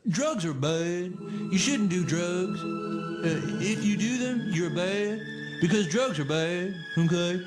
Drugs are bad. You shouldn't do drugs. If you do them, you're bad because drugs are bad. Okay.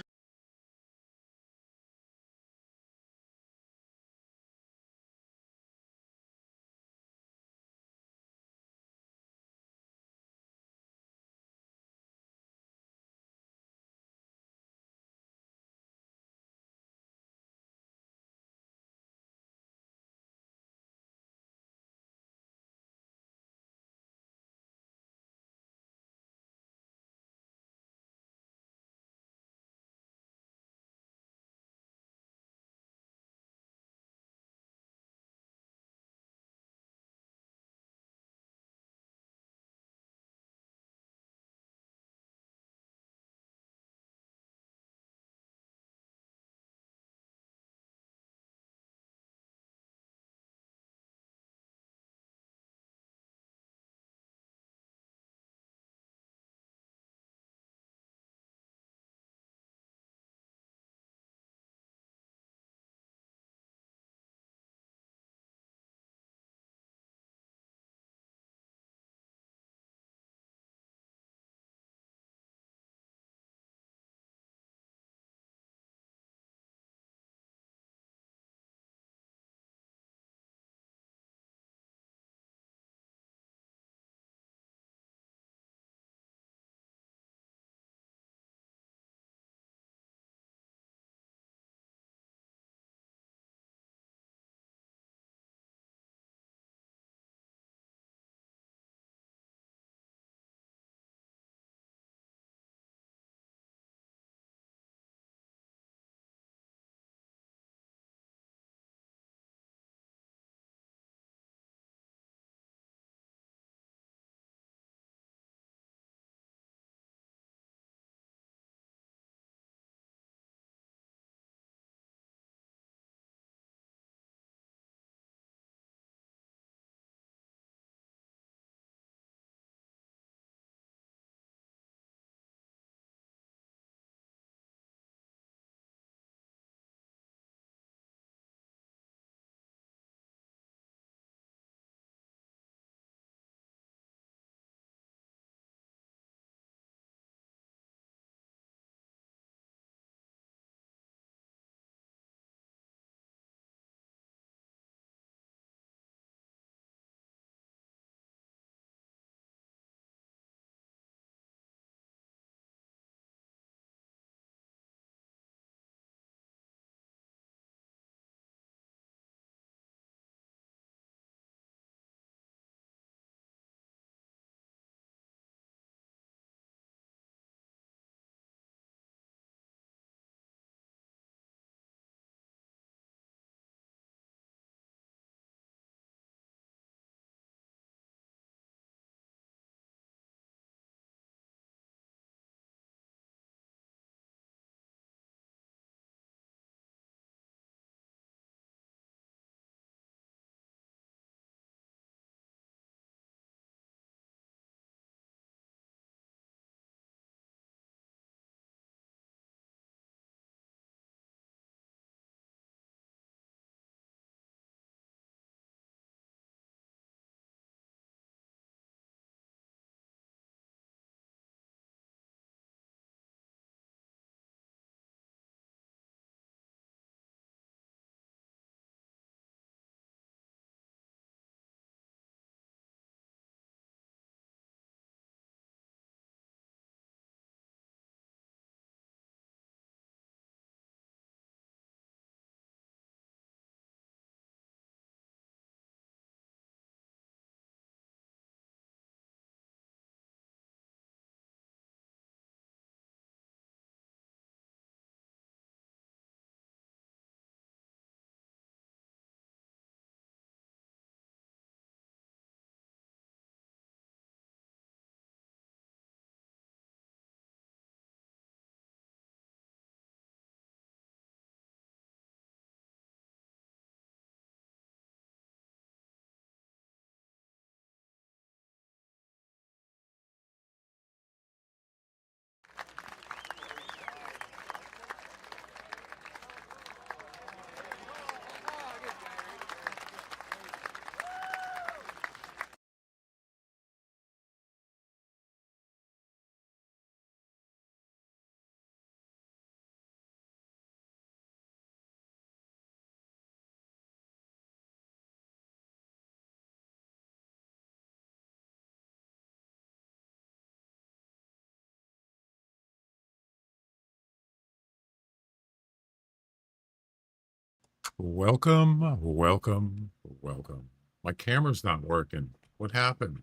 Welcome, welcome, welcome. My camera's not working. What happened?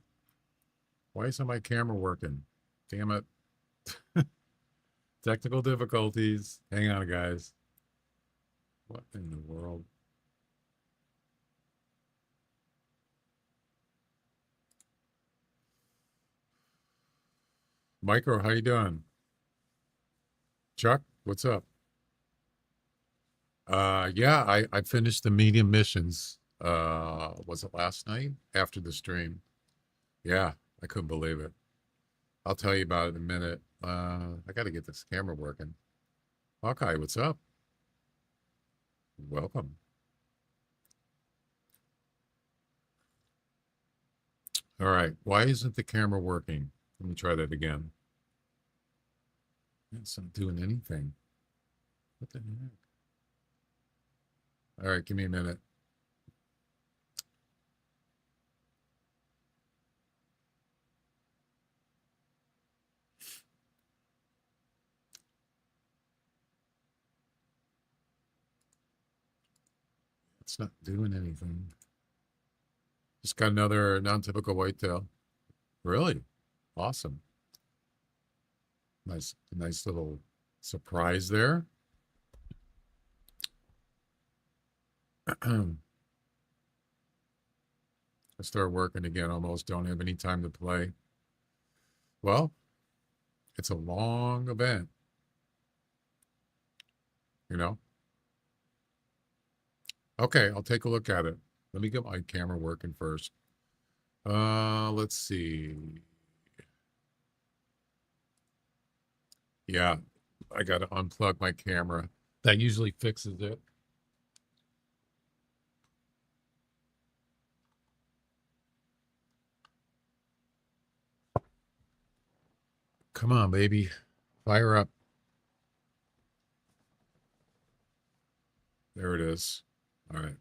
Why isn't my camera working? Damn it. Technical difficulties. Hang on, guys. What in the world? Micro, how you doing? Chuck, what's up? Yeah, I finished the medium missions. Was it last night after the stream? Yeah, I couldn't believe it. I'll tell you about it in a minute. I got to get this camera working. Hawkeye, what's up? Welcome. All right. Why isn't the camera working? Let me try that again. It's not doing anything. What the heck? All right, give me a minute. It's not doing anything. Just got another non-typical whitetail. Really? Awesome. Nice little surprise there. I start working again, almost don't have any time to play. Well, it's a long event, you know? Okay, I'll take a look at it. Let me get my camera working first. Let's see. Yeah, I got to unplug my camera. That usually fixes it. Come on, baby. Fire up. There it is. All right.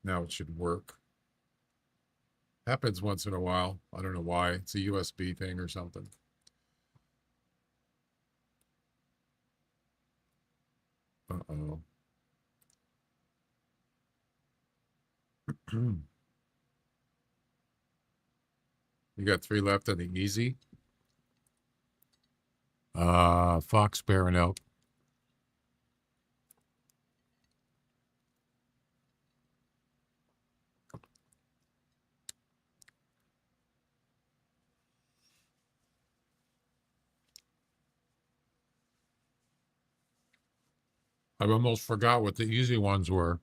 Now it should work. Happens once in a while. I don't know why. It's a USB thing or something. Uh-oh. You got 3 left on the easy. Fox, bear, and elk. I almost forgot what the easy ones were.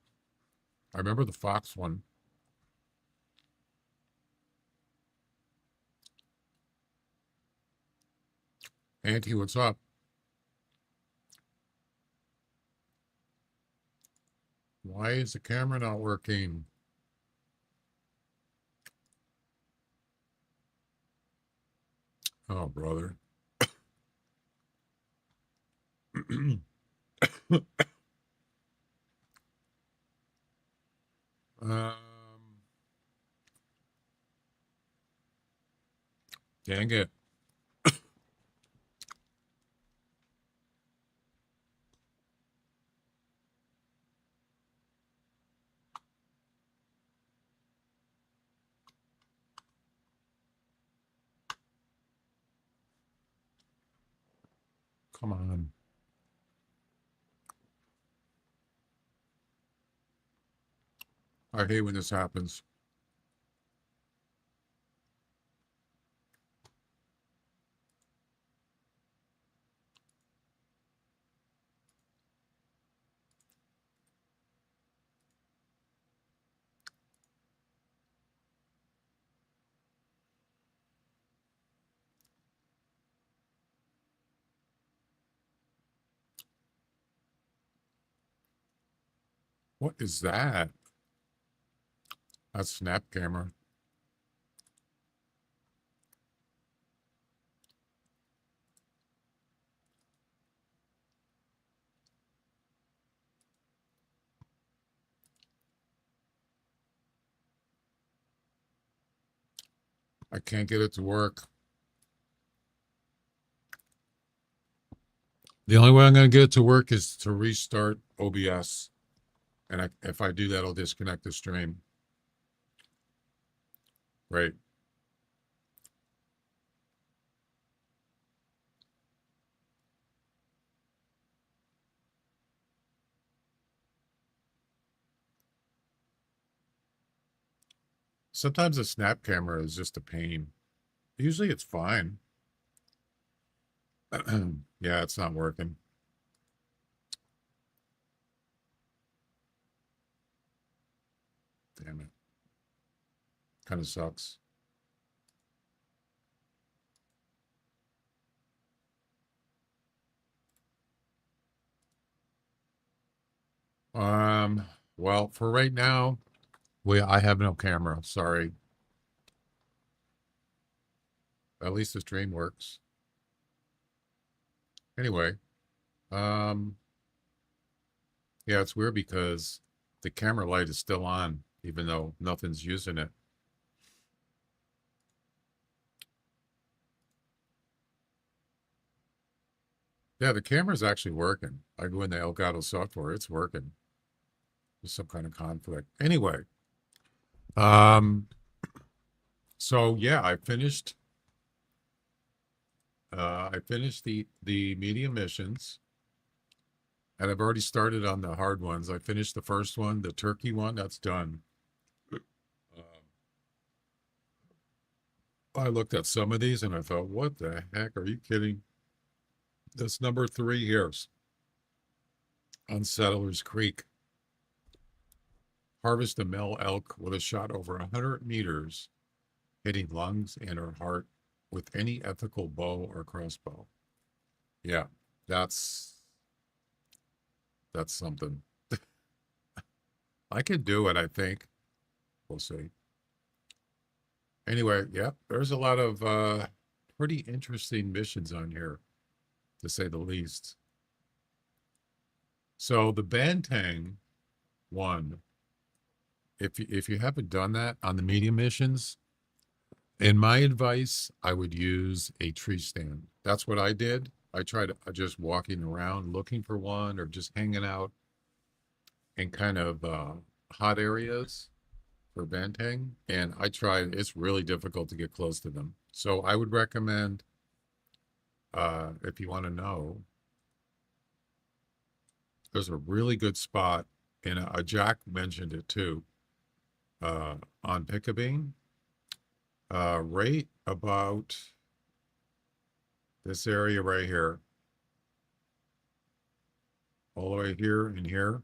I remember the fox one. Auntie, what's up? Why is the camera not working? Oh, brother. um, dang it. Come on. I hate when this happens. What is that? That's snap camera. I can't get it to work. The only way I'm going to get it to work is to restart OBS. And if I do that, I'll disconnect the stream. Right. Sometimes a snap camera is just a pain. Usually it's fine. Yeah, it's not working. Damn it. Kind of sucks. Well, for right now, I have no camera. Sorry. At least the stream works. Anyway, um, yeah, it's weird because the camera light is still on, even though nothing's using it. Yeah, the camera's actually working. I go in the Elgato software, it's working. There's some kind of conflict. Anyway, um, so yeah, I finished the medium missions, and I've already started on the hard ones. I finished the first one, the turkey one, that's done. Um, I looked at some of these and I thought, what the heck? Are you kidding? This number 3 here on Settlers Creek. Harvest a male elk with a shot over 100 meters, hitting lungs and or heart with any ethical bow or crossbow. Yeah, that's something. I could do it, I think. We'll see. Anyway, yeah, there's a lot of pretty interesting missions on here, to say the least. So the Bantang one, if you haven't done that on the medium missions, in my advice, I would use a tree stand. That's what I did. I tried just walking around looking for one or just hanging out in kind of hot areas for Bantang. And I tried, it's really difficult to get close to them. So I would recommend, if you want to know, there's a really good spot, and Jack mentioned it too, on Pickabing, right about this area right here, all the way here and here.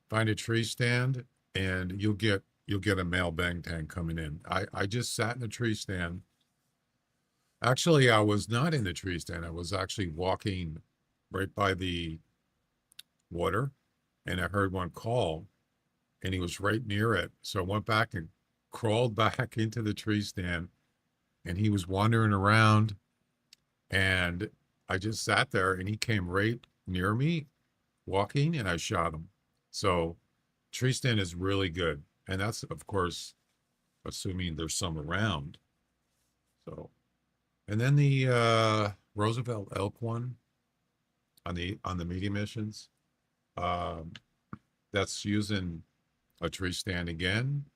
Find a tree stand, and you'll get a male Bantang coming in. I just sat in the tree stand. Actually, I was not in the tree stand. I was actually walking right by the water, and I heard one call, and he was right near it. So I went back and crawled back into the tree stand, and he was wandering around, and I just sat there, and he came right near me walking, and I shot him. So tree stand is really good. And that's, of course, assuming there's some around. So, and then the Roosevelt elk one on the medium missions, um, that's using a tree stand again,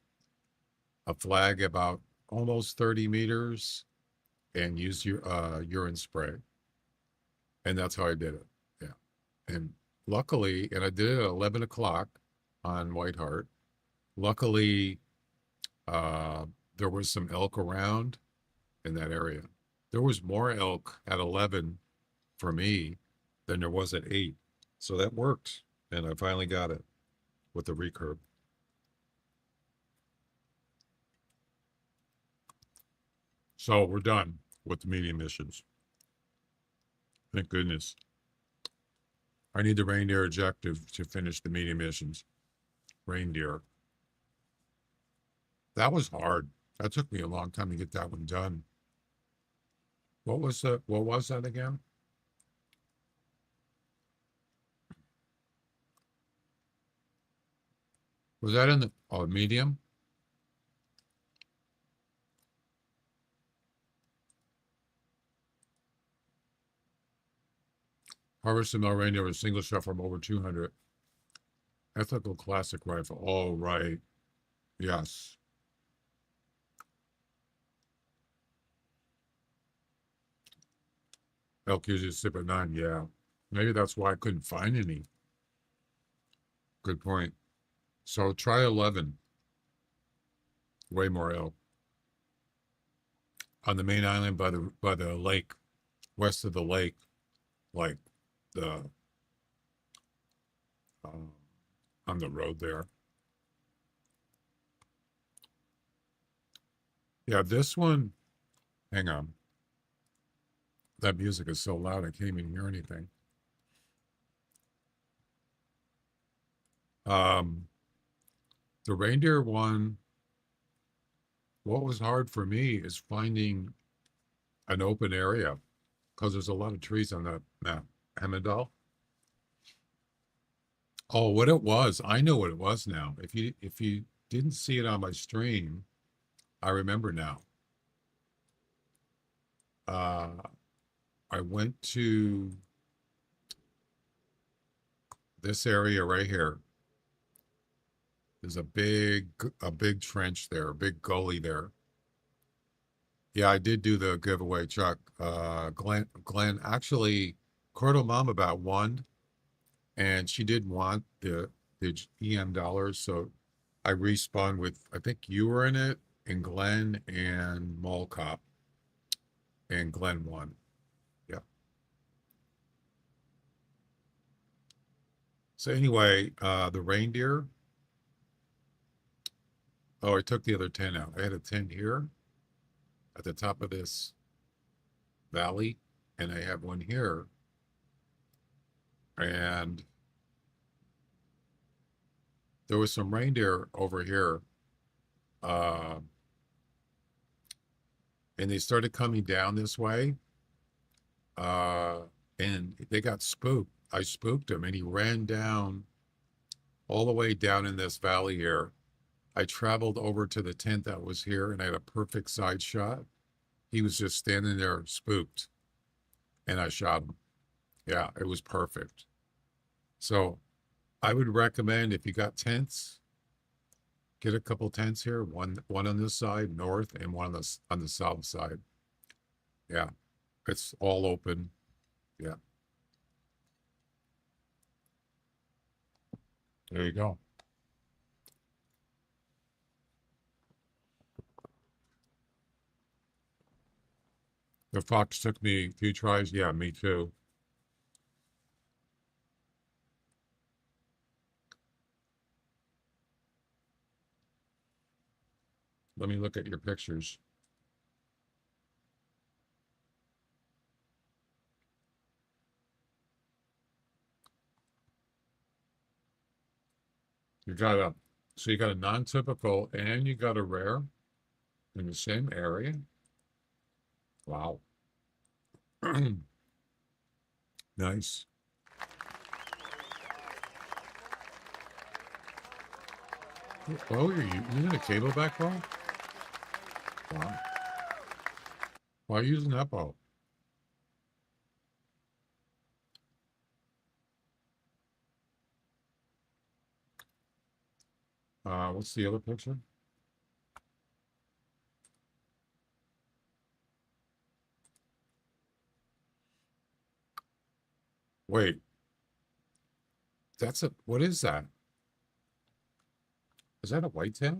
a flag about almost 30 meters, and use your urine spray. And that's how I did it. Yeah. And luckily, and I did it at 11 o'clock on White Hart. Luckily, uh, there was some elk around in that area. There was more elk at 11 for me than there was at 8. So that worked. And I finally got it with the recurve. So we're done with the medium missions. Thank goodness. I need the reindeer objective to finish the medium missions. Reindeer. That was hard. That took me a long time to get that one done. What was that again? Was that in the medium? Harvest a male reindeer with a single shot from over 200. Ethical classic rifle. Oh, right. Yes. LQ's Super 9. Yeah. Maybe that's why I couldn't find any. Good point. So try 11. Way more elk on the main island by the lake, west of the lake, like the uh, on the road there. Yeah, this one. Hang on. That music is so loud I can't even hear anything. The reindeer one. What was hard for me is finding an open area because there's a lot of trees on that map. Hemendal. Oh, what it was. I know what it was now. If you didn't see it on my stream, I remember now. Uh, I went to this area right here. There's a big trench there, a big gully there. Yeah, I did do the giveaway, Chuck. Glenn actually Cordal Mom about won, and she did want the EM dollars, so I respawned with, I think you were in it, and Glenn and Mall Cop, and Glenn won. Yeah. So anyway, the reindeer. Oh, I took the other 10 out. I had a 10 here at the top of this valley, and I have one here. And there was some reindeer over here. Uh, and they started coming down this way. Uh, and they got spooked. I spooked him, and he ran down all the way down in this valley here. I traveled over to the tent that was here, and I had a perfect side shot. He was just standing there spooked, and I shot him. Yeah, it was perfect. So I would recommend, if you got tents, get a couple tents here, one on this side north and one on the south side. Yeah, it's all open. Yeah, there you go. The fox took me a few tries. Yeah, me too. Let me look at your pictures. You got a So you got a non-typical and you got a rare in the same area. Wow. Nice. Oh, you're using a cable back bow? Wow. Why are you using that bow? What's the other picture? Wait, what is that? Is that a whitetail?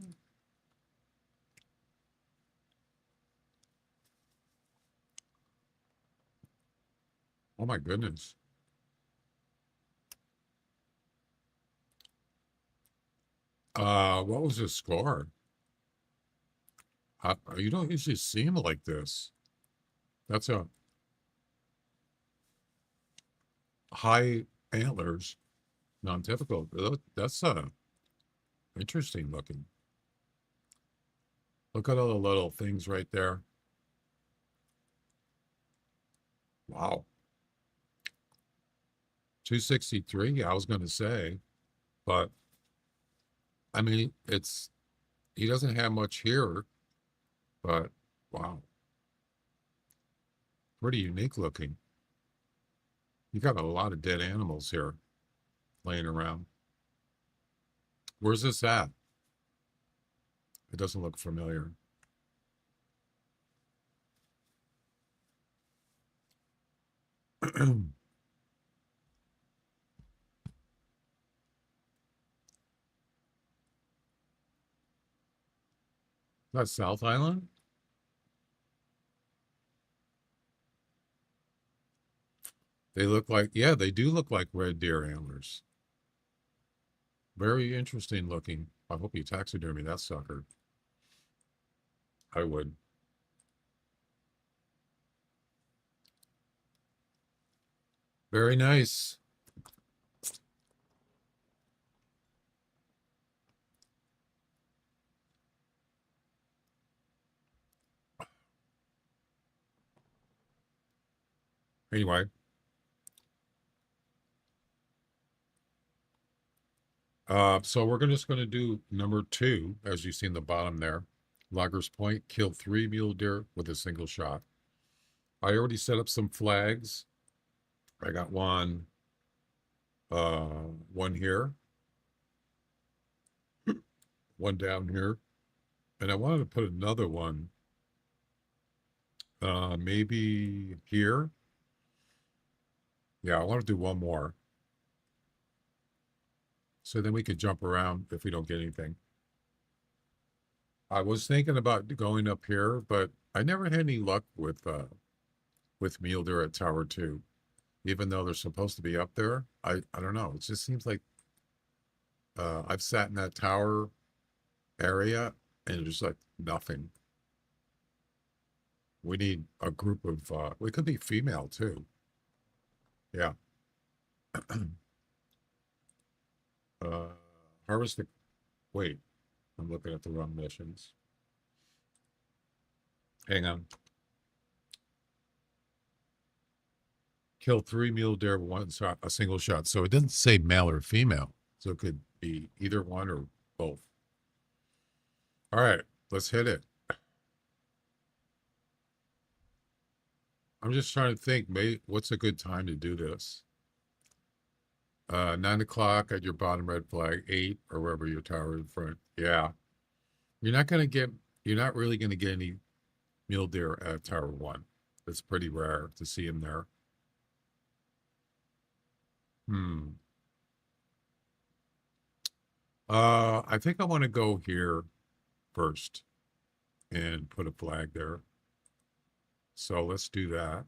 Oh my goodness. What was his score? You don't usually see him like this. That's a high antlers, non-typical. That's interesting looking. Look at all the little things right there. Wow. 263, I was going to say, but I mean, he doesn't have much here, but wow, pretty unique looking. You got a lot of dead animals here laying around. Where's this at? It doesn't look familiar. That's South Island? They look like, yeah, they do look like red deer antlers. Very interesting looking. I hope you taxidermy that sucker. I would. Very nice. Anyway, so we're just going to do number 2, as you see in the bottom there. Loggers Point, kill 3 mule deer with a single shot. I already set up some flags. I got one here, one down here, and I wanted to put another one maybe here. Yeah, I want to do one more. So then we could jump around if we don't get anything. I was thinking about going up here, but I never had any luck with mule deer at Tower 2. Even though they're supposed to be up there, I don't know. It just seems like I've sat in that tower area and just like nothing. We need a group of we could be female too. Yeah. Harvest the wait, I'm looking at the wrong missions. Hang on. Kill 3 mule deer with one shot, a single shot. So it didn't say male or female. So it could be either one or both. All right, let's hit it. I'm just trying to think, what's a good time to do this? 9 o'clock at your bottom red flag, 8 or wherever your tower in front. Yeah. You're not really going to get any mule deer at Tower 1. It's pretty rare to see them there. I think I want to go here first and put a flag there. So let's do that.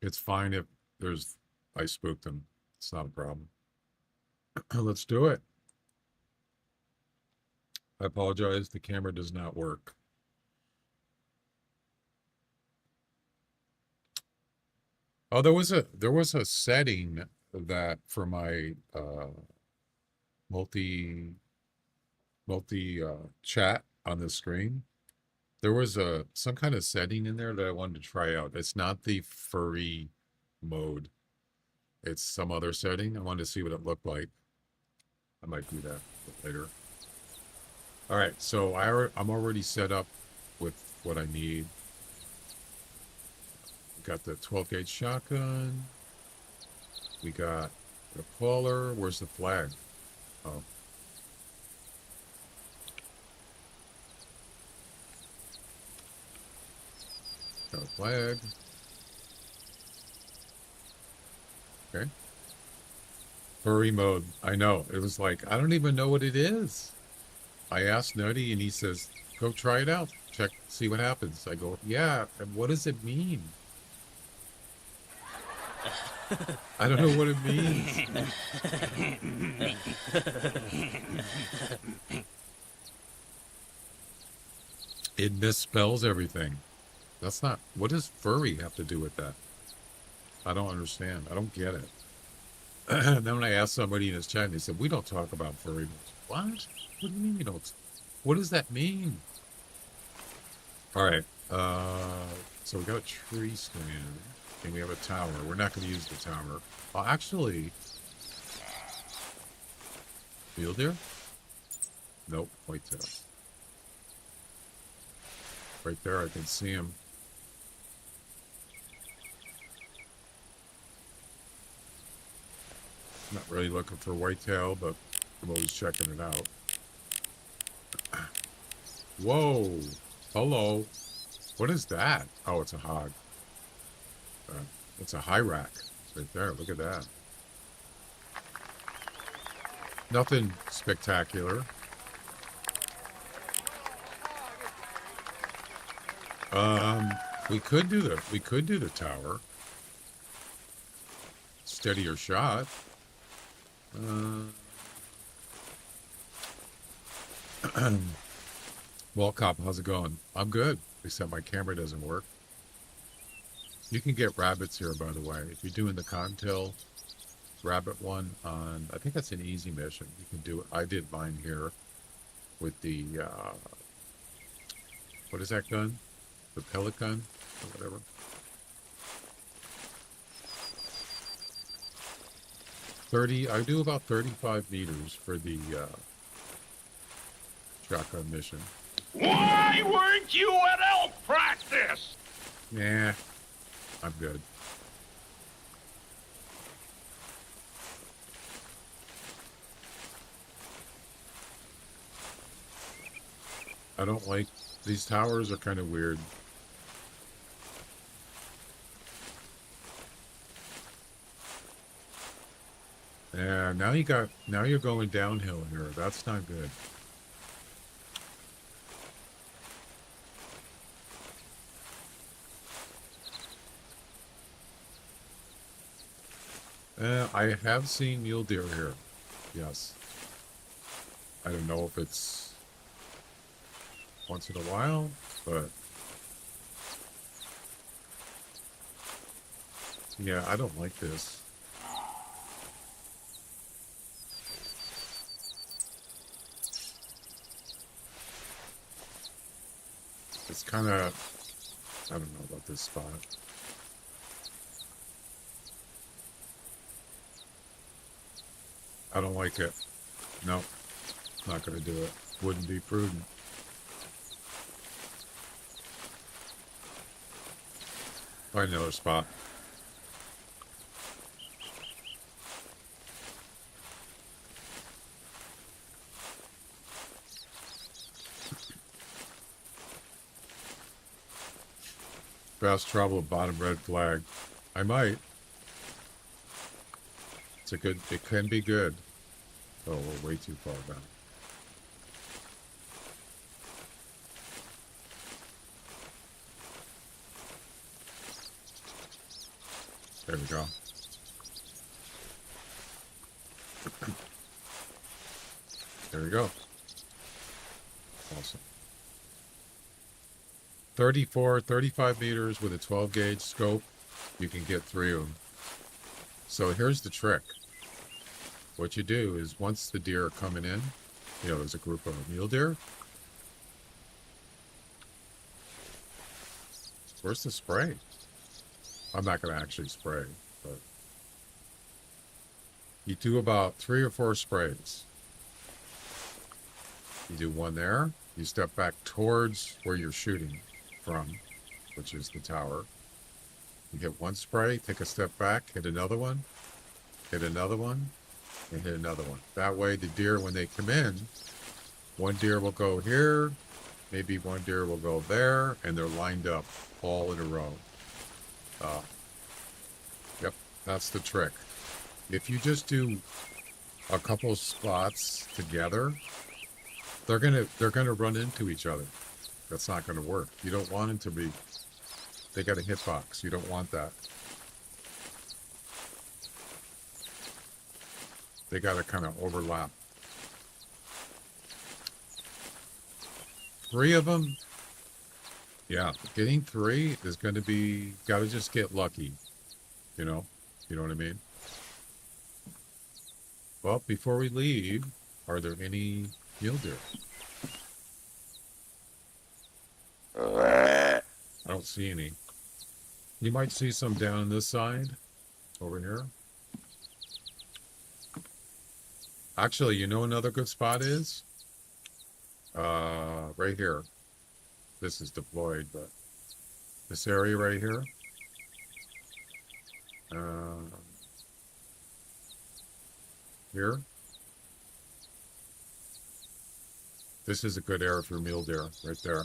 It's fine if I spooked them. It's not a problem. Let's do it. I apologize. The camera does not work. Oh, there was a setting that for my multi chat on the screen. There was some kind of setting in there that I wanted to try out. It's not the furry mode. It's some other setting. I wanted to see what it looked like. I might do that later. All right, so I'm already set up with what I need. Got the 12 gauge shotgun. We got the crawler. Where's the flag? Oh. Got a flag. Okay. Furry mode. I know. It was like, I don't even know what it is. I asked Nutty and he says, go try it out. Check, see what happens. I go, yeah. And what does it mean? I don't know what it means. It misspells everything. That's not, what does furry have to do with that? I don't understand. I don't get it. And then when I asked somebody in his chat, they said, we don't talk about furry. What? What do you mean you don't? What does that mean? All right. So we got a tree stand. And we have a tower. We're not going to use the tower. Well, actually, mule deer? Nope, whitetail. Right there, I can see him. Not really looking for whitetail, but I'm always checking it out. Whoa. Hello. What is that? Oh, it's a hog. It's a high rack right there. Look at that. Nothing spectacular. We could do the tower. Steadier shot. Well, cop, how's it going? I'm good, except my camera doesn't work. You can get rabbits here, by the way. If you're doing the Contil rabbit one on, I think that's an easy mission. You can do it. I did mine here with the, what is that gun? The pellet gun or whatever. I do about 35 meters for the shotgun mission. Why weren't you at elk practice? Nah, I'm good. I don't like, these towers are kind of weird. Yeah, now you're going downhill here. That's not good. I have seen mule deer here. Yes. I don't know if it's once in a while, but yeah, I don't like this. It's kind of, I don't know about this spot. I don't like it. No, not going to do it. Wouldn't be prudent. Find another spot. Fast travel of bottom red flag. I might. It can be good. Oh, we're way too far down. There we go. There we go. Awesome. 35 meters with a 12 gauge scope. You can get 3 of them. So here's the trick. What you do is once the deer are coming in, there's a group of mule deer. Where's the spray? I'm not going to actually spray, but you do about 3 or 4 sprays. You do one there. You step back towards where you're shooting from, which is the tower. You hit one spray, take a step back, hit another one, and hit another one. That way the deer, when they come in, one deer will go here, maybe one deer will go there, and they're lined up all in a row. Yep, that's the trick. If you just do a couple spots together, they're gonna run into each other. That's not gonna work. You don't want them to be. They got a hitbox. You don't want that. They got to kind of overlap. 3 of them. Yeah, getting 3 is going to be, got to just get lucky. You know what I mean? Well, before we leave, are there any mule deer? I don't see any. You might see some down this side, over here. Actually, another good spot is? Right here. This is deployed, but this area right here. here. This is a good area for mule deer right there.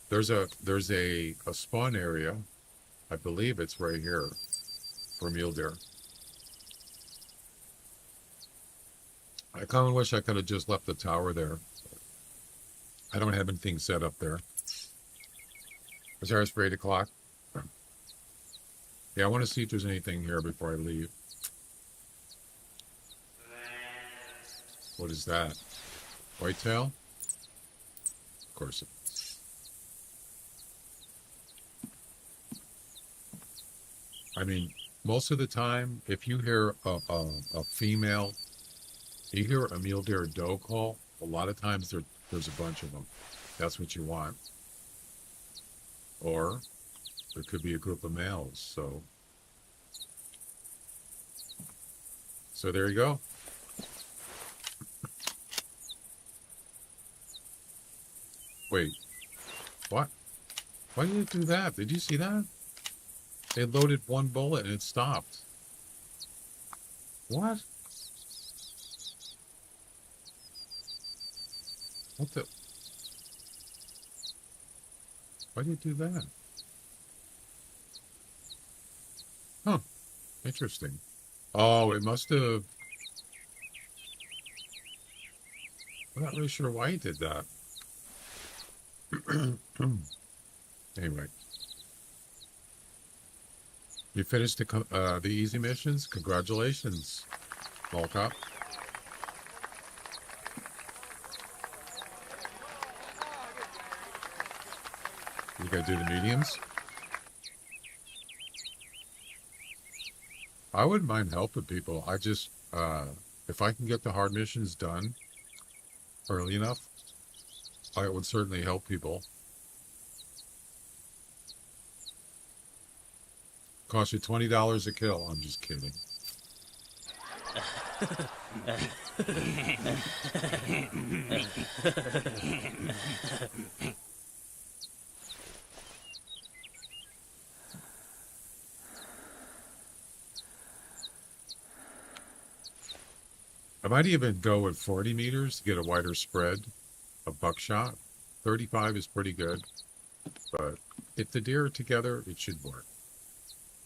There's a spawn area. I believe it's right here for mule deer. I kind of wish I could have just left the tower there. I don't have anything set up there. As far as for 8 o'clock. Yeah, I want to see if there's anything here before I leave. What is that? Whitetail? Of course it is. I mean, most of the time, if you hear a female, you hear a mule deer doe call, a lot of times there's a bunch of them. That's what you want. Or there could be a group of males. So there you go. Wait, what? Why did it do that? Did you see that? They loaded one bullet and it stopped. What? What the? Why did it do that? Huh. Interesting. Oh, it must have... I'm not really sure why he did that. Anyway. You finished the easy missions? Congratulations, Mall Cop. You gotta do the mediums? I wouldn't mind helping people. I just, if I can get the hard missions done early enough, I would certainly help people. Cost you $20 a kill. I'm just kidding. I might even go with 40 meters to get a wider spread of buckshot. 35 is pretty good, but if the deer are together, it should work.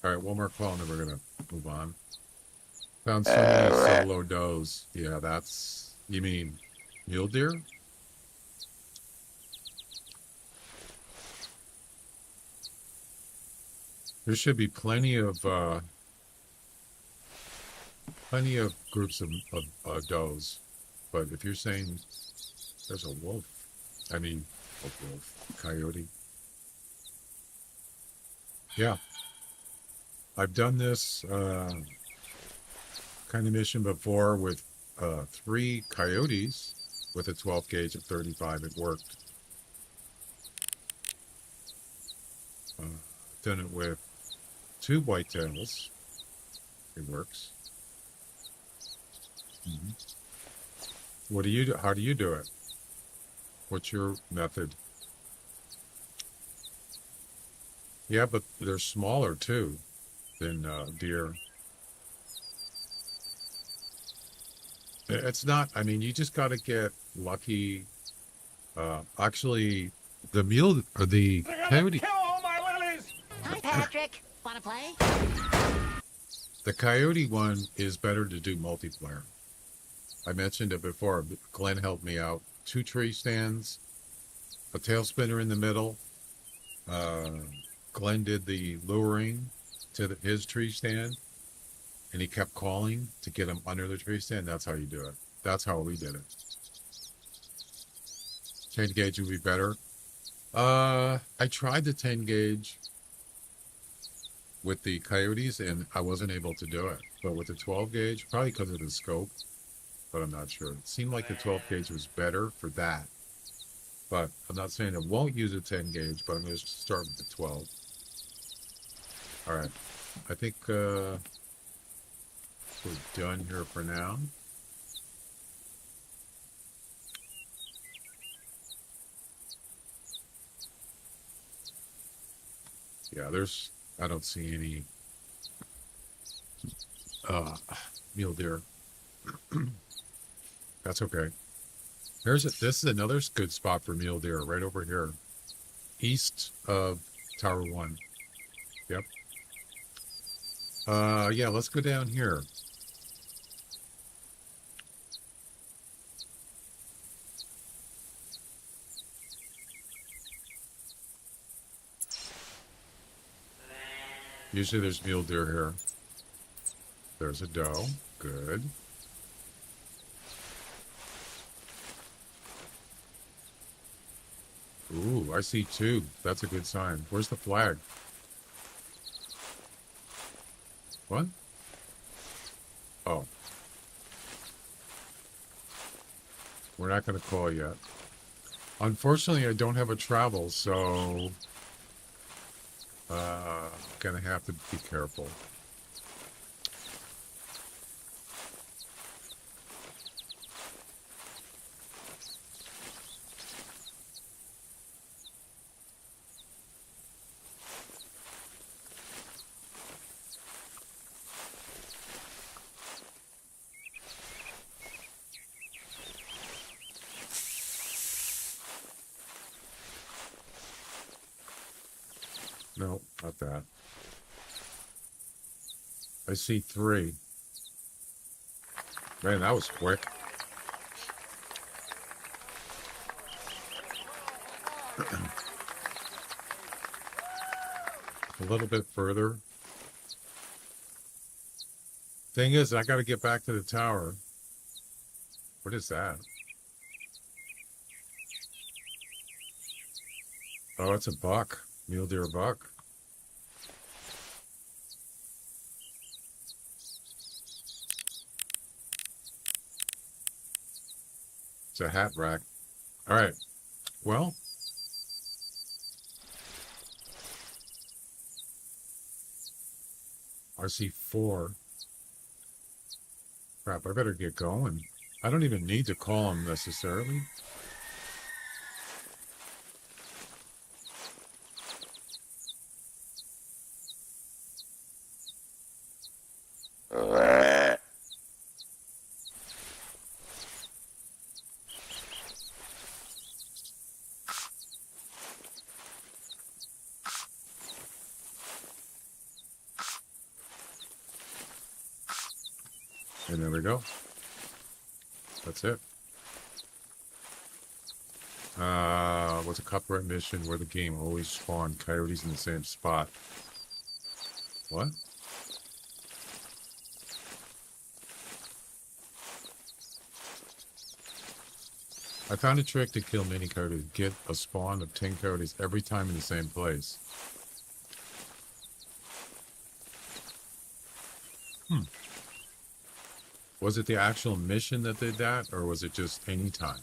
All right, one more call and then we're gonna move on. Found so many solo does. Yeah, that's, you mean mule deer? There should be plenty of groups of does, but if you're saying there's a wolf, I mean, a wolf, coyote. Yeah, I've done this kind of mission before with 3 coyotes with a 12 gauge at 35. It worked. Done it with 2 whitetails. It works. Mm-hmm. What do you do? How do you do it? What's your method? Yeah, but they're smaller too than deer. It's not, I mean, you just got to get lucky. Actually, the mule or the coyote. Kill all my lilies! Hi, Patrick. Wanna play? The coyote one is better to do multiplayer. I mentioned it before. Glenn helped me out. 2 tree stands, a tail spinner in the middle. Glenn did the luring to his tree stand, and he kept calling to get him under the tree stand. That's how you do it. That's how we did it. 10 gauge would be better. I tried the 10 gauge with the coyotes, and I wasn't able to do it. But with the 12 gauge, probably because of the scope, but I'm not sure. It seemed like the 12 gauge was better for that. But I'm not saying I won't use a 10 gauge, but I'm going to start with the 12. All right. I think we're done here for now. Yeah, I don't see any mule deer. That's okay. This is another good spot for mule deer right over here, east of Tower 1. Yep. Yeah, let's go down here. Usually there's mule deer here. There's a doe. Good. Ooh, I see two. That's a good sign. Where's the flag? What? Oh. We're not going to call yet. Unfortunately, I don't have a travel, so gonna have to be careful. No, not that. I see three. Man, that was quick. A little bit further. Thing is, I got to get back to the tower. What is that? Oh, it's a buck. Mule deer buck. It's a hat rack. All right. Well, I see four. Crap, I better get going. I don't even need to call them necessarily. And there we go. That's it. What's a copyright mission where the game always spawned coyotes in the same spot? What? I found a trick to kill mini coyotes. Get a spawn of 10 coyotes every time in the same place. Was it the actual mission that did that, or was it just any time?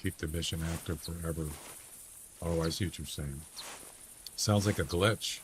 Keep the mission active forever. Oh, I see what you're saying. Sounds like a glitch.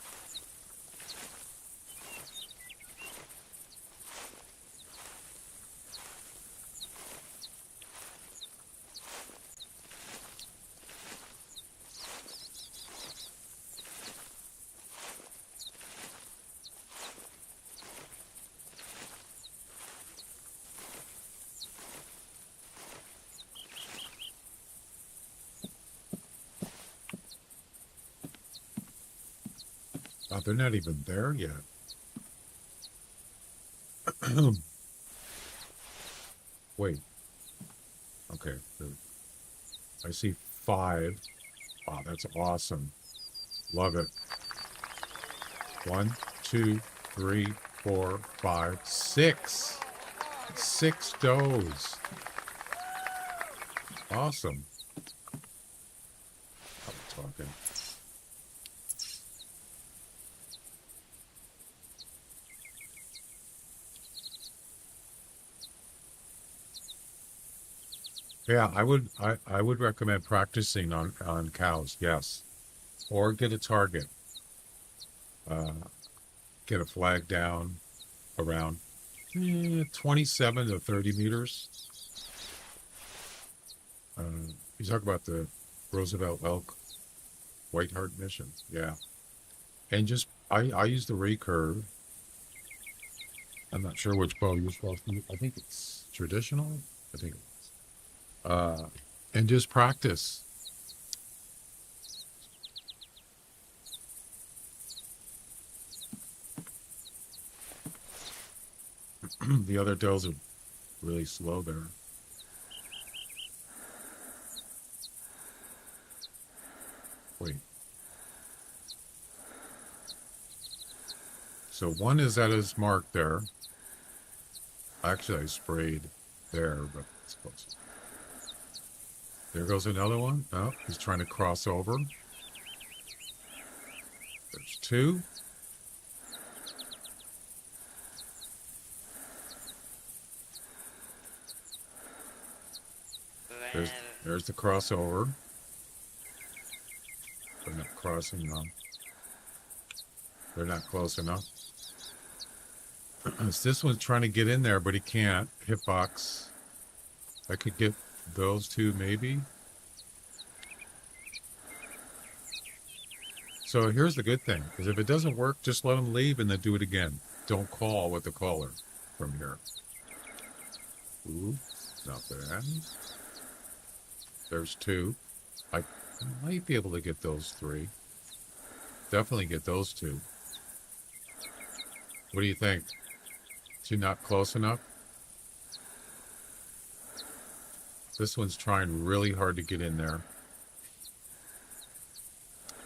Oh, they're not even there yet. Wait. Okay. I see 5. Wow, that's awesome. Love it. 1, 2, 3, 4, 5, 6. 6 does. Awesome. I'm talking. Yeah, I would recommend practicing on cows, yes. Or get a target. uh, get a flag down around 27 to 30 meters. You talk about the Roosevelt Elk White Heart mission. Yeah. And just, I use the recurve. I'm not sure which bow you're supposed to use. I think it's traditional. I think and just practice. The other does are really slow there. Wait. So one is at his mark there. Actually, I sprayed there, but it's close. There goes another one. Oh, he's trying to cross over. There's two. There's the crossover. They're not crossing enough. They're not close enough. This one's trying to get in there, but he can't. Hitbox. I could get those two, maybe. So here's the good thing, is if it doesn't work, just let them leave and then do it again. Don't call with the caller from here. Ooh, not bad. There's two. I might be able to get those three. Definitely get those two. What do you think? Is he not close enough? This one's trying really hard to get in there.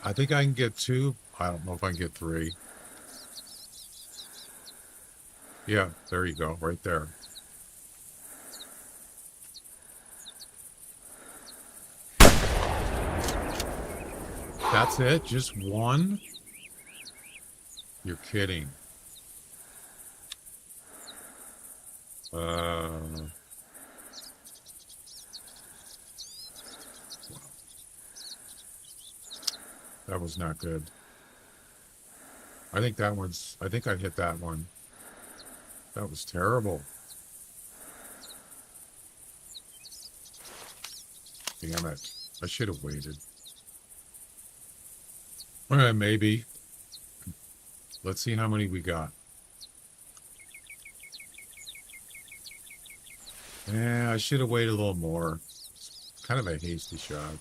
I think I can get two. I don't know if I can get three. Yeah, there you go, right there. That's it? Just one? You're kidding. That was not good. I think I hit that one. That was terrible. Damn it. I should have waited. Maybe. Let's see how many we got. Yeah, I should have waited a little more. It's kind of a hasty shot.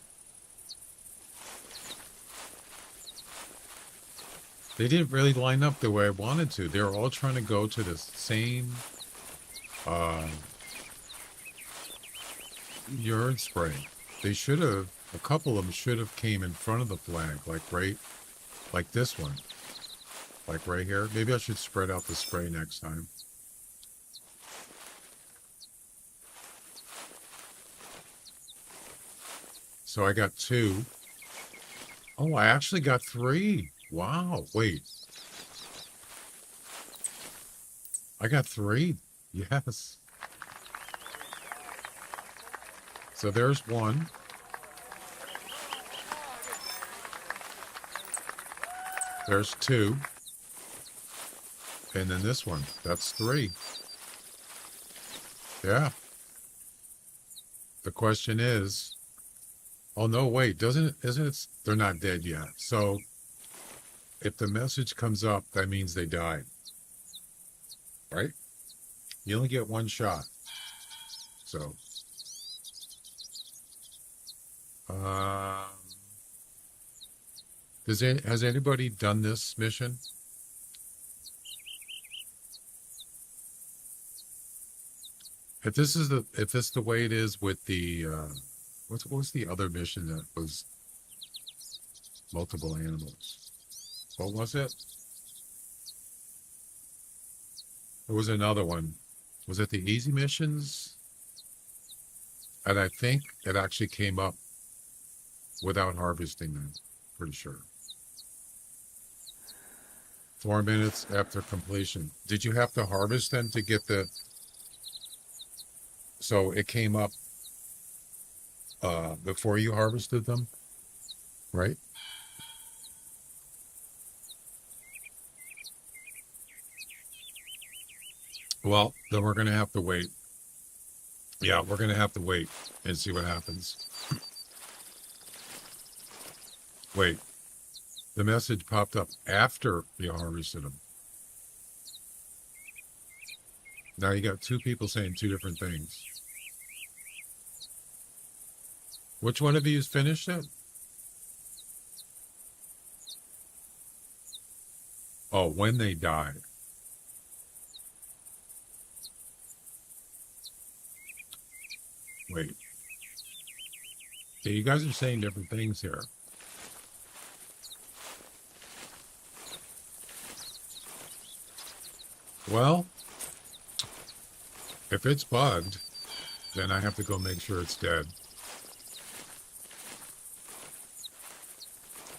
They didn't really line up the way I wanted to. They were all trying to go to the same urine spray. They should have, a couple of them should have came in front of the flag, like this one. Like right here. Maybe I should spread out the spray next time. So I got two. Oh, I actually got three. Wow, wait. I got three. Yes. So there's one. There's two. And then this one. That's three. Yeah. The question is, oh no, wait, isn't it, they're not dead yet. So if the message comes up, that means they died. Right? You only get one shot. So has anybody done this mission? If this is the way it is with the what was the other mission that was multiple animals? What was it? There was another one. Was it the easy missions? And I think it actually came up without harvesting them. Pretty sure. 4 minutes after completion. Did you have to harvest them to get the... So it came up before you harvested them, right? Well, then we're gonna have to wait. Yeah, we're gonna have to wait and see what happens. Wait, the message popped up after you harvested them. Now you got two people saying two different things. Which one of you has finished it? Oh, when they died. Wait. Okay, you guys are saying different things here. Well, if it's bugged, then I have to go make sure it's dead.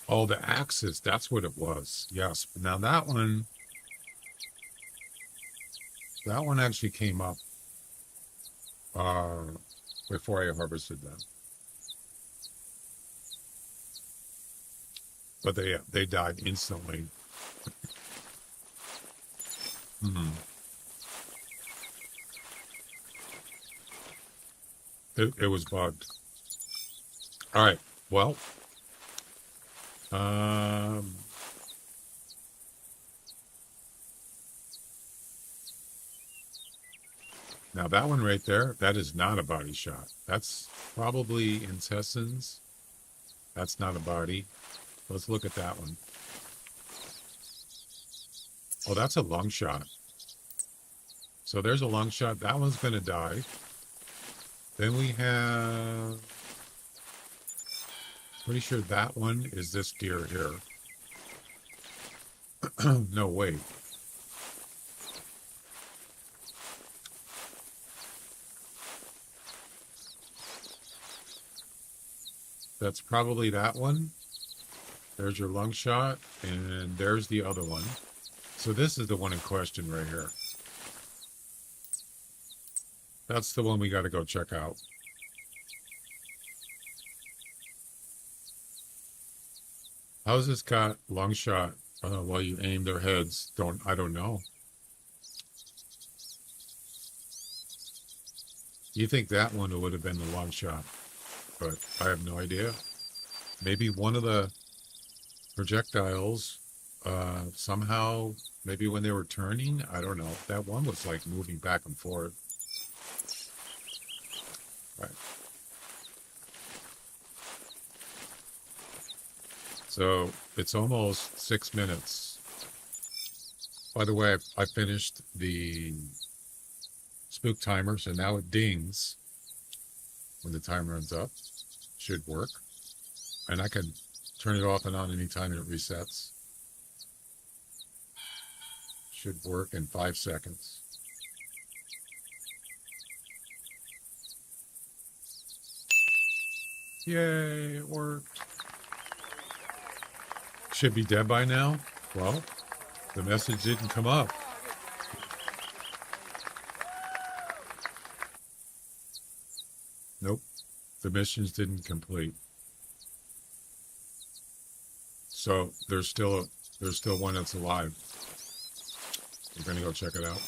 Oh, the axis, that's what it was. Yes. Now that one actually came up before I harvested them. But they died instantly. It was bugged. All right. Well, now that one right there, that is not a body shot. That's probably intestines. That's not a body. Let's look at that one. Oh, that's a lung shot. So there's a lung shot. That one's going to die. Then we have... Pretty sure that one is this deer here. No, wait. That's probably that one. There's your lung shot, and there's the other one. So this is the one in question right here. That's the one we got to go check out. How's this got lung shot while you aim their heads? I don't know. You think that one would have been the long shot, but I have no idea. Maybe one of the projectiles somehow, maybe when they were turning, I don't know. That one was like moving back and forth. Right. So it's almost 6 minutes. By the way, I finished the spook timer, so now it dings when the timer runs up. Should work. And I can turn it off and on anytime it resets. Should work in 5 seconds. Yay, it worked. Should be dead by now. Well, the message didn't come up. Nope, the missions didn't complete. So there's still one that's alive. We're gonna go check it out.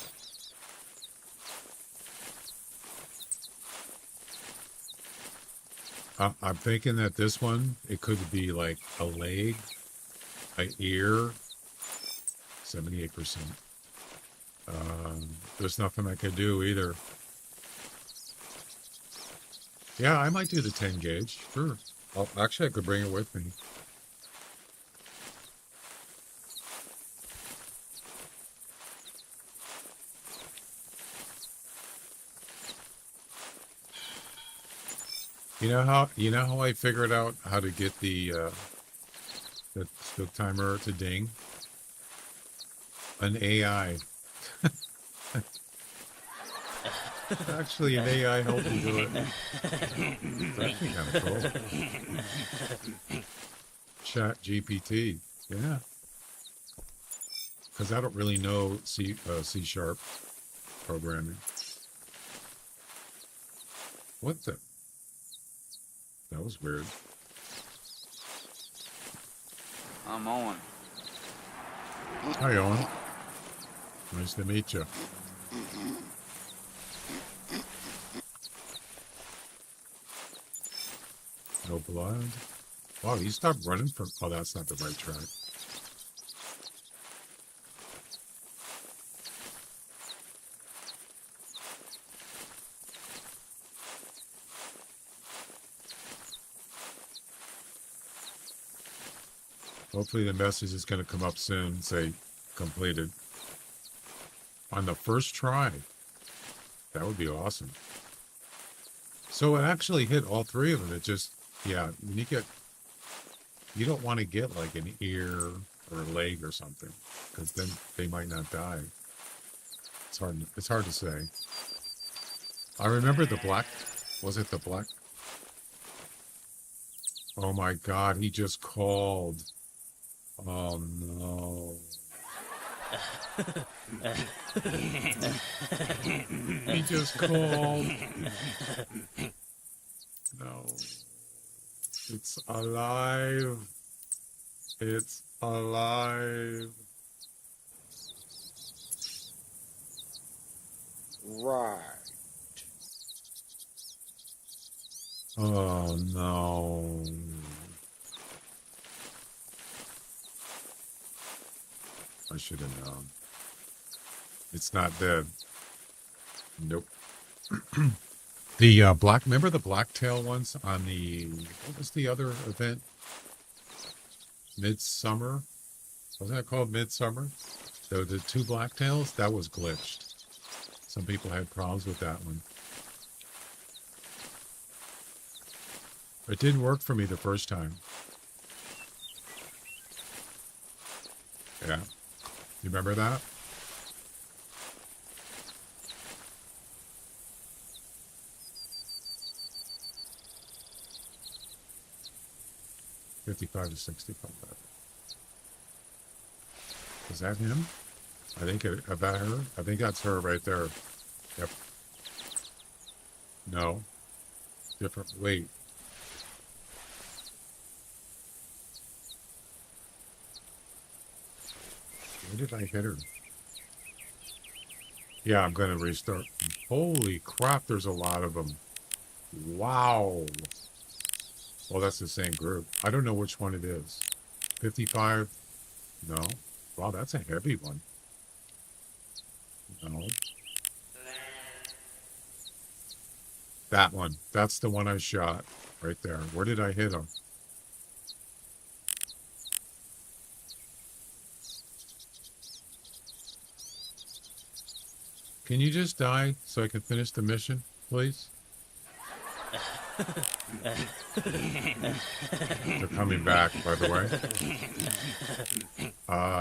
I'm thinking that this one, it could be like a leg, an ear, 78%. There's nothing I could do either. Yeah, I might do the 10 gauge. Sure. Actually, I could bring it with me. You know how I figured out how to get the spook timer to ding? An AI. Actually, an AI helped me do it. It's actually kind of cool. Chat GPT. Yeah. Because I don't really know C# programming. What the? That was weird. I'm Owen. Hi, Owen. Nice to meet you. No blood. Wow, you stopped running from... Oh, that's not the right track. Hopefully the message is going to come up soon, say completed. On the first try. That would be awesome. So it actually hit all three of them. It just, yeah, when you get, you don't want to get like an ear or a leg or something, because then they might not die. It's hard to say. I remember the black, was it the black? Oh my God, he just called. Oh no. He just called. No. It's alive. It's alive. Right. Oh no. I should have known. It's not dead. Nope. The black, remember the blacktail ones on the, what was the other event? Midsummer? Wasn't that called Midsummer? The two blacktails? That was glitched. Some people had problems with that one. It didn't work for me the first time. Yeah. You remember that? $55 to $65. Is that him? I think is that her? I think that's her right there. Yep. No. Different. Wait. Where did I hit her? Yeah, I'm going to restart. Holy crap, there's a lot of them. Wow. Well, that's the same group. I don't know which one it is. 55? No. Wow, that's a heavy one. No. That one. That's the one I shot. Right there. Where did I hit him? Can you just die so I can finish the mission, please? They're coming back, by the way.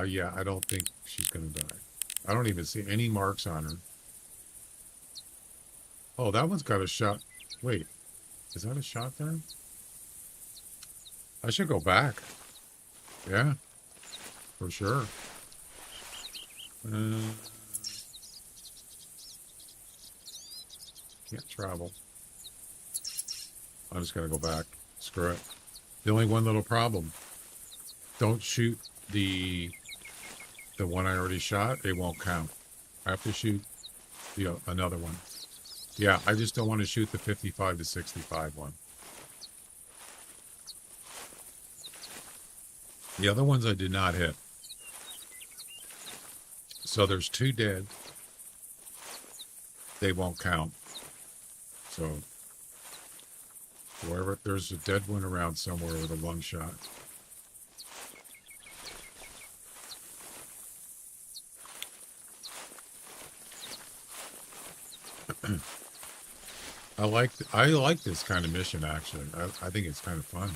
Yeah, I don't think she's gonna die. I don't even see any marks on her. Oh, that one's got a shot. Wait, is that a shot there? I should go back. Yeah, for sure. Can't travel. I'm just gonna go back. Screw it. The only one little problem. Don't shoot the one I already shot. It won't count. I have to shoot another one. Yeah, I just don't want to shoot the 55 to 65 one. The other ones I did not hit. So there's 2 dead. They won't count. So wherever there's a dead one around somewhere with a lung shot. I like this kind of mission actually. I think it's kind of fun.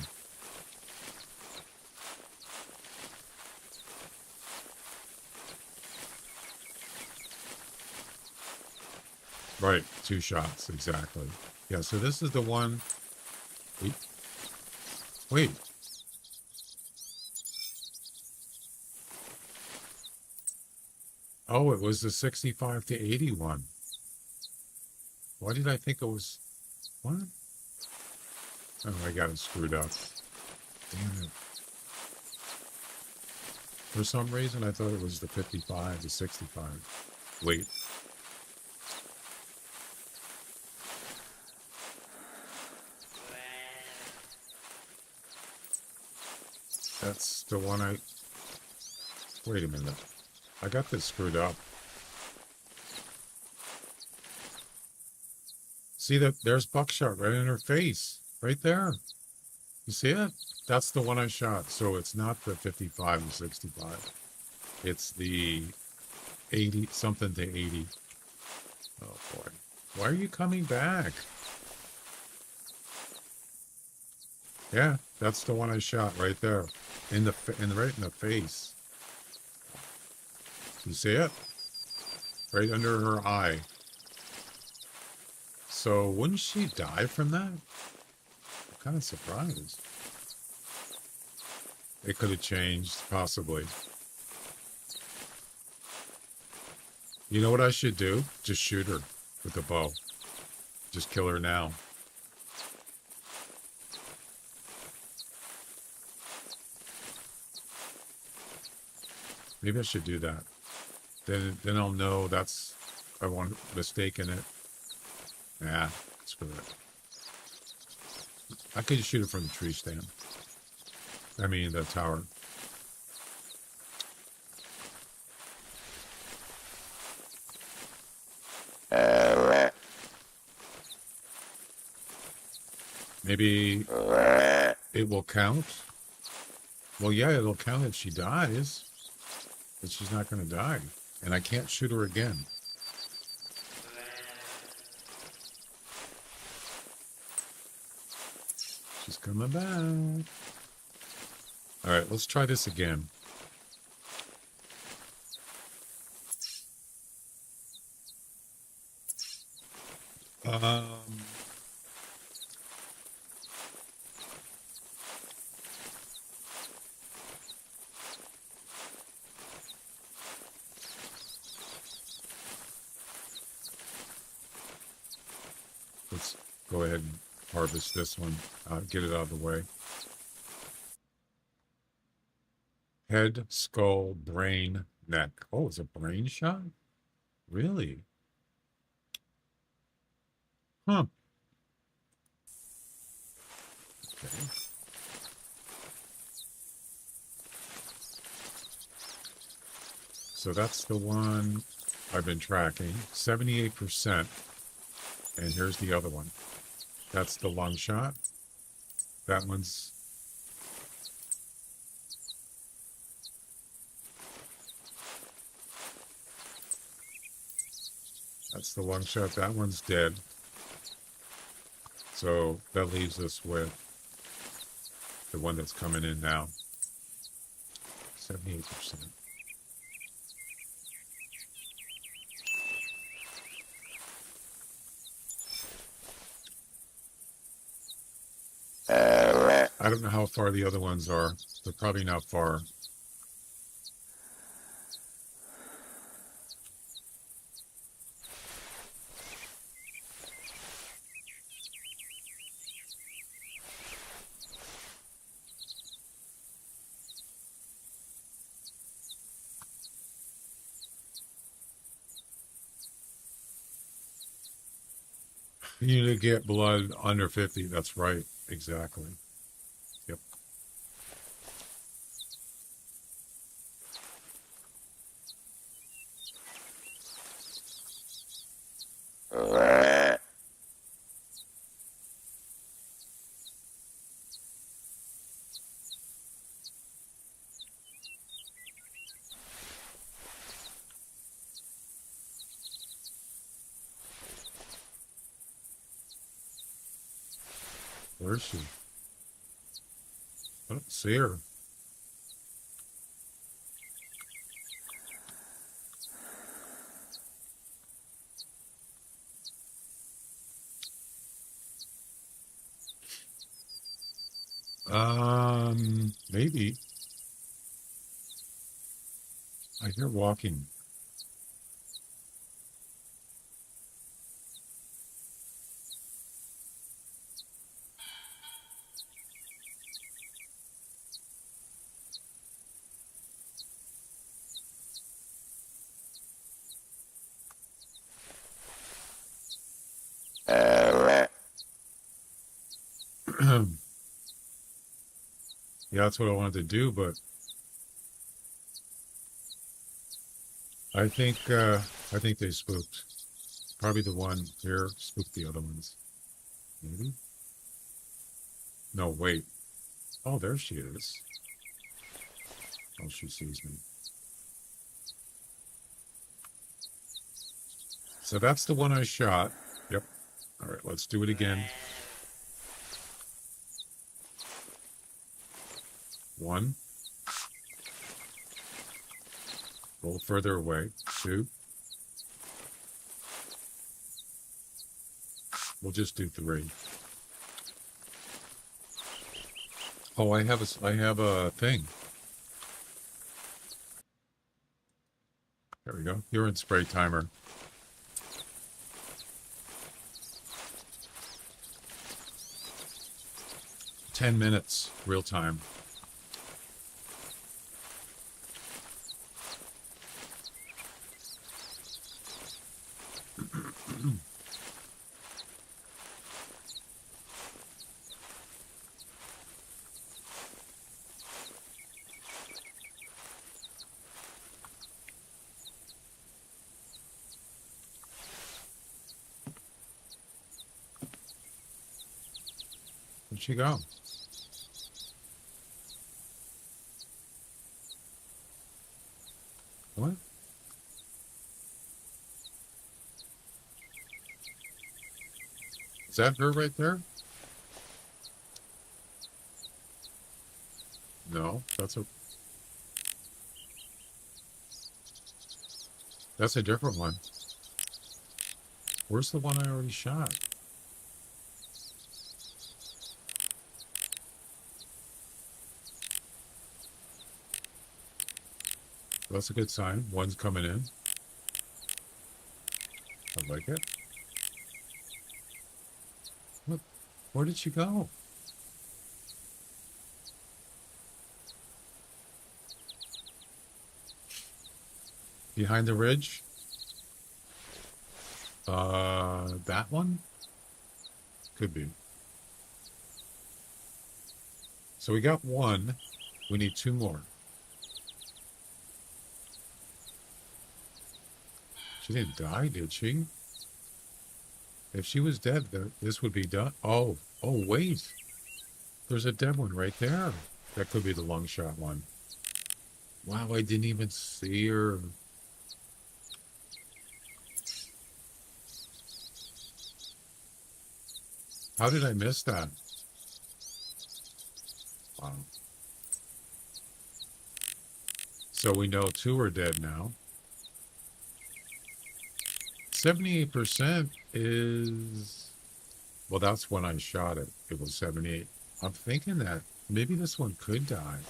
Right, 2 shots exactly. Yeah, so this is the one. Wait. Oh, it was the 65 to 81. Why did I think it was... What? Oh, I got it screwed up. Damn it. For some reason, I thought it was the 55 to 65. Wait. That's the one I... Wait a minute. I got this screwed up. See that? There's buckshot right in her face. Right there. You see it? That's the one I shot. So it's not the 55 and 65. It's the 80, something to 80. Oh boy. Why are you coming back? Yeah, that's the one I shot right there. Right in the face. You see it? Right under her eye. So wouldn't she die from that? I'm kind of surprised. It could have changed, possibly. You know what I should do? Just shoot her with a bow. Just kill her now. Maybe I should do that. Then I'll know that's I want mistaken it. Nah, screw it. I could just shoot it from the tree stand. I mean the tower. Maybe it will count. Well, yeah, it'll count if she dies. But she's not going to die. And I can't shoot her again. She's coming back. All right, let's try this again. Let's go ahead and harvest this one. Get it out of the way. Head, skull, brain, neck. Oh, it's a brain shot? Really? Huh. Okay. So that's the one I've been tracking. 78%. And here's the other one. That's the lung shot. That one's... That's the lung shot. That one's dead. So that leaves us with the one that's coming in now. 78%. I don't know how far the other ones are. They're probably not far. You need to get blood under 50. That's right. Exactly. Yep. Where is she? I don't see her. Maybe. I hear walking. Yeah, that's what I wanted to do, but I think they spooked. Probably the one here spooked the other ones. Maybe? No, wait. Oh, there she is. Oh, she sees me. So that's the one I shot. Yep. All right, let's do it again. 1. A little further away. 2. We'll just do 3. Oh, I have a thing. There we go. You're in spray timer. 10 minutes, real time. Where'd she go? What? Is that her right there? No, that's a different one. Where's the one I already shot? That's a good sign. One's coming in. I like it. Look, where did she go? Behind the ridge? That one? Could be. So we got one. We need 2 more. She didn't die, did she? If she was dead, this would be done. Oh, wait. There's a dead one right there. That could be the long shot one. Wow, I didn't even see her. How did I miss that? Wow. So we know 2 are dead now. 78% is... Well, that's when I shot it. It was 78. I'm thinking that maybe this one could die.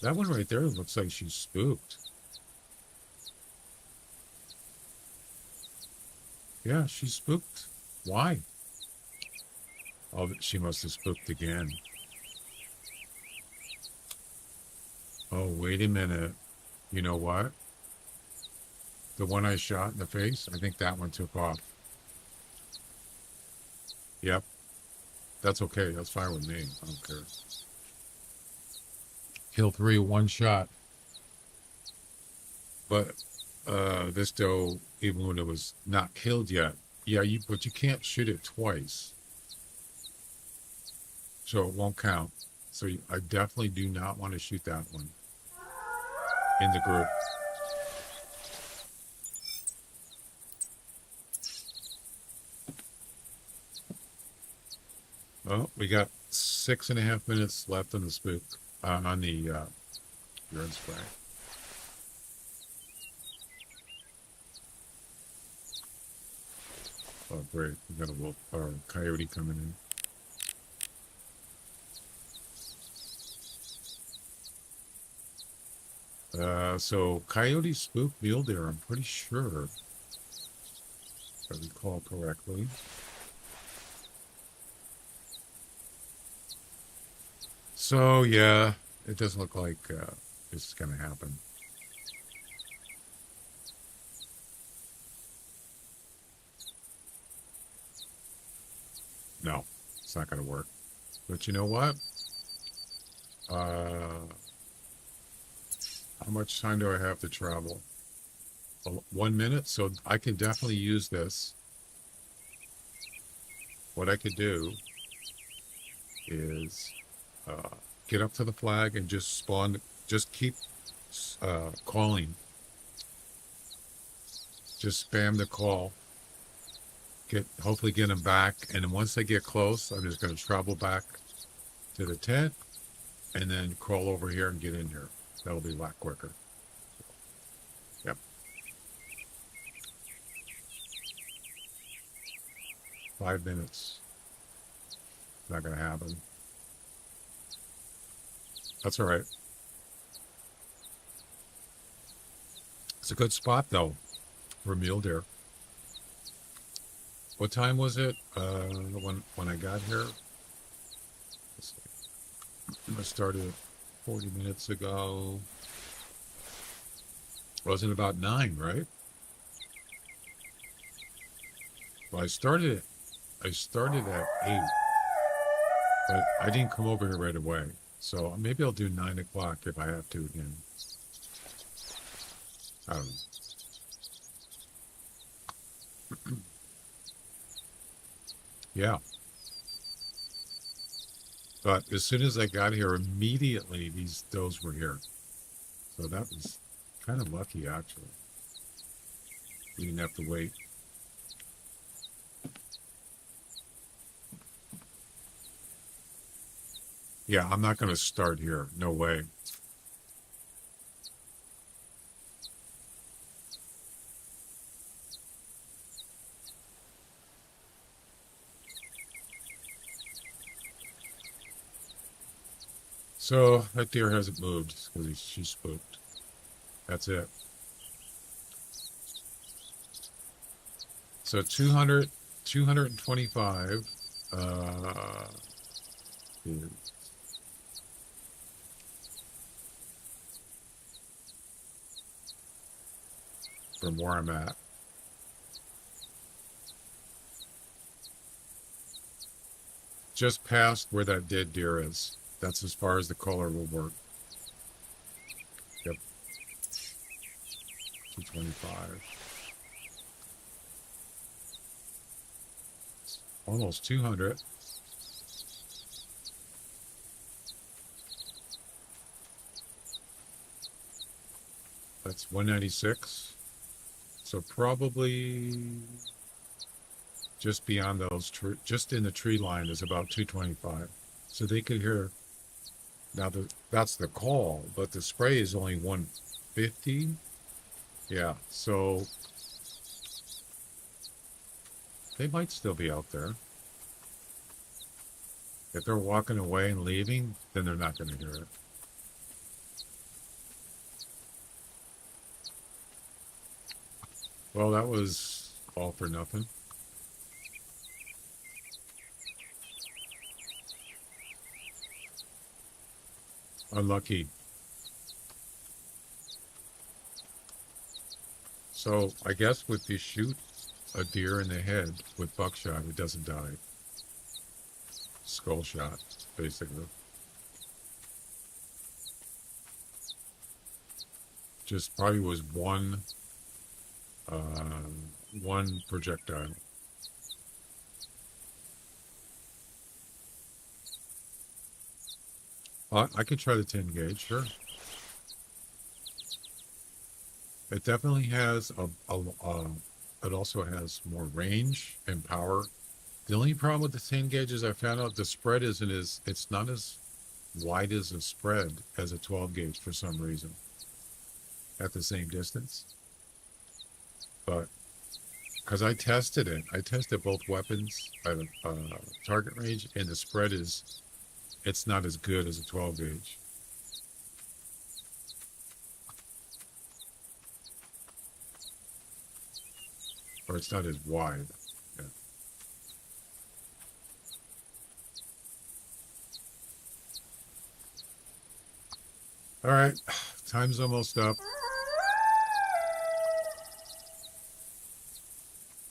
That one right there looks like she's spooked. Yeah, she's spooked. Why? Oh, she must have spooked again. Oh, wait a minute. You know what? The one I shot in the face, I think that one took off. Yep. That's okay. That's fine with me. I don't care. Kill 3, 1 shot. But this doe, even when it was not killed yet, yeah, but you can't shoot it twice. So it won't count. So I definitely do not want to shoot that one in the group. Oh, we got 6.5 minutes left on the spook, on the urine spray. Oh, great. We got a wolf or a coyote coming in. So coyote spook mule deer, I'm pretty sure, if I recall correctly. So yeah, it doesn't look like this is going to happen. No, it's not going to work. But you know what? How much time do I have to travel? 1 minute, so I can definitely use this. What I could do is get up to the flag and just spawn, just keep calling. Just spam the call. Hopefully get them back, and then once they get close, I'm just going to travel back to the tent and then crawl over here and get in here. That'll be a lot quicker. Yep. 5 minutes. Not going to happen. That's all right. It's a good spot, though, for mule deer. What time was it when I got here? I started 40 minutes ago. Wasn't about 9, right? Well, I started at 8, but I didn't come over here right away. So maybe I'll do 9 o'clock if I have to again. I don't know. Yeah. But as soon as I got here, immediately these does were here. So that was kind of lucky, actually. We didn't have to wait. Yeah, I'm not going to start here. No way. So that deer hasn't moved because she's spooked. That's it. So 200, 225 from where I'm at. Just past where that dead deer is. That's as far as the collar will work. Yep. 225. Almost 200. That's 196. So probably just beyond those, just in the tree line is about 225. So they could hear. Now, that's the call, but the spray is only 150. Yeah, so they might still be out there. If they're walking away and leaving, then they're not going to hear it. Well, that was all for nothing. Unlucky. So I guess if you shoot a deer in the head with buckshot, it doesn't die. Skull shot, basically. Just probably was one projectile. I could try the 10 gauge, sure. It definitely has it also has more range and power. The only problem with the 10 gauge is I found out the spread it's not as wide as a spread as a 12 gauge for some reason at the same distance. But because I tested both weapons at a target range, and the spread it's not as good as a 12 gauge. Or it's not as wide. Yeah. All right, time's almost up.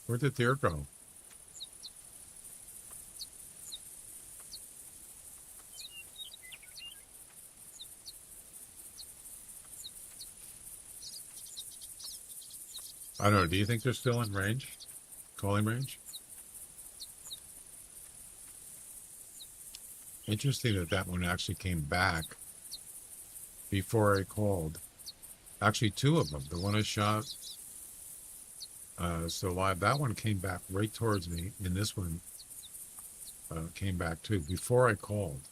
Where'd the deer go? I don't know. Do you think they're still in range? Calling range? Interesting that that one actually came back before I called. Actually, two of them. The one I shot still live. That one came back right towards me, and this one came back too before I called.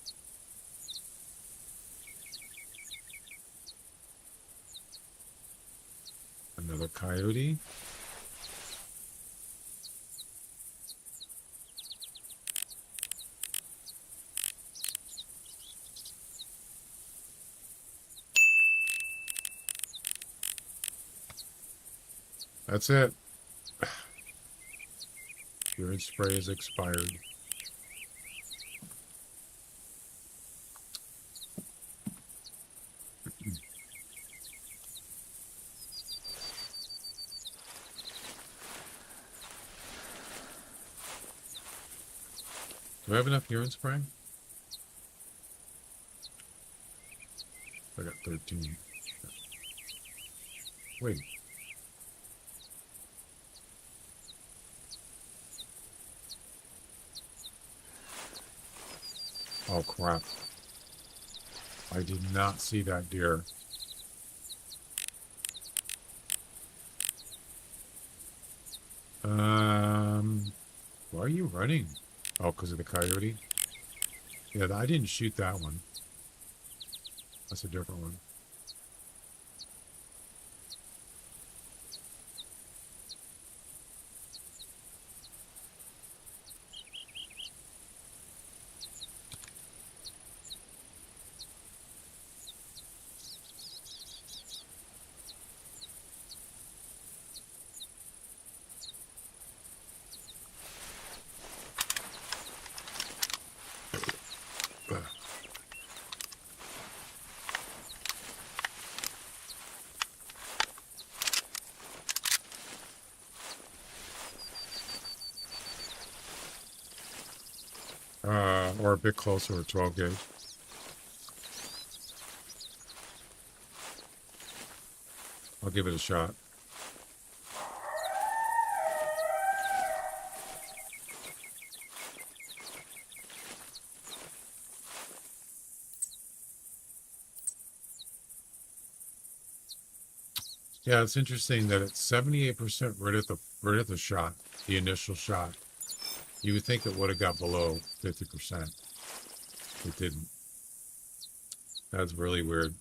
Another coyote. That's it. Urine spray is expired. Do I have enough urine spray? I got 13. Wait. Oh crap. I did not see that deer. Why are you running? Oh, because of the coyote? Yeah, I didn't shoot that one. That's a different one. Or a bit closer, 12 gauge. I'll give it a shot. Yeah, it's interesting that it's 78% right at the shot, the initial shot. You would think it would have got below 50%. It didn't. That's really weird.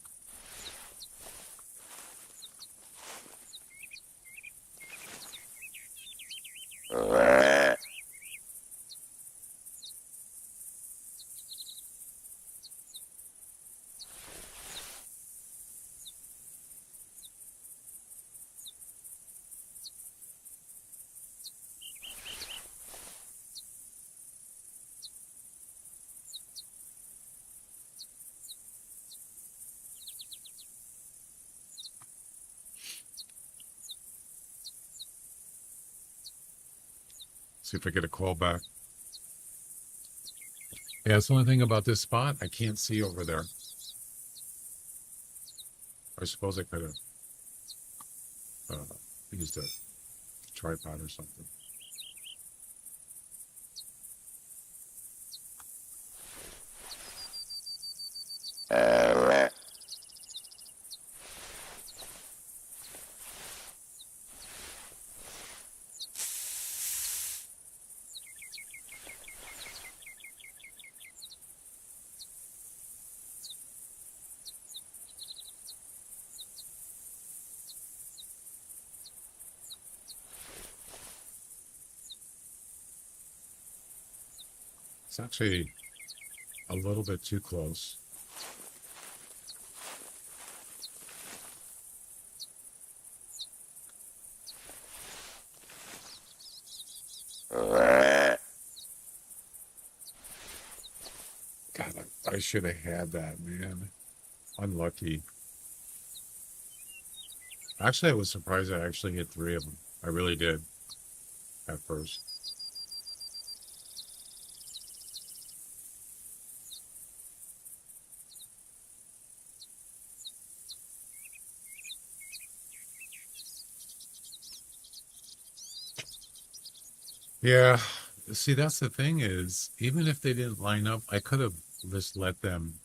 See if I get a call back. Yeah, that's the only thing about this spot. I can't see over there. I suppose I could have used a tripod or something. It's actually a little bit too close. God, I should have had that, man. Unlucky. Actually, I was surprised I actually hit 3 of them. I really did at first. Yeah. See, that's the thing is, even if they didn't line up, I could have just let them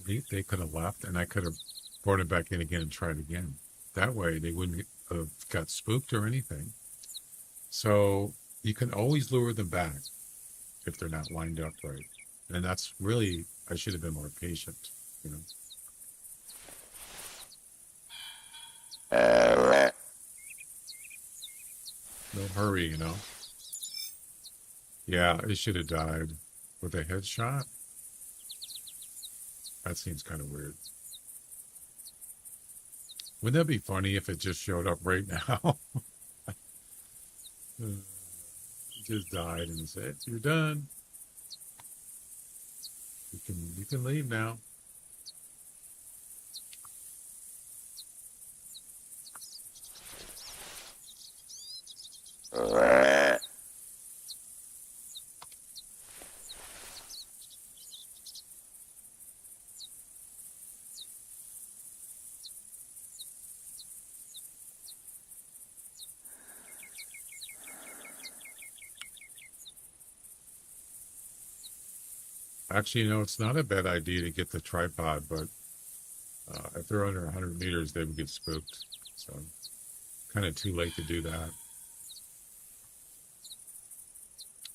leave. They could have left, and I could have brought it back in again and tried again. That way, they wouldn't have got spooked or anything. So you can always lure them back if they're not lined up right. And that's really, I should have been more patient, you know. No hurry, you know. Yeah, it should have died with a headshot. That seems kind of weird. Wouldn't that be funny if it just showed up right now? It just died and said, "You're done. You can leave now." Actually, you know, it's not a bad idea to get the tripod, but if they're under 100 meters, they would get spooked. So, kind of too late to do that.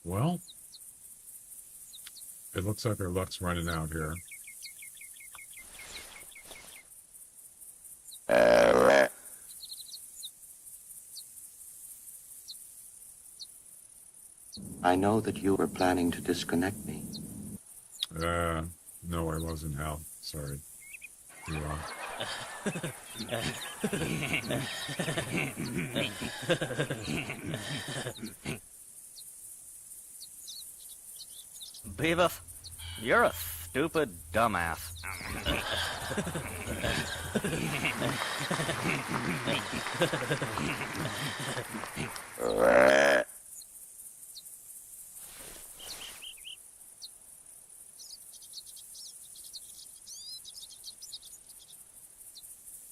Well, it looks like our luck's running out here. I know that you were planning to disconnect me. No, I wasn't, Hal. Sorry. You are. Beavis, you're a stupid dumbass.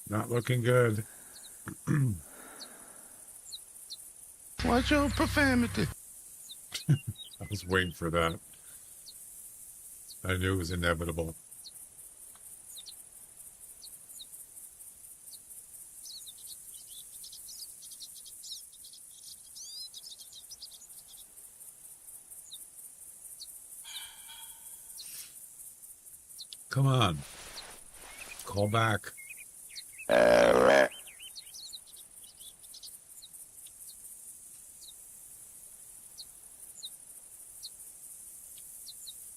Not looking good. Watch your profanity. I was waiting for that. I knew it was inevitable. Come on. Call back.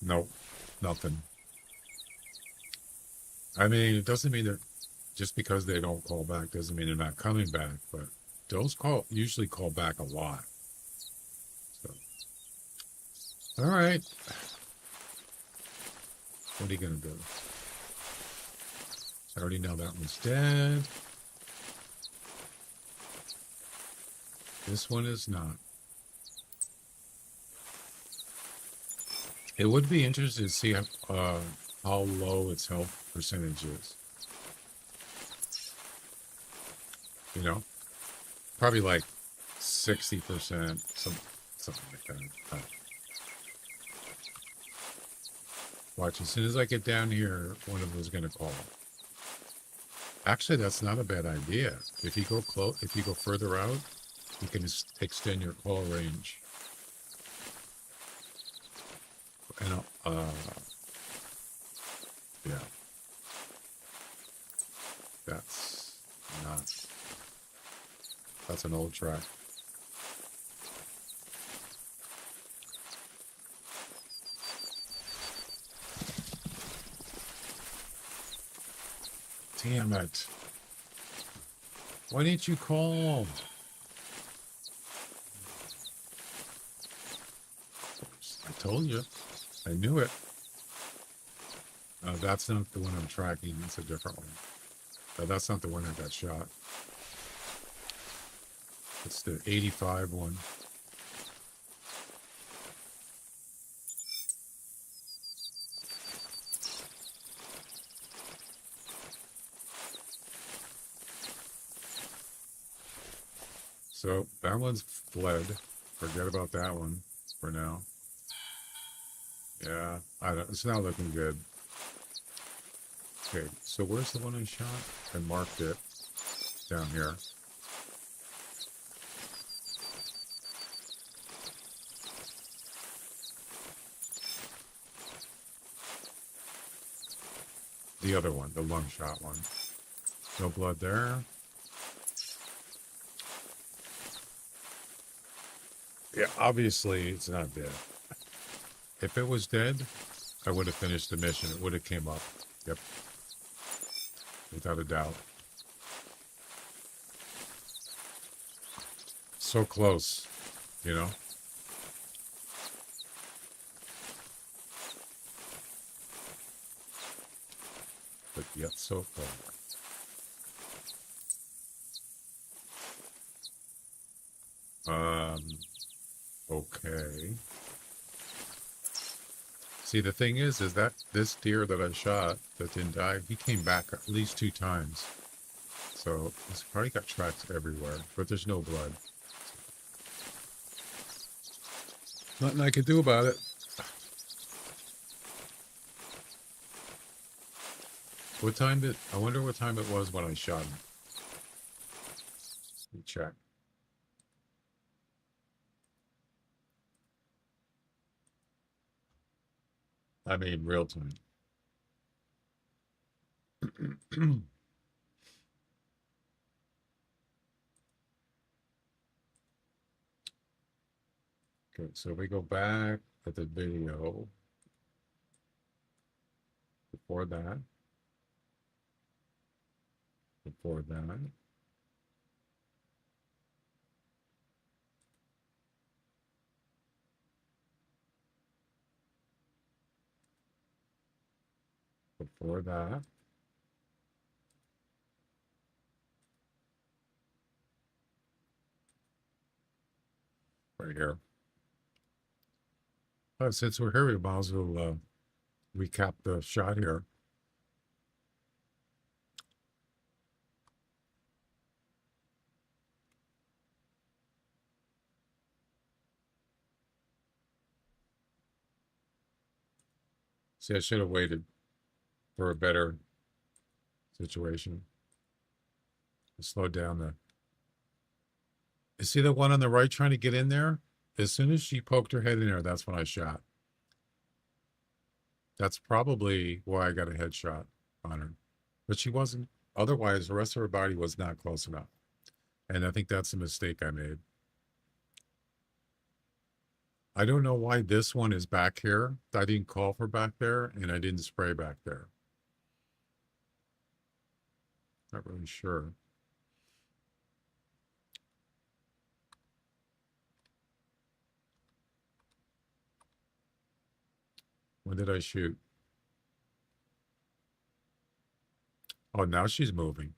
Nope. Nothing. I mean, it doesn't mean that just because they don't call back doesn't mean they're not coming back, but those usually call back a lot. So, all right. What are you going to do? I already know that one's dead. This one is not. It would be interesting to see how low its health percentage is. You know? Probably like 60%, something like that. Watch, as soon as I get down here, one of them is going to call. Actually, that's not a bad idea. If you go further out, you can just extend your call range. And yeah, that's an old track. Damn it. Why didn't you call? I told you. I knew it. That's not the one I'm tracking. It's a different one. That's not the one that got shot. It's the 85 one. So that one's fled. Forget about that one for now. Yeah, it's not looking good. Okay, so where's the one I shot? I marked it down here. The other one, the lung shot one. No blood there. Yeah, obviously it's not dead. If it was dead, I would have finished the mission. It would have came up. Yep. Without a doubt. So close, you know? But yet so far. Okay. See, the thing is that this deer that I shot that didn't die, he came back at least 2 times. So he's probably got tracks everywhere, but there's no blood. Nothing I could do about it. I wonder what time it was when I shot him. Let me check. I mean, real time. Okay, so we go back at the video before that, before that. Before that. Right here. Since we're here, we might as well recap the shot here. See, I should have waited for a better situation. Slow down the. You see the one on the right trying to get in there? As soon as she poked her head in there, that's when I shot. That's probably why I got a headshot on her. But she wasn't. Otherwise, the rest of her body was not close enough. And I think that's a mistake I made. I don't know why this one is back here. I didn't call for back there, and I didn't spray back there. Not really sure. When did I shoot? Oh, now she's moving.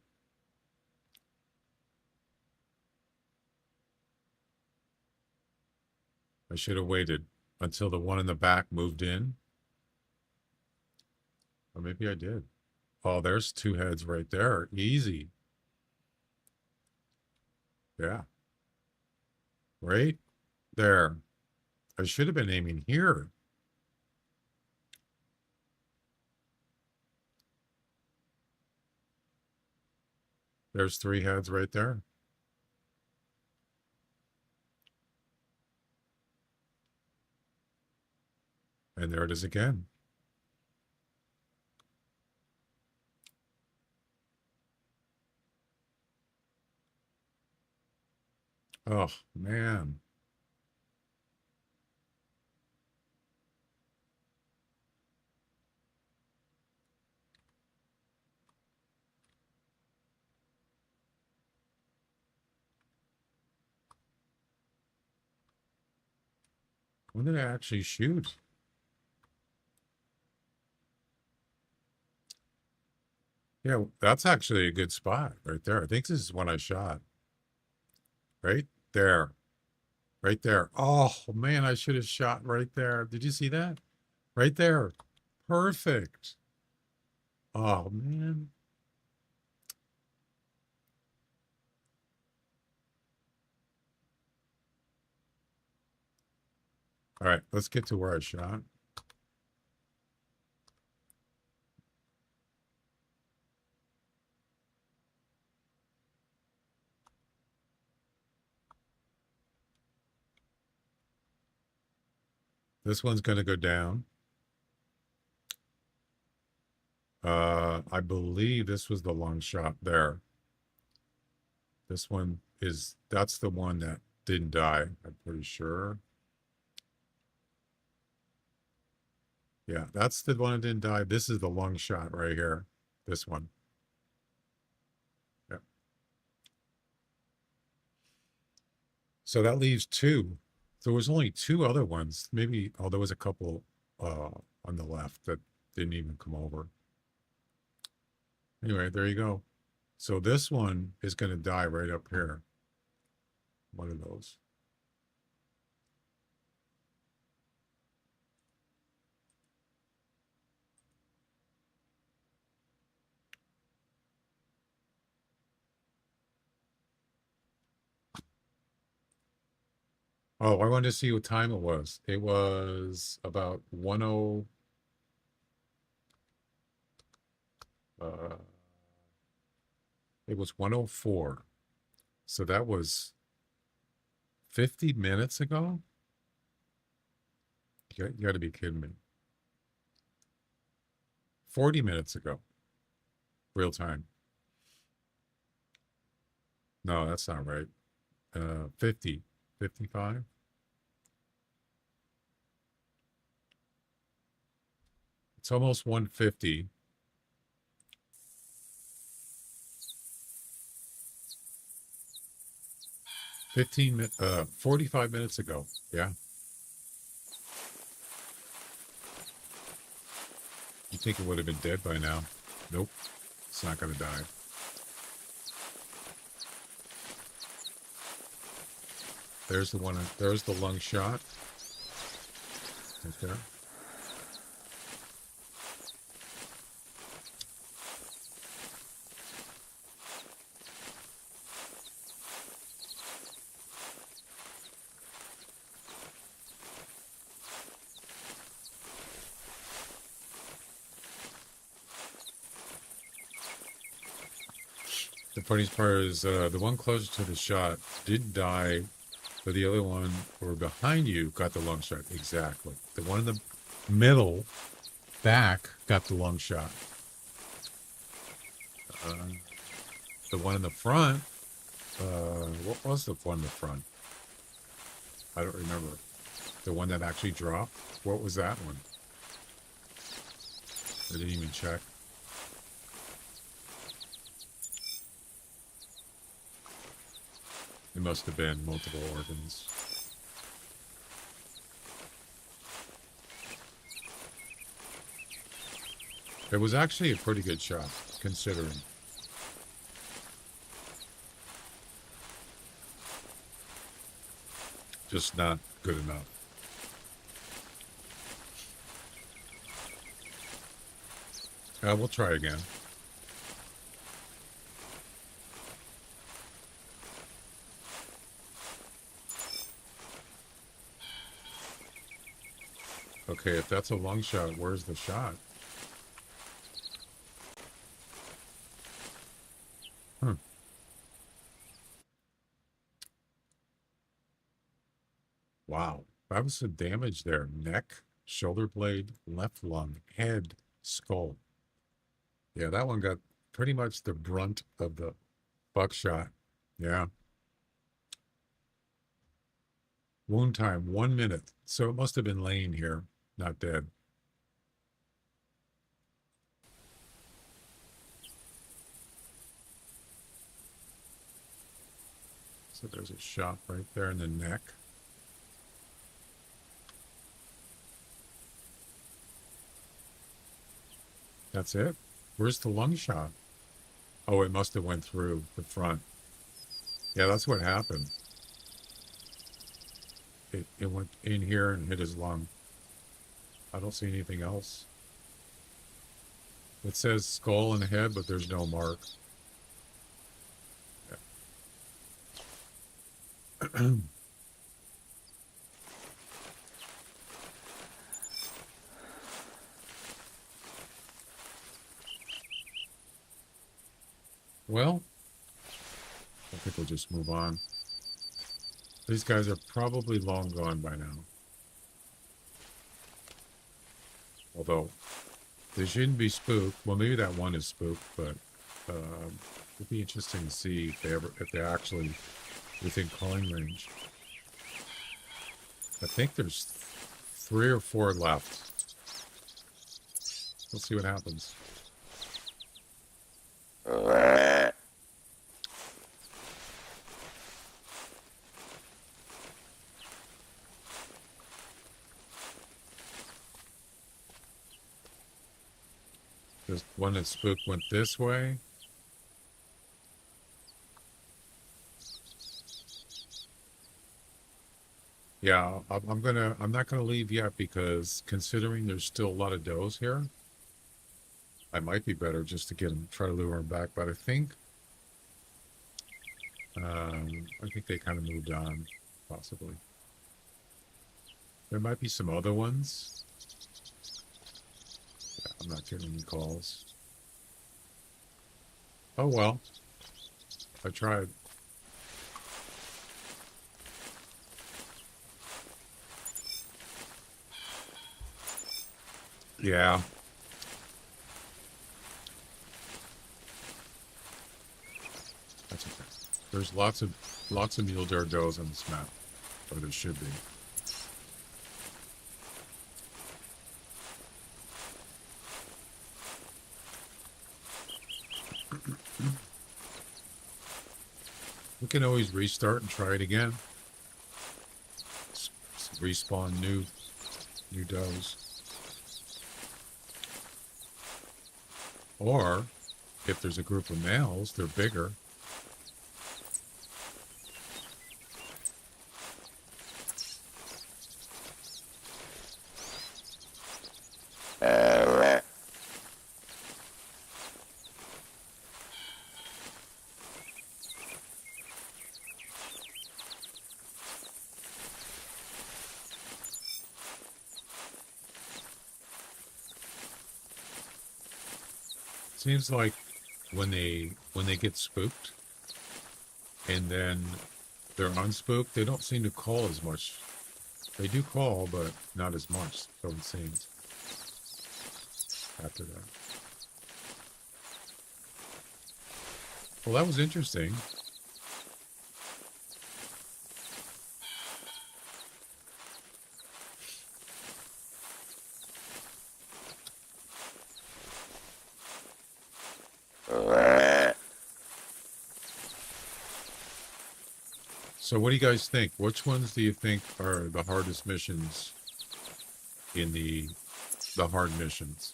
I should have waited until the one in the back moved in. Or maybe I did. Oh, there's 2 heads right there. Easy. Yeah. Right there. I should have been aiming here. There's 3 heads right there. And there it is again. Oh, man. When did I actually shoot? Yeah, that's actually a good spot right there. I think this is when I shot. Right there. Right there. Oh, man, I should have shot right there. Did you see that? Right there. Perfect. Oh, man. All right, let's get to where I shot. This one's going to go down. I believe this was the long shot there. This one is, that's the one that didn't die, I'm pretty sure. Yeah, that's the one that didn't die. This is the long shot right here. This one. Yeah. So that leaves two. There was only two other ones. Maybe, oh, there was a couple on the left that didn't even come over. Anyway, there you go. So this one is going to die right up here. One of those. Oh, I wanted to see what time it was. It was about 10. It was 1:04. So that was 50 minutes ago? You got to be kidding me. 40 minutes ago. Real time. No, that's not right. 50, 55. It's almost 1:50. 45 minutes ago. Yeah. You think it would have been dead by now? Nope. It's not going to die. There's the one. There's the lung shot. Right there. The funniest part is the one closer to the shot didn't die, but the other one or behind you got the lung shot. Exactly. The one in the middle back got the lung shot. The one in the front, what was the one in the front? I don't remember. The one that actually dropped? What was that one? I didn't even check. It must have been multiple organs. It was actually a pretty good shot, considering. Just not good enough. We'll try again. Okay, if that's a lung shot, where's the shot? Wow, that was some damage there. Neck, shoulder blade, left lung, head, skull. Yeah, that one got pretty much the brunt of the buckshot. Yeah. Wound time, 1 minute. So it must have been laying here, not dead. So there's a shot right there in the neck. That's it. Where's the lung shot? Oh, it must have went through the front. Yeah, that's what happened. It went in here and hit his lung. I don't see anything else. It says skull and head, but there's no mark. Yeah. Well, I think we'll just move on. These guys are probably long gone by now. Although, they shouldn't be spooked. Well, maybe that one is spooked, but it'd be interesting to see if they're actually within calling range. I think there's 3 or 4 left. We'll see what happens. This one that spooked went this way. Yeah, I'm not gonna leave yet because considering there's still a lot of does here, I might be better just to get them, try to lure them back. But I think they kind of moved on, possibly. There might be some other ones. Yeah, I'm not getting any calls. Oh well, I tried. Yeah. That's okay. There's lots of mule deer does on this map, or there should be. We can always restart and try it again. Respawn new does. Or if there's a group of males, they're bigger. Seems like when they get spooked and then they're unspooked, they don't seem to call as much. They do call, but not as much, so it seems, after that. Well, that was interesting. So what do you guys think? Which ones do you think are the hardest missions in the hard missions?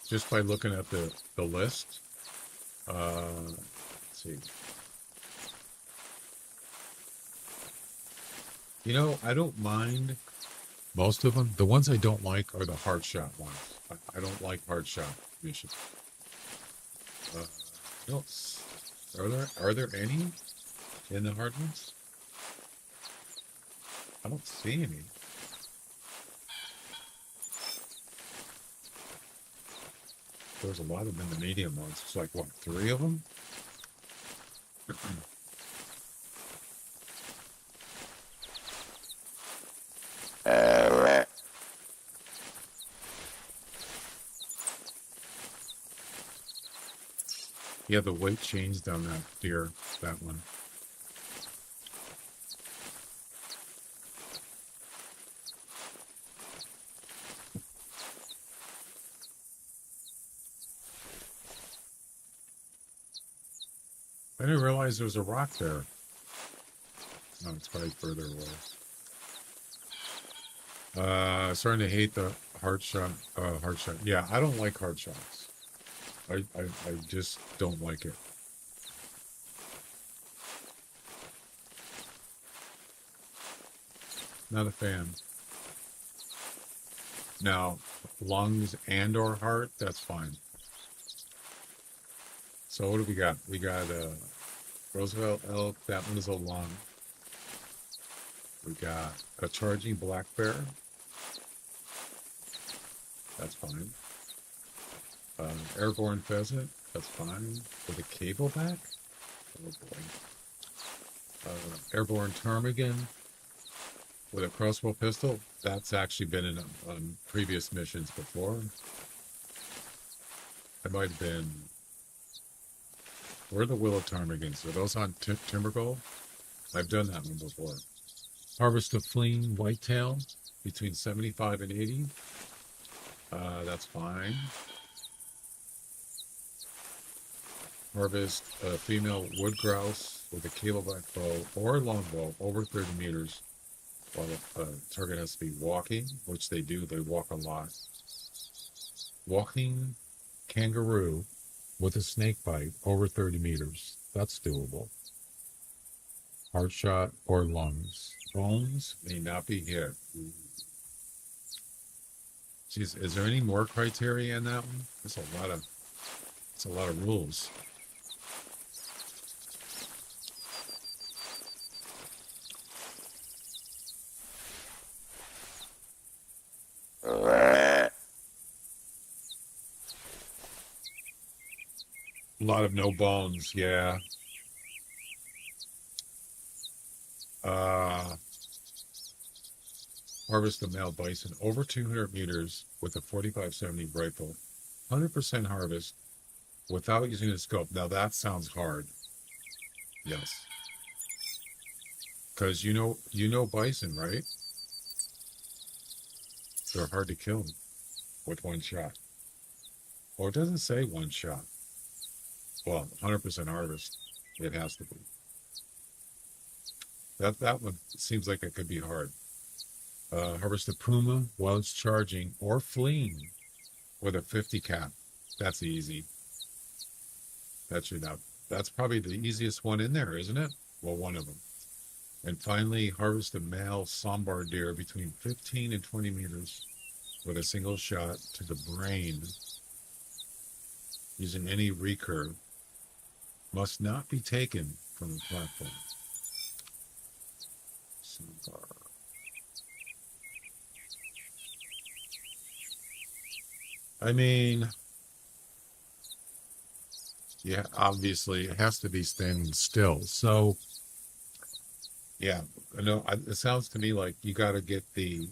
Just by looking at the list. Let's see. You know, I don't mind most of them. The ones I don't like are the hard shot ones. I don't like hard shot missions. Are there any in the hard ones? I don't see any. There's a lot of them in the medium ones. It's like, what, 3 of them? Yeah, the weight changed on that deer, that one. I didn't realize there was a rock there. No, it's probably further away. Starting to hate the hard shot. Yeah, I don't like hard shots. I just don't like it. Not a fan. Now, lungs and or heart, that's fine. So what do we got? We got Roosevelt elk, that one is a lung. We got a charging black bear. That's fine. Airborne pheasant. That's fine. With a cable back. Oh boy. Airborne ptarmigan with a crossbow pistol. That's actually been in on previous missions before. It might have been. Where are the willow ptarmigans? Are those on Timber Gold? I've done that one before. Harvest of fleeing whitetail between 75 and 80. That's fine. Harvest a female wood grouse with a cableback bow or longbow over 30 meters while the target has to be walking, which they do. They walk a lot. Walking kangaroo with a snake bite over 30 meters. That's doable. Heart shot or lungs. Bones may not be hit. Geez, is there any more criteria in that one? That's a lot of rules. A lot of no bones, yeah. Harvest a male bison over 200 meters with a 45-70 rifle. 100% harvest without using a scope. Now that sounds hard. Yes. Because you know bison, right? They're hard to kill with one shot. Well, it doesn't say one shot. Well, 100% harvest. It has to be. That one seems like it could be hard. Harvest a puma while it's charging or fleeing with a 50 cap. That's easy. That should not. That's probably the easiest one in there, isn't it? Well, one of them. And finally, harvest a male sambar deer between 15 and 20 meters with a single shot to the brain using any recurve. Must not be taken from the platform. Sambar. I mean, yeah, obviously it has to be standing still. So, yeah, I know it sounds to me like you got to get the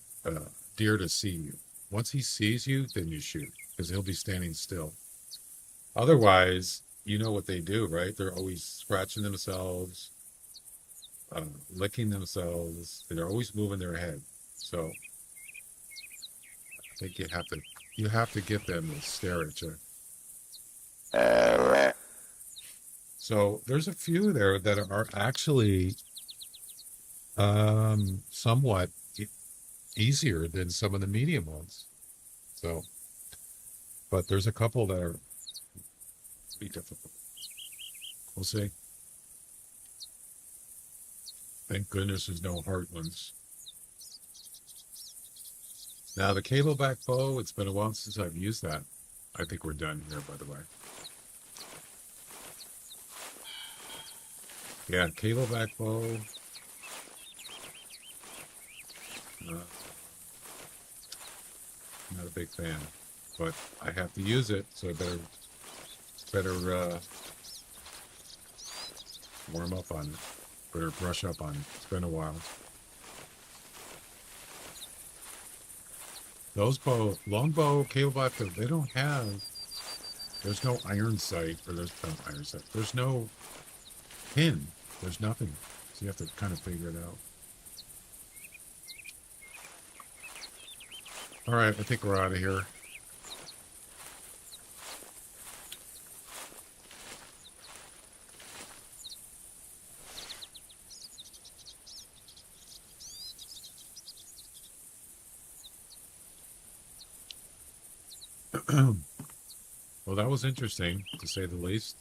deer to see you. Once he sees you, then you shoot because he'll be standing still. Otherwise, you know what they do, right? They're always scratching themselves, licking themselves. They're always moving their head. So, I think you have to get them to stare at you. So there's a few there that are actually somewhat easier than some of the medium ones. So, but there's a couple that are pretty difficult. We'll see. Thank goodness there's no hard ones. Now the cableback bow, it's been a while since I've used that. I think we're done here, by the way. Yeah, cableback bow. Not a big fan, but I have to use it, so I better warm up on it. Better brush up on it. It's been a while. Those longbow, cableback, they don't have. There's no iron sight, or there's no iron sight. There's no pin. There's nothing. So you have to kind of figure it out. All right, I think we're out of here. Well, that was interesting, to say the least.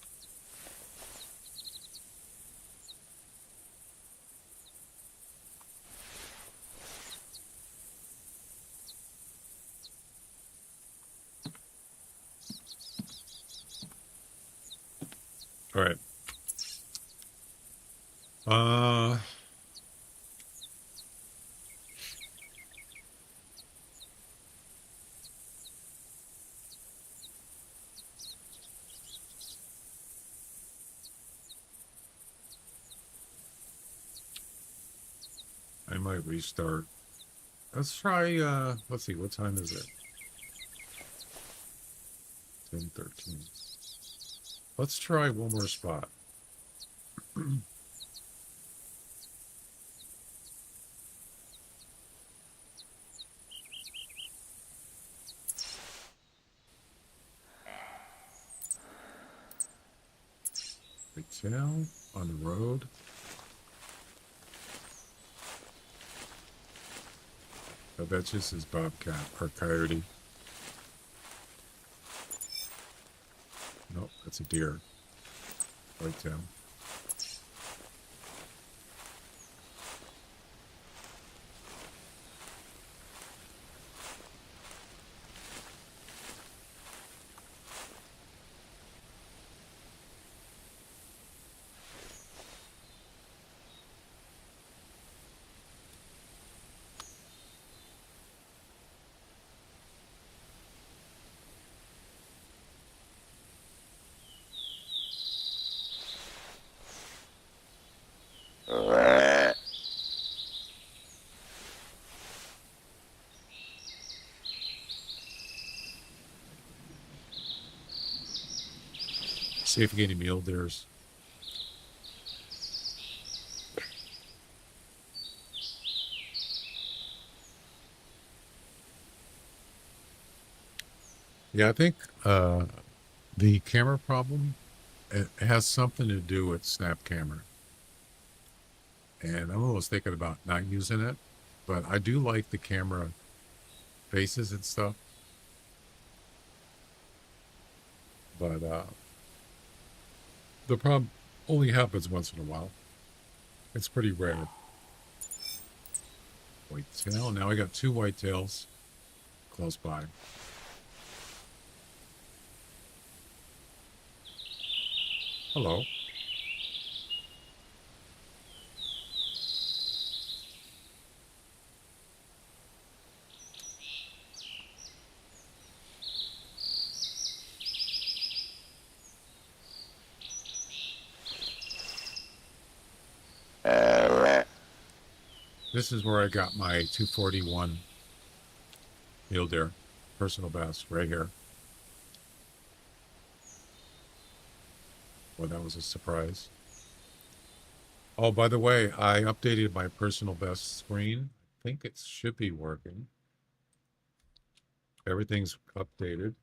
All right. I might restart. Let's try, let's see, what time is it? 10:13. Let's try one more spot. Hotel on the road. I bet this is bobcat or coyote. Nope, that's a deer. Whitetail. See if we get any mule deers. Yeah, I think the camera problem, it has something to do with Snap Camera. And I'm almost thinking about not using it, but I do like the camera faces and stuff. But the problem only happens once in a while. It's pretty rare. Whitetail. Now I got 2 whitetails close by. Hello. This is where I got my 241 mule deer, personal best, right here. Well, that was a surprise. Oh, by the way, I updated my personal best screen. I think it should be working. Everything's updated.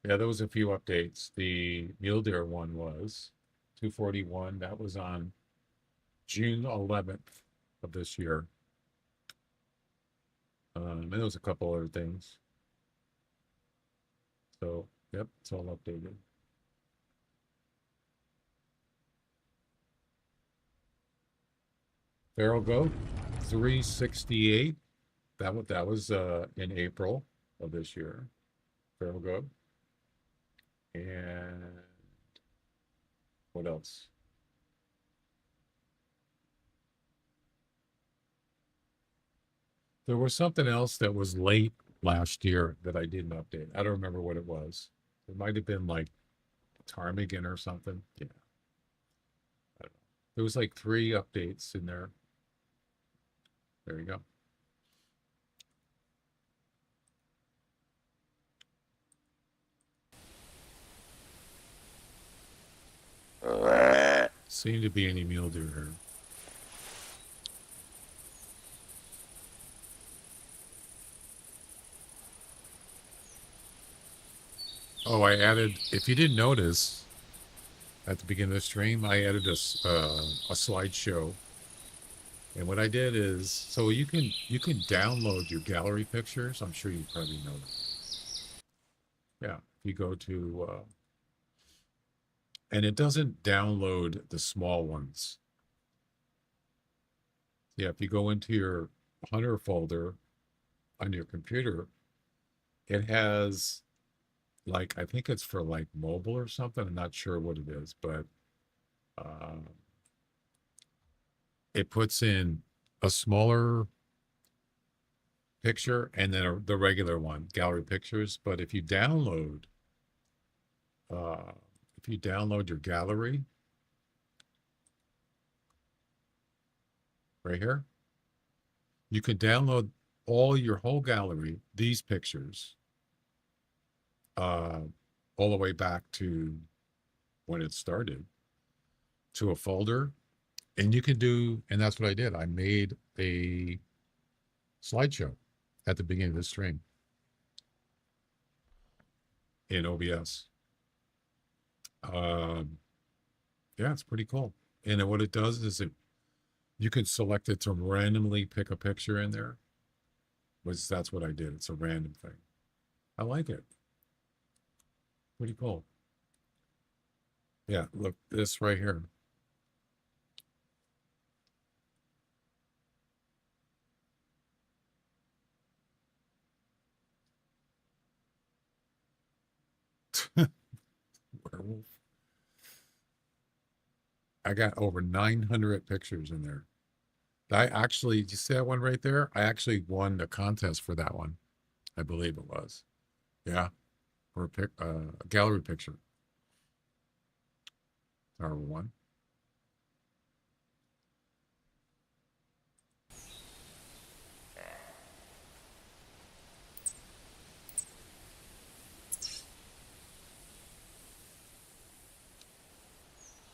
Yeah, there was a few updates. The mule deer one was 241. That was on June 11th of this year. And there was a couple other things. So, yep, it's all updated. Feral goat, 368. That was in April of this year. Feral goat. And what else? There was something else that was late last year that I didn't update. I don't remember what it was. It might have been like ptarmigan or something. Yeah. I don't know. There was like 3 updates in there. There you go. Seem to be any mule deer here. Oh, I added, if you didn't notice, at the beginning of the stream, I added a slideshow. And what I did is, so you can download your gallery pictures. I'm sure you probably know that. Yeah, if you go to, and it doesn't download the small ones. Yeah, if you go into your Hunter folder on your computer, it has, like, I think it's for like mobile or something. I'm not sure what it is, but it puts in a smaller picture and then the regular one, gallery pictures. But if you download if you download your gallery right here, you can download all your whole gallery, these pictures, all the way back to when it started, to a folder. And you can do, and that's what I did. I made a slideshow at the beginning of the stream in OBS. Yeah, it's pretty cool. And then what it does is you can select it to randomly pick a picture in there. That's what I did. It's a random thing. I like it. Pretty cool. Yeah, look, this right here. Werewolf. I got over 900 pictures in there. I actually, did you see that one right there? I actually won the contest for that one. I believe it was. Yeah. For a gallery picture. Our one.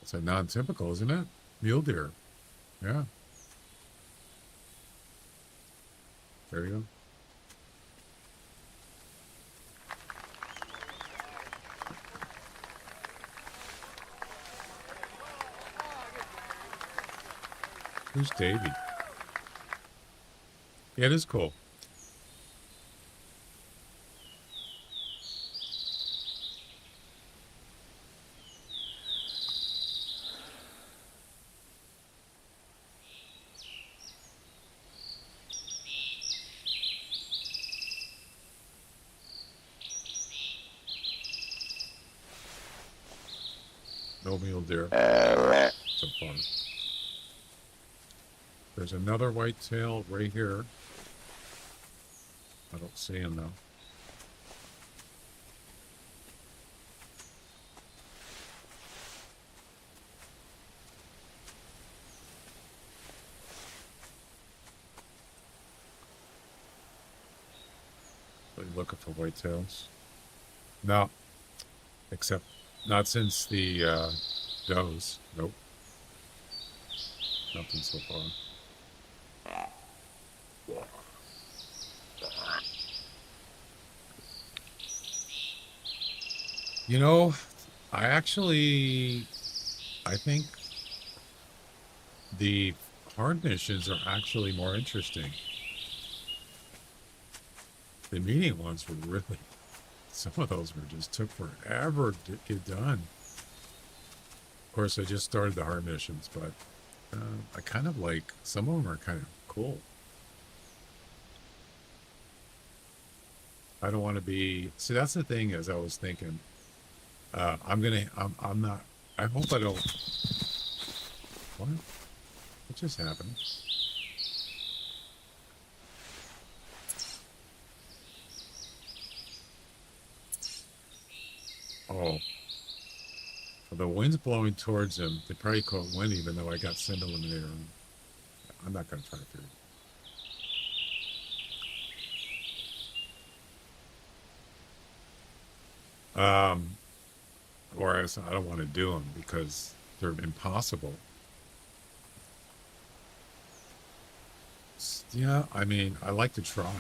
It's a non-typical, isn't it? Mule deer. Yeah. There you go. Who's Davey? Yeah, it is cool. No mule deer so far. There's another whitetail right here. I don't see him though. Are you looking for whitetails? No. Except not since the does. Nope. Nothing so far. You know, I think the hard missions are actually more interesting. The medium ones were really, some of those just took forever to get done. Of course, I just started the hard missions, but I kind of like, some of them are kind of cool. I don't want to be, see, that's the thing is I was thinking, I'm not, I hope I don't, what just happened? Oh, the wind's blowing towards them. They probably caught wind even though I got scent eliminator on. I'm not going to try to figure it. Or I don't want to do them because they're impossible. Yeah, I mean, I like to try,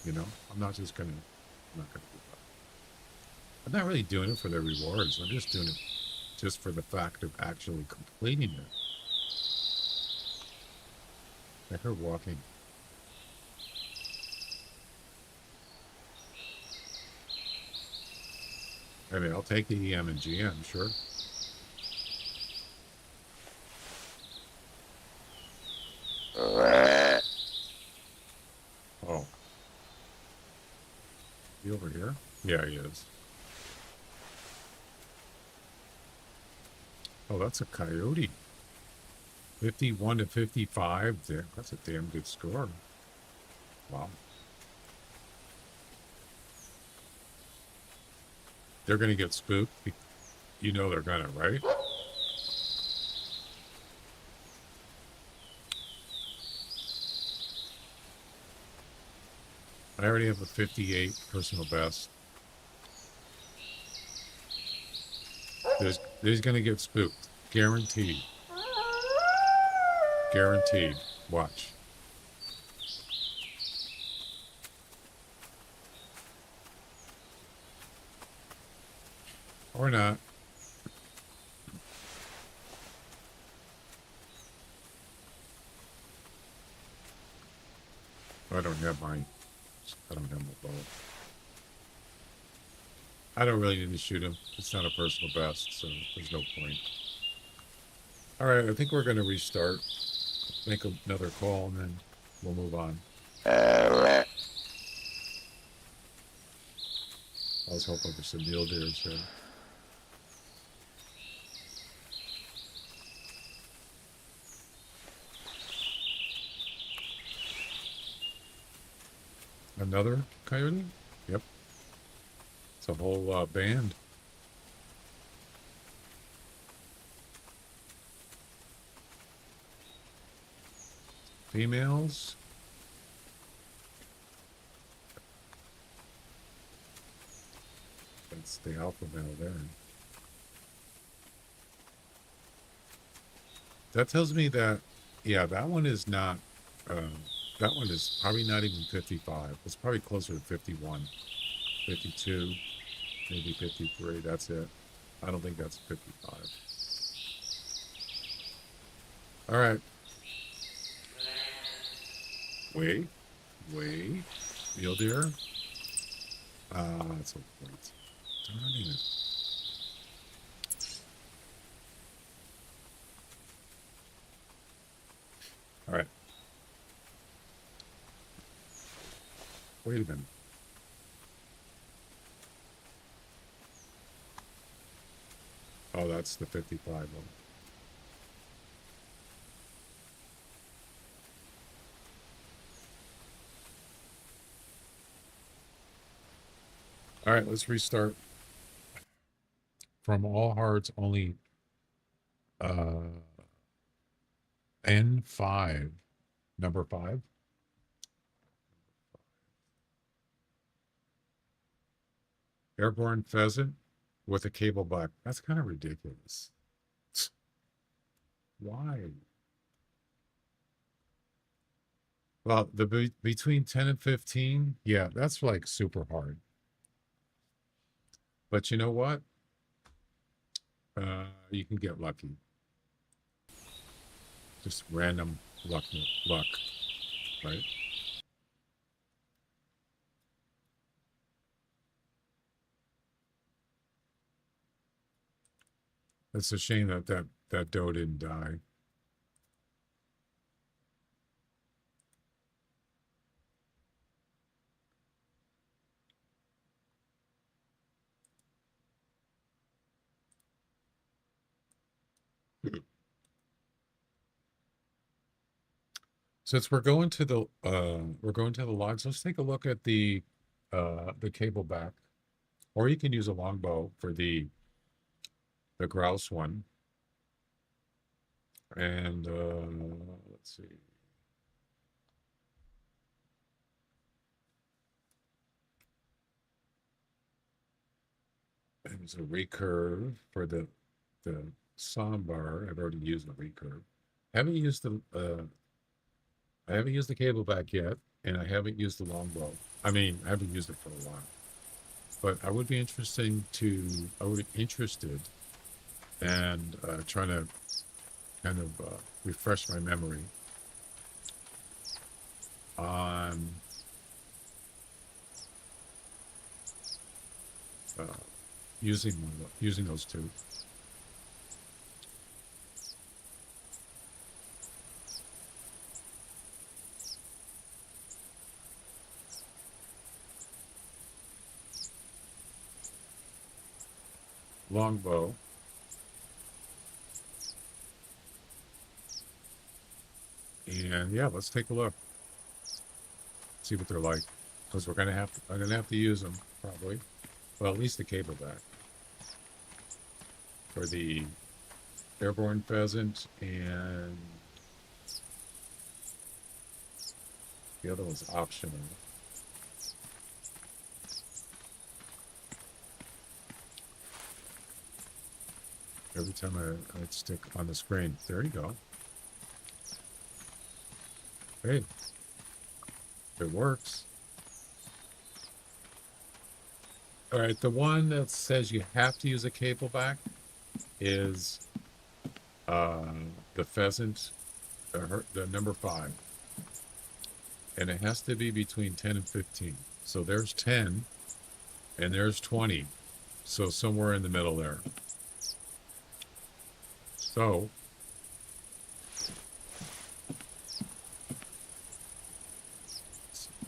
you know. I'm not just going to, I'm not going to do that. I'm not really doing it for the rewards. I'm just doing it just for the fact of actually completing it. I heard walking. I mean, I'll take the EM and GM, sure. Oh. He over here? Yeah, he is. Oh, that's a coyote. 51 to 55. That's a damn good score. Wow. They're going to get spooked You know they're gonna, right? I already have a 58 personal best. There's gonna get spooked. Guaranteed. Guaranteed. Watch. Or not. I don't have my bow. I don't really need to shoot him. It's not a personal best, so there's no point. Alright, I think we're gonna restart. Make another call and then we'll move on. I was hoping for some mule deer, so. Another coyote? Yep. It's a whole band. Females. That's the alpha male there. That tells me that, yeah, that one is not, that one is probably not even 55. It's probably closer to 51, 52, maybe 53. That's it. I don't think that's 55. All right. Wait. Mule deer. That's a point. Darn it. All right. Wait a minute. Oh, that's the 55 one. All right, let's restart. From all hearts, only N5, number 5. Airborne pheasant with a cable back. That's kind of ridiculous. Why? Well, the between 10 and 15, yeah, that's like super hard. But you know what? You can get lucky. Just random luck, right? It's a shame that doe didn't die. Since we're going to the logs, let's take a look at the cable back, or you can use a longbow for the grouse one. And let's see. There's a recurve for the sambar. I've already used the recurve. I haven't used the cable back yet, and I haven't used the longbow. I mean, I haven't used it for a while. But I would be interested and trying to kind of refresh my memory on using those two. Longbow. And yeah, let's take a look. See what they're like. Because I'm gonna have to use them, probably. Well, at least the cable back. for the airborne pheasant, and the other one's optional. Every time I stick on the screen. There you go. Hey, it works. All right, the one that says you have to use a cable back is the pheasant, the number 5. And it has to be between 10 and 15. So there's 10 and there's 20. So somewhere in the middle there. So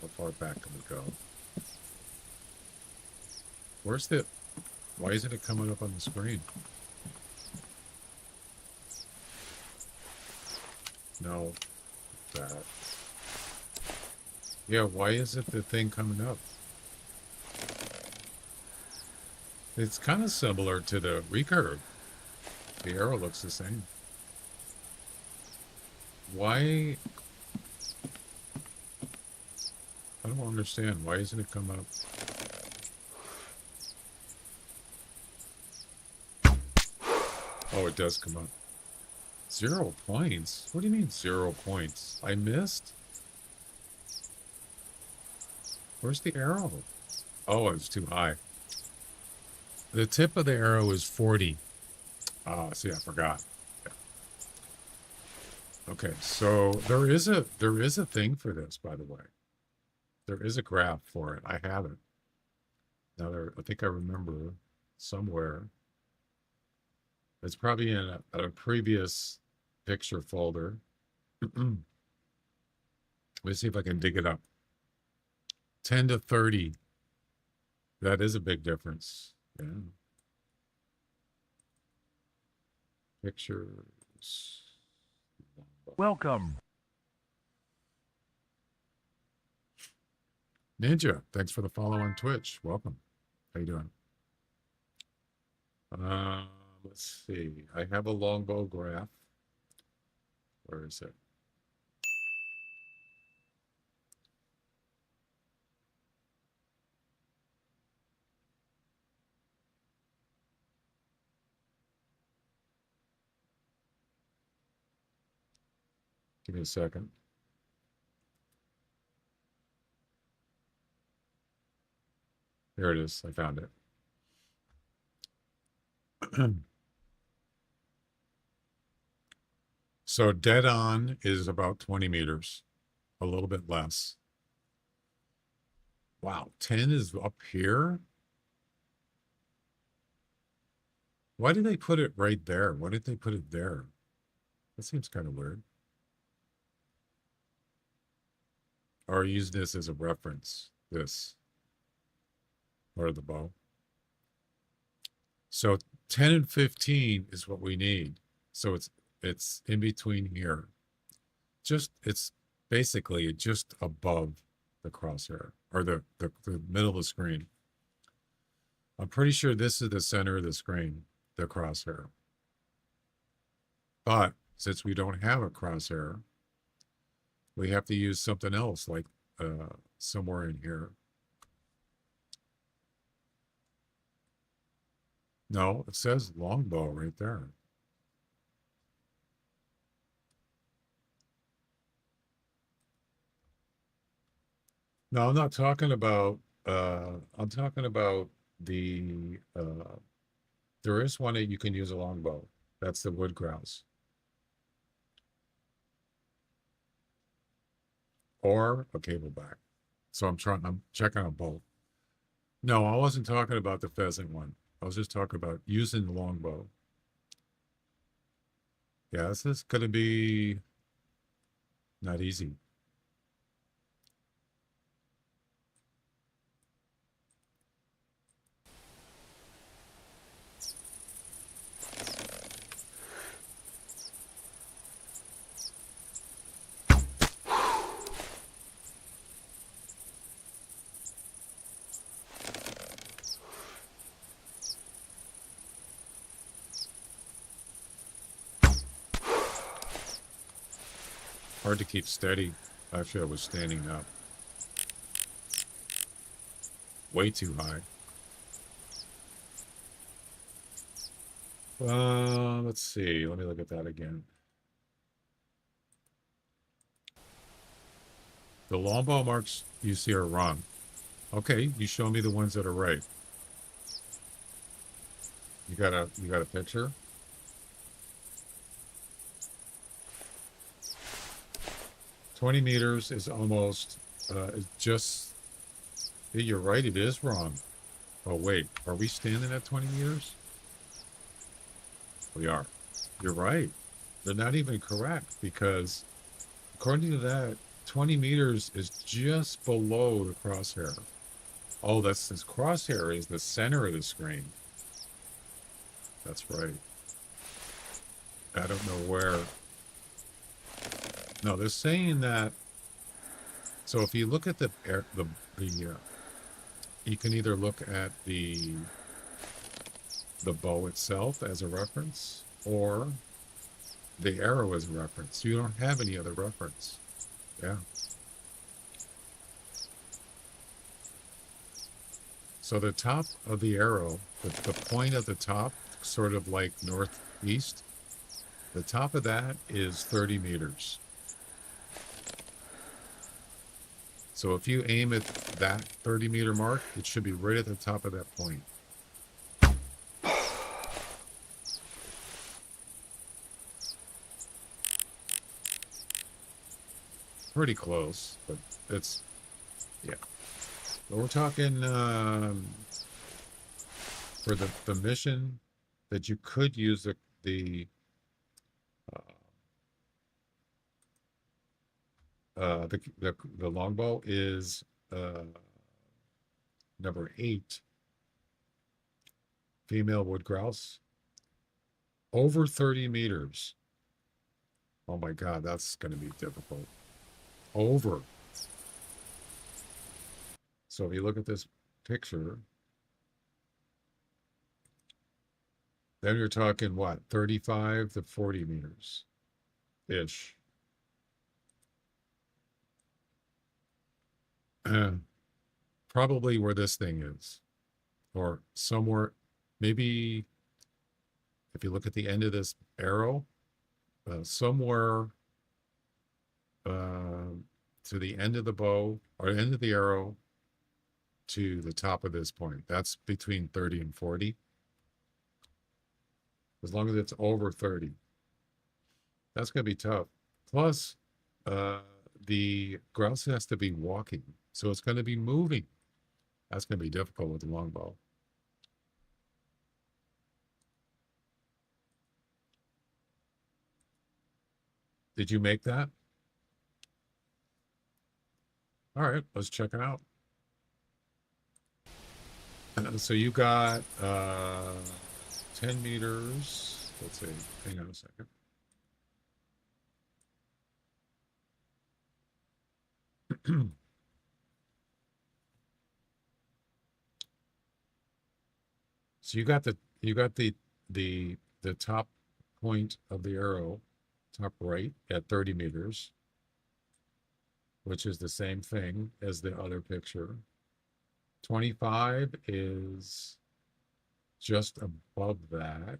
how far back can we go? Where's the, why isn't it coming up on the screen? No, that. Yeah, why isn't the thing coming up? It's kind of similar to the recurve. The arrow looks the same. Why? I don't understand. Why isn't it come up? Oh, it does come up. 0 points? What do you mean 0 points? I missed? Where's the arrow? Oh, it was too high. The tip of the arrow is 40. Ah, see, I forgot. Yeah. Okay, so there is a thing for this, by the way. There is a graph for it. I have it. Now, I think I remember somewhere. It's probably in a previous picture folder. Let's see if I can dig it up. 10 to 30. That is a big difference. Yeah. Pictures. Welcome. Ninja, thanks for the follow on Twitch. Welcome. How you doing? Let's see. I have a longbow graph. Where is it? Give me a second. There it is. I found it. So dead on is about 20 meters, a little bit less. Wow, 10 is up here? Why did they put it right there? Why did they put it there? That seems kind of weird. Or use this as a reference, this, or the bow. So 10 and 15 is what we need. So it's in between here. It's basically just above the crosshair, or the middle of the screen. I'm pretty sure this is the center of the screen, the crosshair. But since we don't have a crosshair, we have to use something else, like somewhere in here. No, it says longbow right there. No, I'm not talking about, I'm talking about the, there is one that you can use a longbow. That's the wood grouse. Or a cableback. So I'm checking on both. No, I wasn't talking about the pheasant one. I was just talking about using the longbow. Yeah, this is going to be not easy. hard to keep steady. Actually, I was standing up. Way too high. Let's see. Let me look at that again. The longbow marks you see are wrong. Okay, you show me the ones that are right. You got a picture? "20 meters is almost is just yeah, you're right, it is wrong. Oh wait, are we standing at 20 meters? We are. You're right. They're not even correct because according to that, 20 meters is just below the crosshair. Oh, that's this crosshair is the center of the screen. That's right. I don't know where. No, they're saying that. So if you look at you can either look at the bow itself as a reference or the arrow as a reference. You don't have any other reference. Yeah. So the top of the arrow, the point at the top, sort of like northeast, the top of that is 30 meters. So if you aim at that 30 meter mark, it should be right at the top of that point. Pretty close, but it's, yeah. But we're talking for the mission that you could use the longbow is number 8, female wood grouse, over 30 meters. Oh my God, that's going to be difficult. Over. So if you look at this picture, then you're talking what, 35 to 40 meters ish. Probably where this thing is, or somewhere, maybe if you look at the end of this arrow, somewhere to the end of the bow or end of the arrow to the top of this point. That's between 30 and 40. As long as it's over 30. That's going to be tough. Plus, the grouse has to be walking. So it's going to be moving. That's going to be difficult with the longbow. Did you make that? All right, let's check it out. So you got 10 meters. Let's see. Hang on a second. So you got the top point of the arrow, top right at 30 meters, which is the same thing as the other picture. 25 is just above that.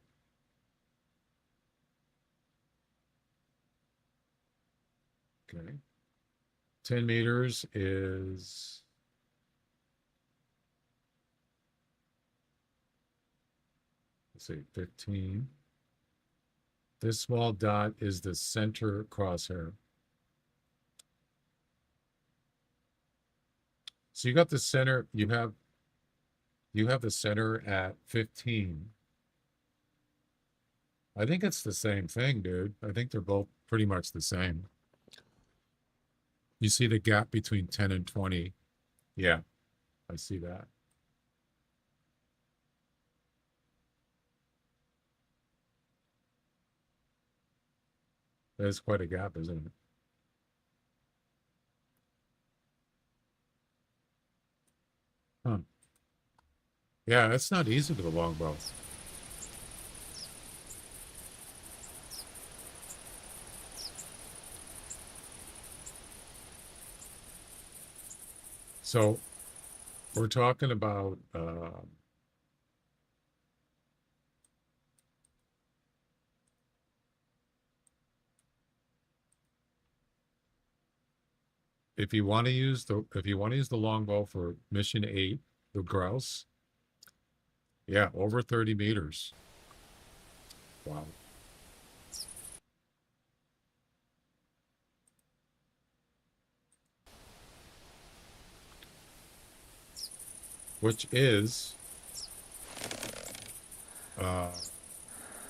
Okay. 10 meters is let's see, 15. This small dot is the center crosshair. So you got the center, you have the center at 15. I think it's the same thing, dude. I think they're both pretty much the same. You see the gap between 10 and 20. Yeah, I see that. There's quite a gap, isn't it? Huh. Yeah, it's not easy with a longbow. So we're talking about if you want to use the longbow for mission 8, the grouse, yeah, over 30 meters. Wow. Which is,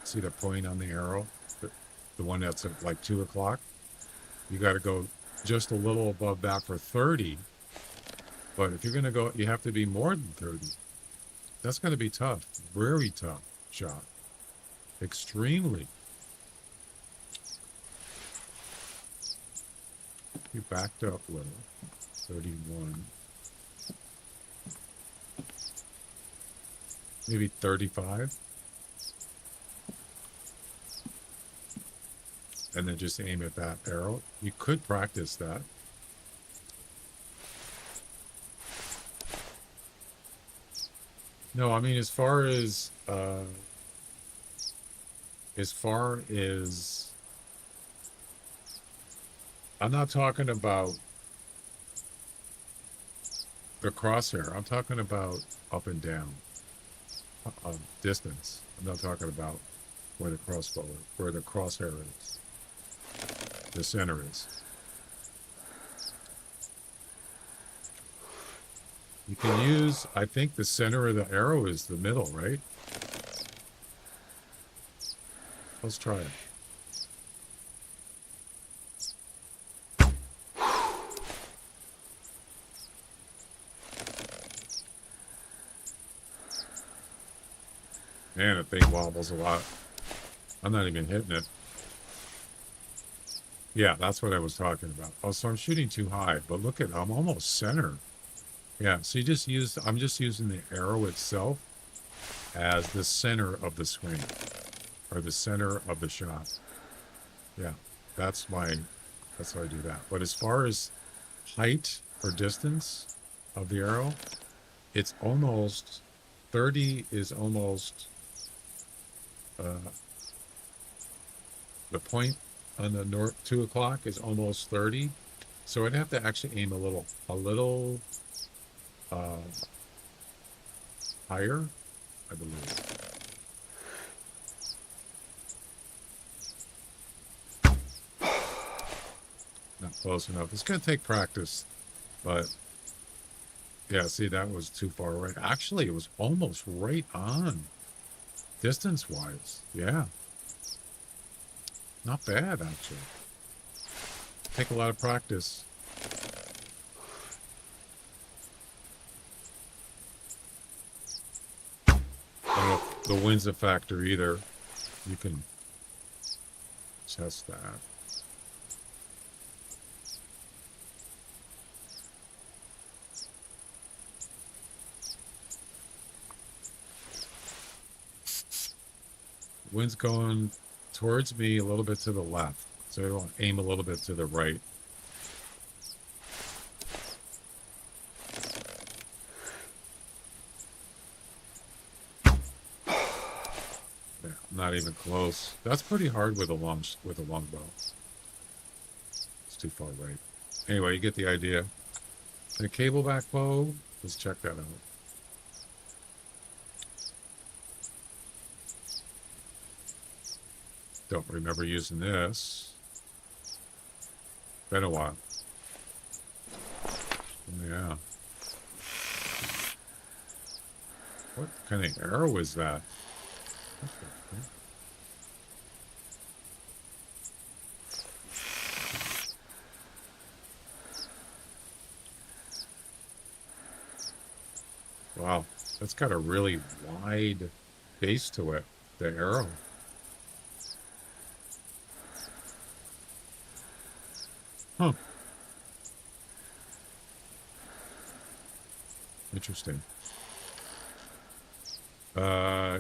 see the point on the arrow, the one that's at like 2 o'clock. You got to go just a little above that for 30. But if you're going to go, you have to be more than 30. That's going to be tough. Very tough shot. Extremely. You backed up a little. 31. Maybe 35. And then just aim at that arrow. You could practice that. No, I mean, as far as I'm not talking about the crosshair. I'm talking about up and down distance. I'm not talking about where the where the crosshair is, the center is. You can use, I think the center of the arrow is the middle, right? Let's try it. Man, that thing wobbles a lot. I'm not even hitting it. Yeah, that's what I was talking about. Oh, so I'm shooting too high, but look at, I'm almost center. Yeah, so I'm just using the arrow itself as the center of the screen, or the center of the shot. Yeah, that's how I do that. But as far as height or distance of the arrow, it's almost, 30 is almost, the point on the north 2 o'clock is almost 30. So I'd have to actually aim a little higher, I believe. Not close enough. It's going to take practice, but yeah, see, that was too far away. Actually, it was almost right on, distance-wise. Yeah. Not bad, actually. Take a lot of practice. I don't know if the wind's a factor either. You can test that. Wind's going towards me a little bit to the left, so I'll aim a little bit to the right. Yeah, not even close. That's pretty hard with a longbow. It's too far right. Anyway, you get the idea. And a cable back bow, let's check that out. Don't remember using this. Been a while. Yeah. What kind of arrow is that? Wow, that's got a really wide base to it, the arrow. Huh. Interesting.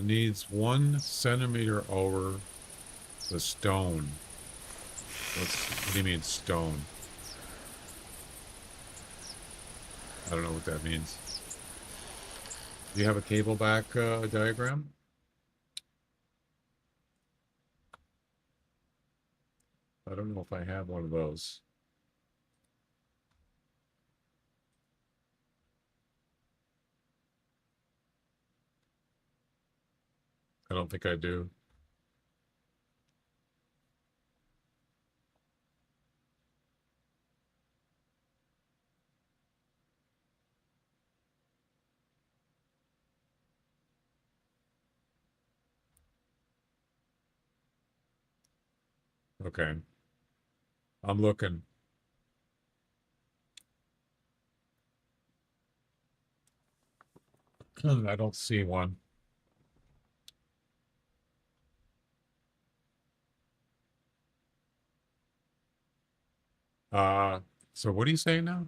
Needs 1 centimeter over the stone. What do you mean stone? I don't know what that means. Do you have a cable back diagram? I don't know if I have one of those. I don't think I do. Okay. I'm looking. I don't see one. So what are you saying now?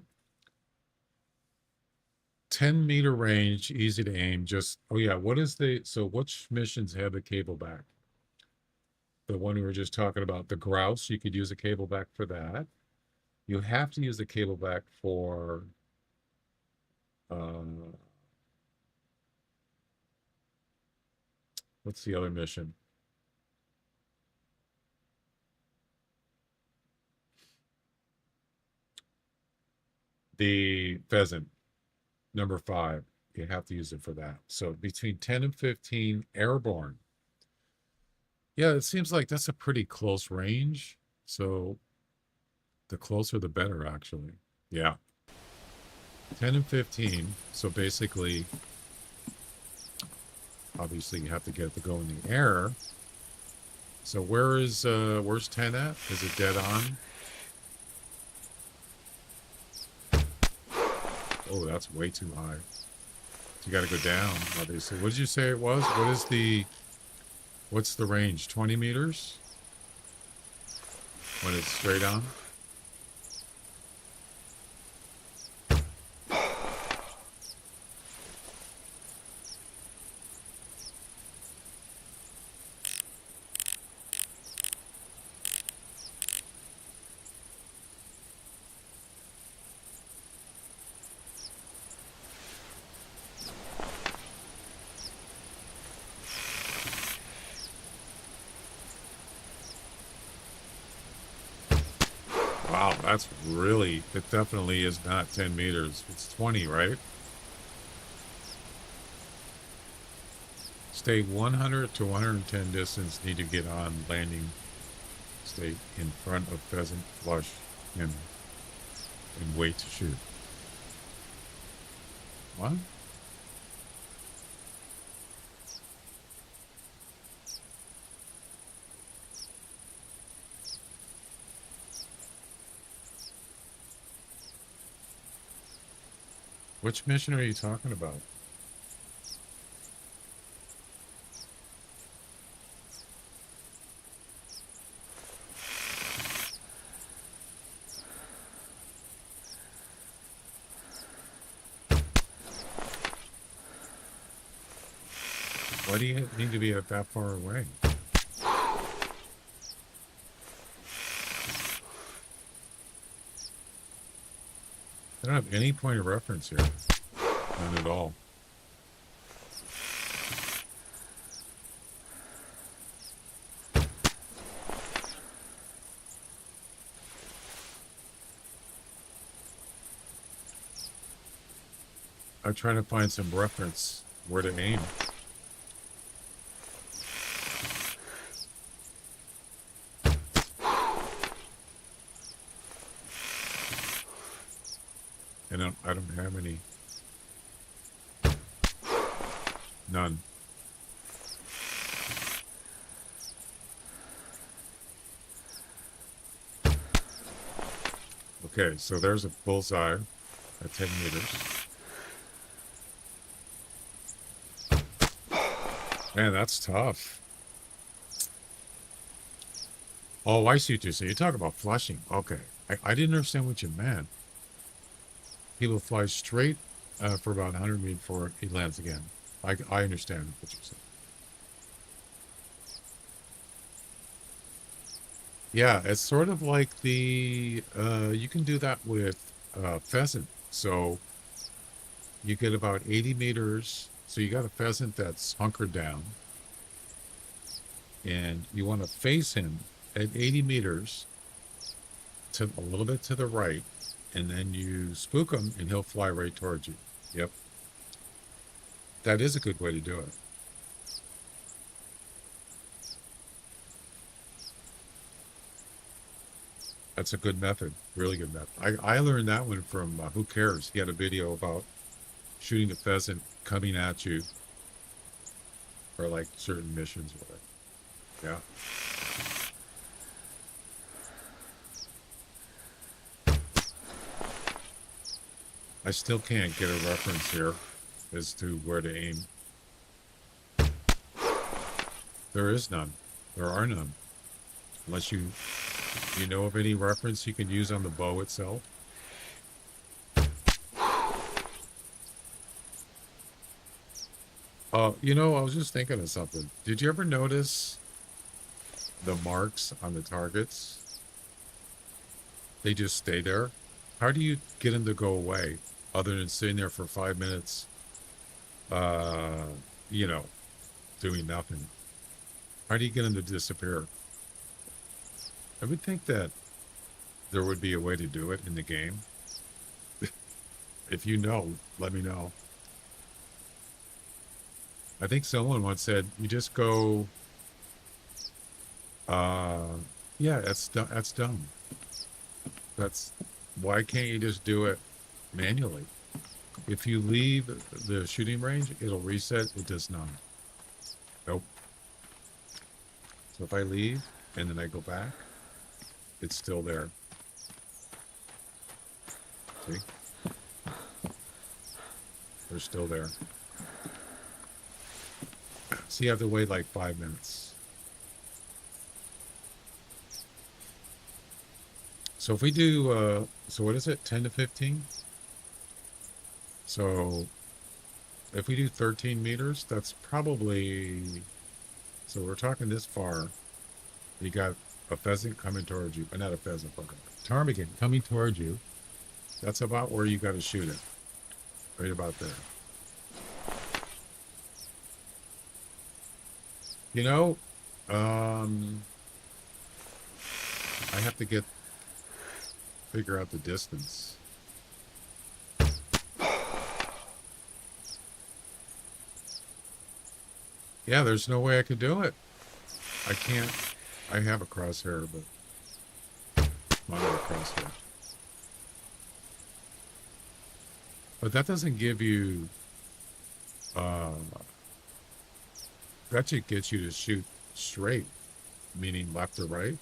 10-meter range, easy to aim. Just, oh yeah, so which missions have a cable back? The one we were just talking about, the grouse, you could use a cable back for that. You have to use the cable back for what's the other mission? The pheasant, number 5. You have to use it for that. So between 10 and 15 airborne. Yeah, it seems like that's a pretty close range. So the closer, the better, actually. Yeah. 10 and 15. So basically, obviously, you have to get it to go in the air. So where's 10 at? Is it dead on? Oh, that's way too high. So you got to go down, obviously. What did you say it was? What's the range? 20 meters? When it's straight on? Wow, it definitely is not 10 meters. It's 20, right? Stay 100 to 110 distance, need to get on landing. Stay in front of pheasant flush and wait to shoot. What? Which mission are you talking about? Why do you need to be that far away? I don't have any point of reference here. None at all. I'm trying to find some reference where to aim. And I don't have any. None. Okay, so there's a bullseye at 10 meters. Man, that's tough. Oh, I see what you're saying. You're talking about flushing. Okay. I didn't understand what you meant. He will fly straight for about 100 meters before he lands again. I understand what you're saying. Yeah, it's sort of like you can do that with pheasant. So you get about 80 meters. So you got a pheasant that's hunkered down, and you want to face him at 80 meters to a little bit to the right, and then you spook him and he'll fly right towards you. Yep. That is a good way to do it. That's a good method. Really good method. I learned that one from Who Cares? He had a video about shooting a pheasant coming at you for like certain missions with it. Yeah. I still can't get a reference here as to where to aim. There is none. There are none. Unless you know of any reference you can use on the bow itself. You know, I was just thinking of something. Did you ever notice the marks on the targets? They just stay there. How do you get them to go away other than sitting there for 5 minutes, you know, doing nothing? How do you get them to disappear? I would think that there would be a way to do it in the game. If you know, let me know. I think someone once said, you just go, yeah, that's dumb. Why can't you just do it manually? If you leave the shooting range, it'll reset. It does not. Nope. So if I leave and then I go back, it's still there. See? They're still there. So you have to wait like 5 minutes. So if we do, so what is it, 10 to 15? So if we do 13 meters, that's probably, so we're talking this far. You got a pheasant coming towards you, but not a pheasant, but a ptarmigan coming towards you. That's about where you got to shoot it. Right about there. You know, I have to figure out the distance. Yeah, there's no way I could do it. I can't. I have a crosshair, but not a crosshair. But that doesn't give you, that should get you to shoot straight, meaning left or right.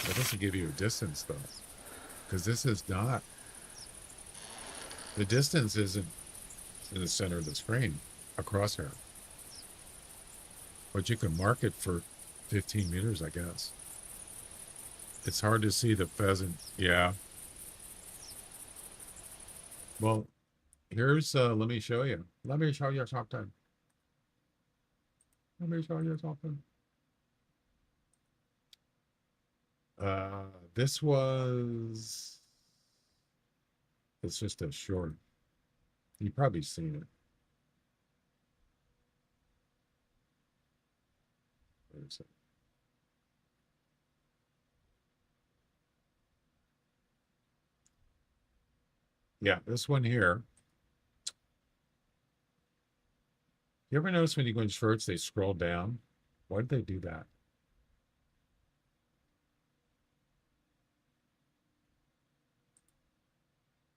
That doesn't give you a distance, though. Because this is not. The distance isn't in the center of the screen, a crosshair. But you can mark it for 15 meters, I guess. It's hard to see the pheasant. Yeah. Well, here's, let me show you. Let me show you something. Let me show you something. This was, it's just a short. You've probably seen it. Where is it? Yeah, this one here. You ever notice when you go in shorts, they scroll down? Why did they do that?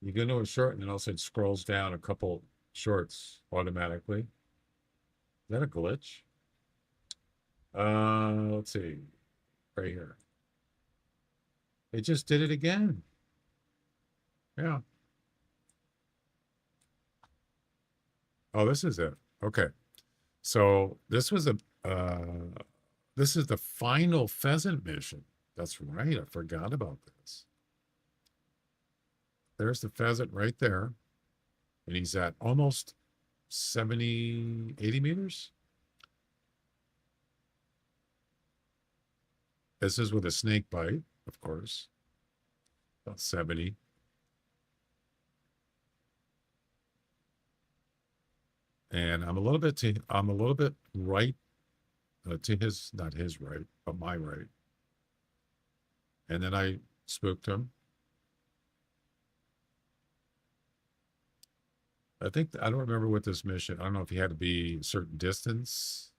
You go into a short and then also it scrolls down a couple shorts automatically. Is that a glitch? Let's see. Right here. It just did it again. Yeah. Oh, this is it. Okay. So this was this is the final pheasant mission. That's right. I forgot about this. There's the pheasant right there. And he's at almost 70, 80 meters. This is with a snake bite, of course. About 70. and I'm a little bit right to his, not his right, but my right. And then I spooked him. I don't remember what this mission. I don't know if he had to be a certain distance.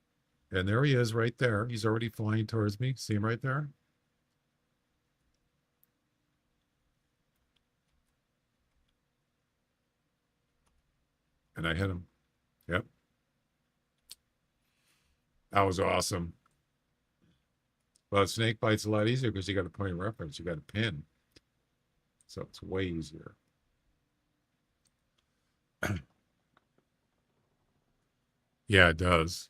And there he is right there. He's already flying towards me. See him right there? And I hit him. Yep. That was awesome. Well, snake bite's a lot easier because you got a point of reference. You got a pin. So it's way easier. Yeah, it does.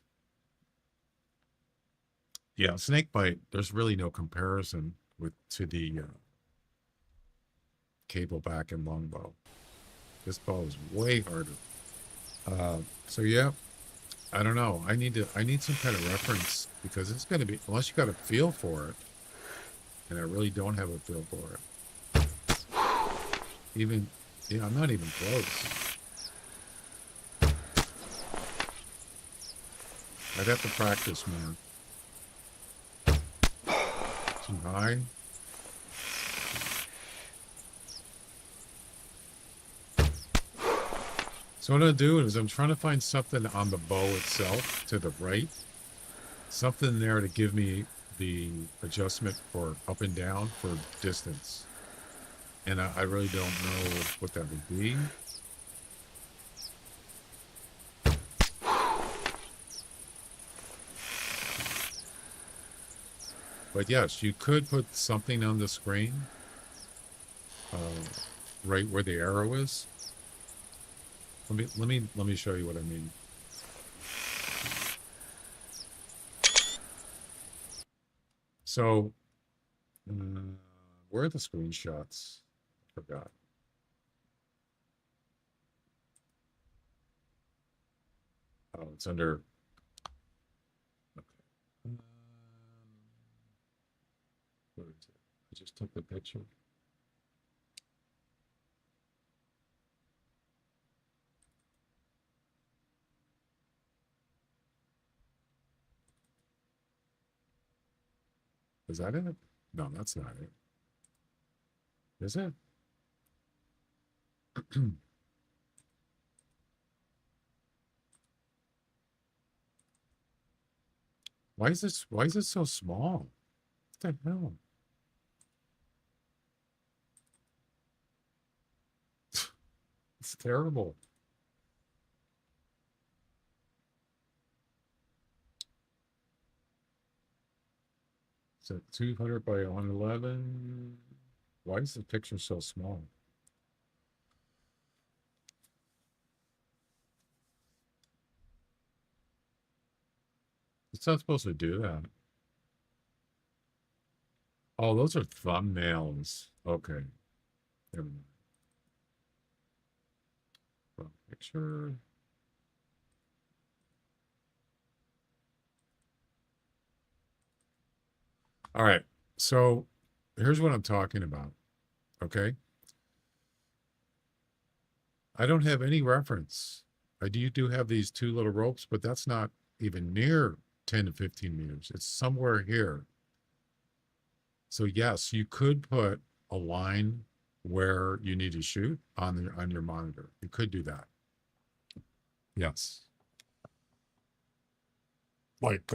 Yeah, snake bite, there's really no comparison to the cable back and longbow. This bow is way harder. So yeah, I don't know. I need some kind of reference because it's going to be, unless you got a feel for it, and I really don't have a feel for it. Even, yeah, I'm not even close. I'd have to practice more. Too high. So what I'm doing is I'm trying to find something on the bow itself to the right. Something there to give me the adjustment for up and down for distance. And I really don't know what that would be. But yes, you could put something on the screen, right where the arrow is. Let me show you what I mean. So, where are the screenshots? I forgot. Oh, it's under. Okay. Where is it? I just took the picture. Is that it? No, that's not it. Is it? Why is it so small? What the hell? It's terrible. It's a 200 by 111. Why is the picture so small? It's not supposed to do that. Oh, those are thumbnails. Okay. Never mind. Wrong picture. All right. So here's what I'm talking about. Okay. I don't have any reference. I do have these two little ropes, but that's not even near 10 to 15 meters. It's somewhere here. So yes, you could put a line where you need to shoot on your monitor. You could do that. Yes. Like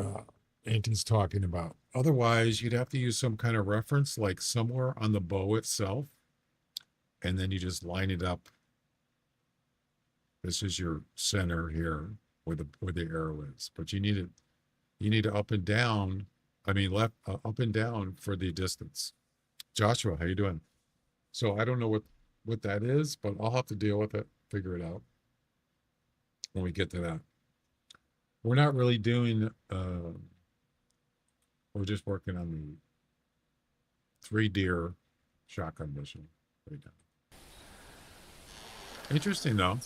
Auntie's talking about. Otherwise, you'd have to use some kind of reference, like somewhere on the bow itself, and then you just line it up. This is your center here, where the arrow is. But you need to up and down. I mean, left up and down for the distance. Joshua, how you doing? So I don't know what that is, but I'll have to deal with it, figure it out when we get to that. We're not really doing. We're just working on the 3 deer shotgun mission right now. Interesting though.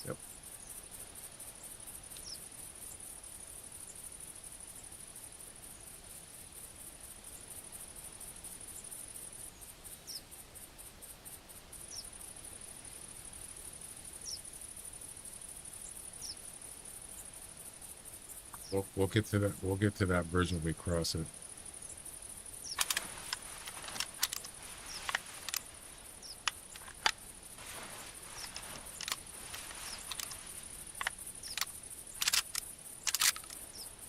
Yep. We'll get to that. We'll get to that version when we cross it.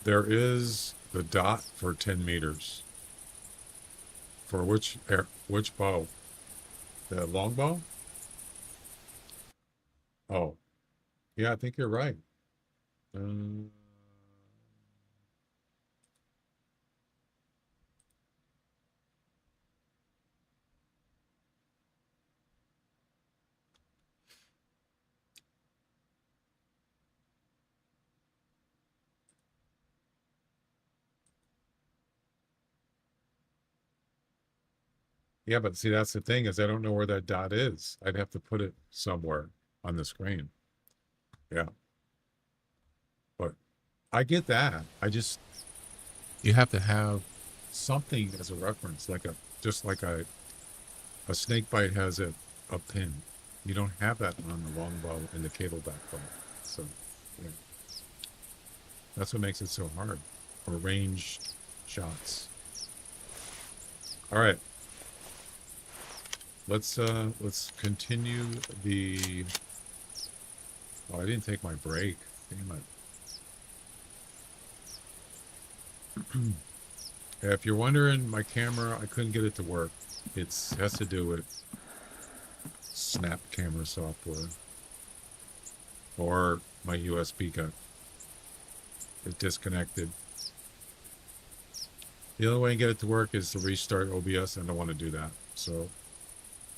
There is the dot for 10 meters. For which bow? The long bow? Oh, yeah, I think you're right. Yeah, but see, that's the thing is I don't know where that dot is. I'd have to put it somewhere on the screen. Yeah. But I get that. You have to have something as a reference, just like a snake bite has a pin. You don't have that on the longbow and the cableback bow. So, yeah. That's what makes it so hard for ranged shots. All right. Let's continue the. Oh, I didn't take my break. Damn it. If you're wondering, my camera, I couldn't get it to work. It has to do with Snap camera software. Or my USB got it disconnected. The only way to get it to work is to restart OBS, and I don't want to do that. So,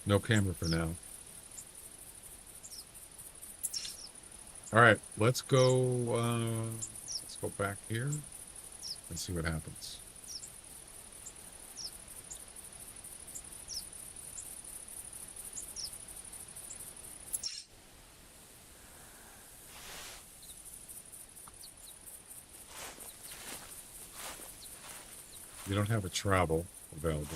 no camera for now. All right, let's go back here and see what happens. You don't have a travel available.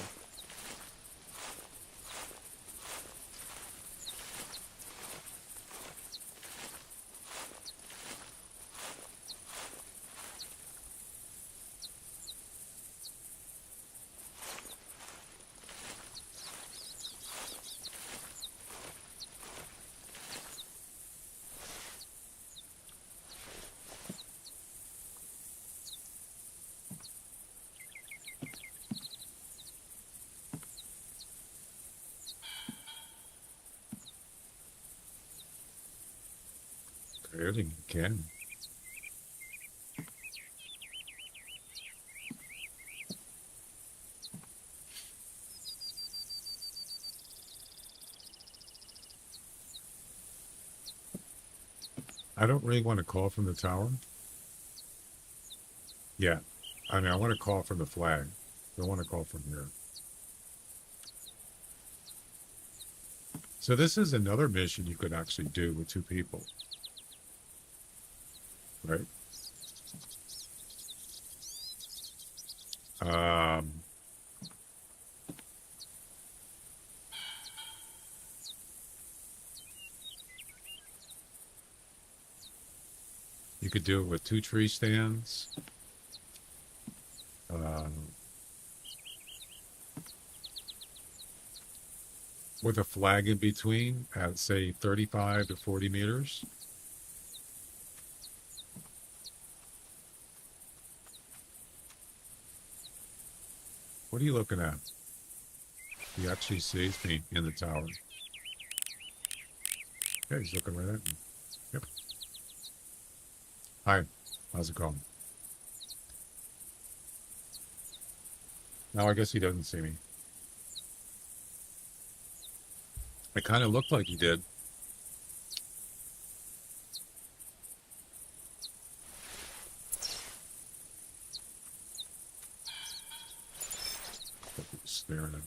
Clearly you can. I don't really want to call from the tower. Yeah. I mean, I want to call from the flag. I don't want to call from here. So this is another mission you could actually do with 2 people. Right? You could do it with 2 tree stands. With a flag in between at, say, 35 to 40 meters. What are you looking at? He actually sees me in the tower. Yeah, he's looking right at me. Yep. Hi, how's it going? Now I guess he doesn't see me. It kind of looked like he did. Staring at me.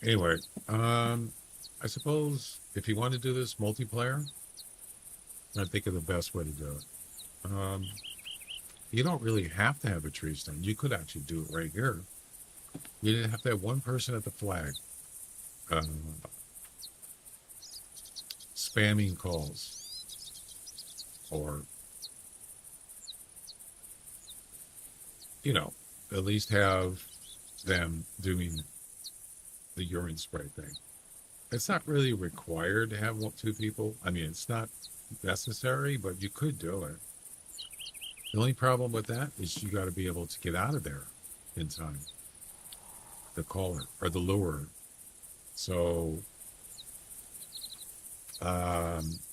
Anyway, I suppose if you want to do this multiplayer, I think of the best way to do it. You don't really have to have a tree stand. You could actually do it right here. You didn't have to have one person at the flag. spamming calls, or, you know, at least have them doing the urine spray thing. It's not really required to have two people. I mean, it's not necessary, but you could do it. The only problem with that is you got to be able to get out of there in time. The caller or the lurer. So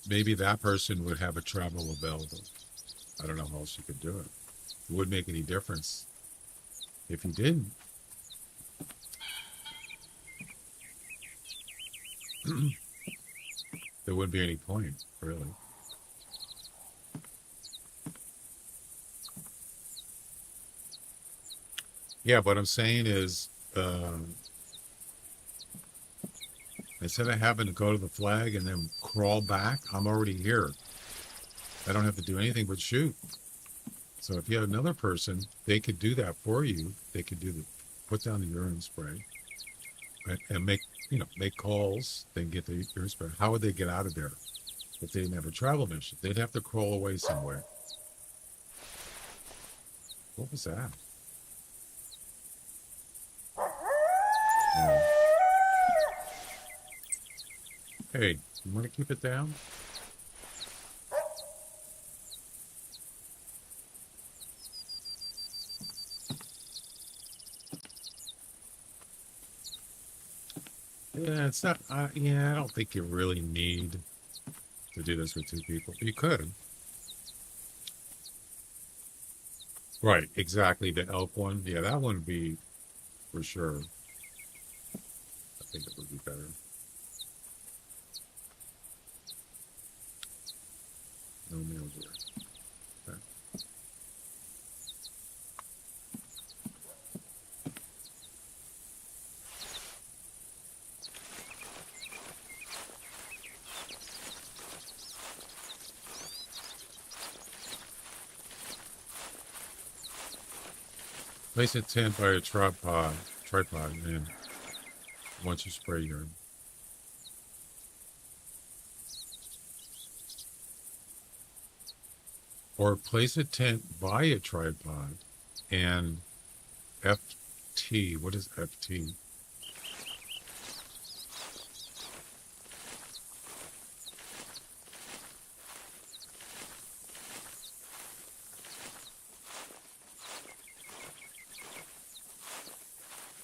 maybe that person would have a travel available. I don't know how else you could do it. It wouldn't make any difference if you didn't. There wouldn't be any point, really. Yeah, what I'm saying is, instead of having to go to the flag and then crawl back, I'm already here. I don't have to do anything but shoot. So if you had another person, they could do that for you. They could put down the urine spray and make calls, then get the urine spray. How would they get out of there if they didn't have a travel mission? They'd have to crawl away somewhere. What was that? Hey, you want to keep it down? Yeah, it's not. Yeah, I don't think you really need to do this with two people. You could. Right, exactly. The elk one. Yeah, that one would be for sure. I think it would be better. No meals here. Okay. Place a tent by a tripod, and once you spray urine. Or place a tent by a tripod and FT. What is FT?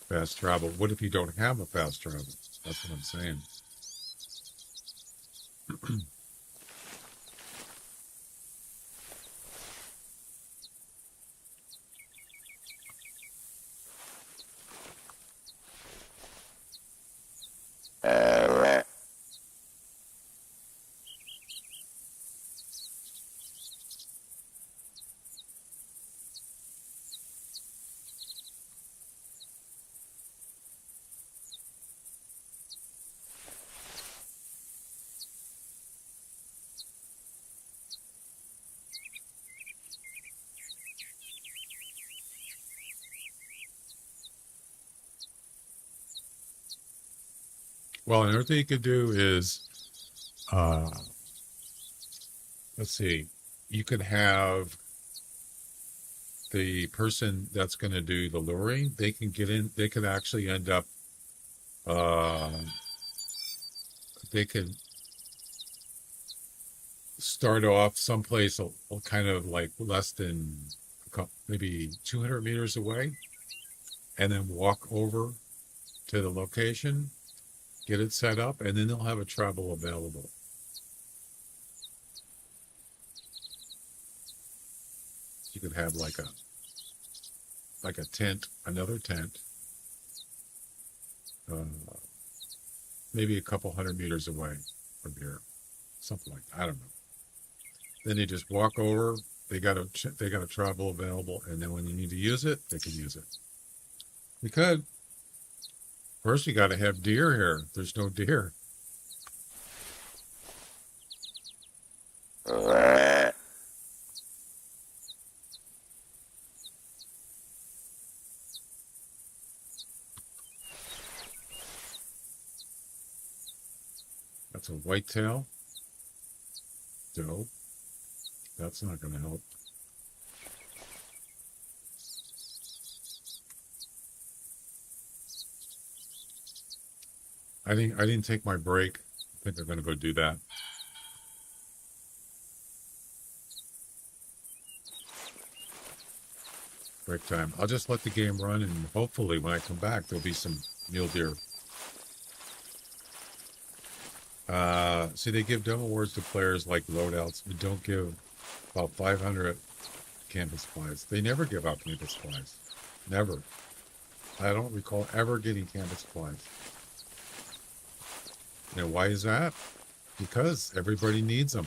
Fast travel. What if you don't have a fast travel? That's what I'm saying. Well, another thing you could do is, let's see, you could have the person that's going to do the luring, they can get in, they could actually end up, they could start off someplace kind of like less than maybe 200 meters away, and then walk over to the location, get it set up, and then they'll have a travel available. You could have like a tent, another tent, maybe a couple 100 meters away from here, something like that. I don't know. Then they just walk over. They got a travel available, and then when you need to use it, they can use it. We could. First, you got to have deer here. There's no deer. That's a whitetail. Dope. That's not going to help. I didn't take my break. I think I'm going to go do that. Break time. I'll just let the game run, and hopefully when I come back, there'll be some mule deer. See, they give dumb awards to players like loadouts who don't give about 500 camping supplies. They never give out camping supplies. Never. I don't recall ever getting camping supplies. Now, why is that? Because everybody needs them.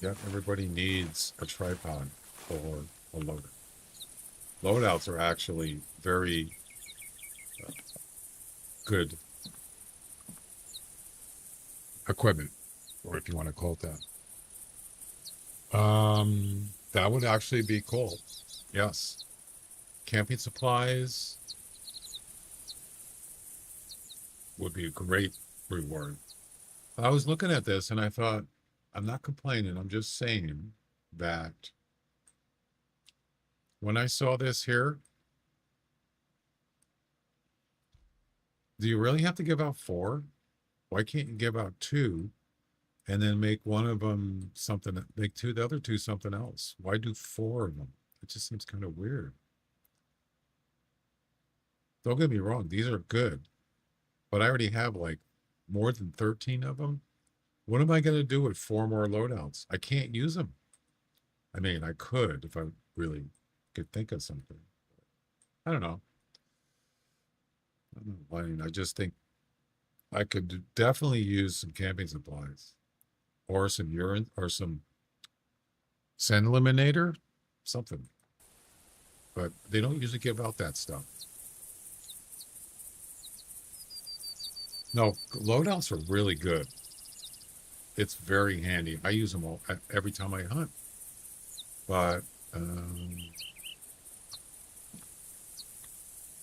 Yep, everybody needs a tripod or a loader. Loadouts are actually very good equipment, or if you want to call it that. That would actually be cool. Yes. Camping supplies would be a great reward. I was looking at this and I thought, I'm not complaining. I'm just saying that when I saw this here, do you really have to give out 4? Why can't you give out 2 and then make one of them something, make the other 2 something else? Why do 4 of them? It just seems kind of weird. Don't get me wrong, these are good, but I already have like more than 13 of them. What am I going to do with 4 more loadouts? I can't use them. I mean, I could if I really could think of something. I don't know. I'm not whining. I just think I could definitely use some camping supplies or some urine or some sand eliminator, something. But they don't usually give out that stuff. No, loadouts are really good. It's very handy. I use them all every time I hunt. But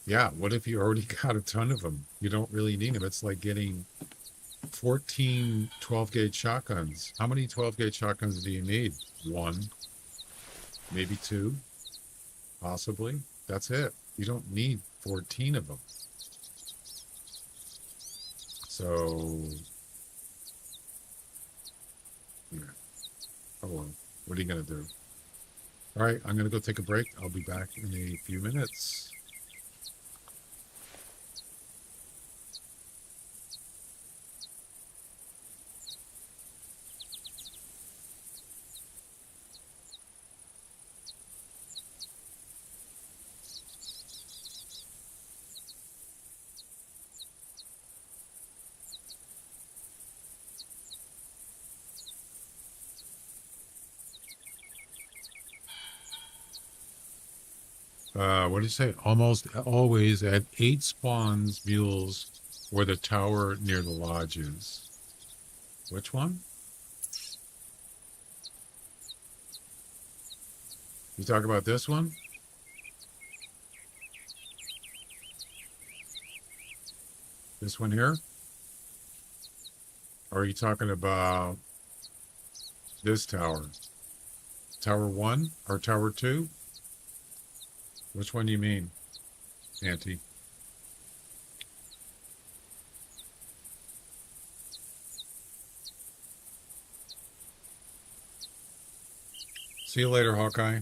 yeah, what if you already got a ton of them? You don't really need them. It's like getting 14 12-gauge shotguns. How many 12-gauge shotguns do you need? 1, maybe 2, possibly. That's it. You don't need 14 of them. So, yeah. Oh well. What are you going to do? All right, I'm going to go take a break. I'll be back in a few minutes. What did you say? Almost always at 8 spawns mules where the tower near the lodge is. Which one? You talk about this one? This one here? Or are you talking about this tower? Tower 1 or Tower 2? Which one do you mean, Auntie? See you later, Hawkeye.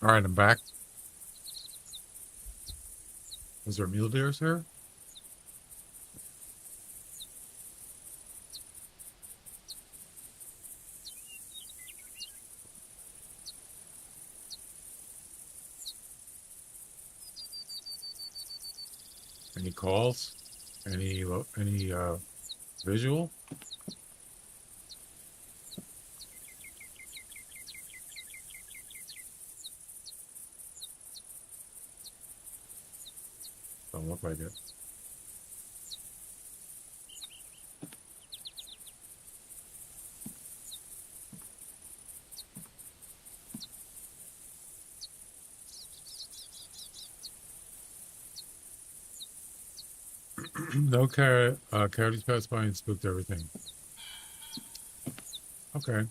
All right, I'm back. Was there mule deers here? Any calls? Any visual? Don't look like it. No coyotes passed by and spooked everything. Okay.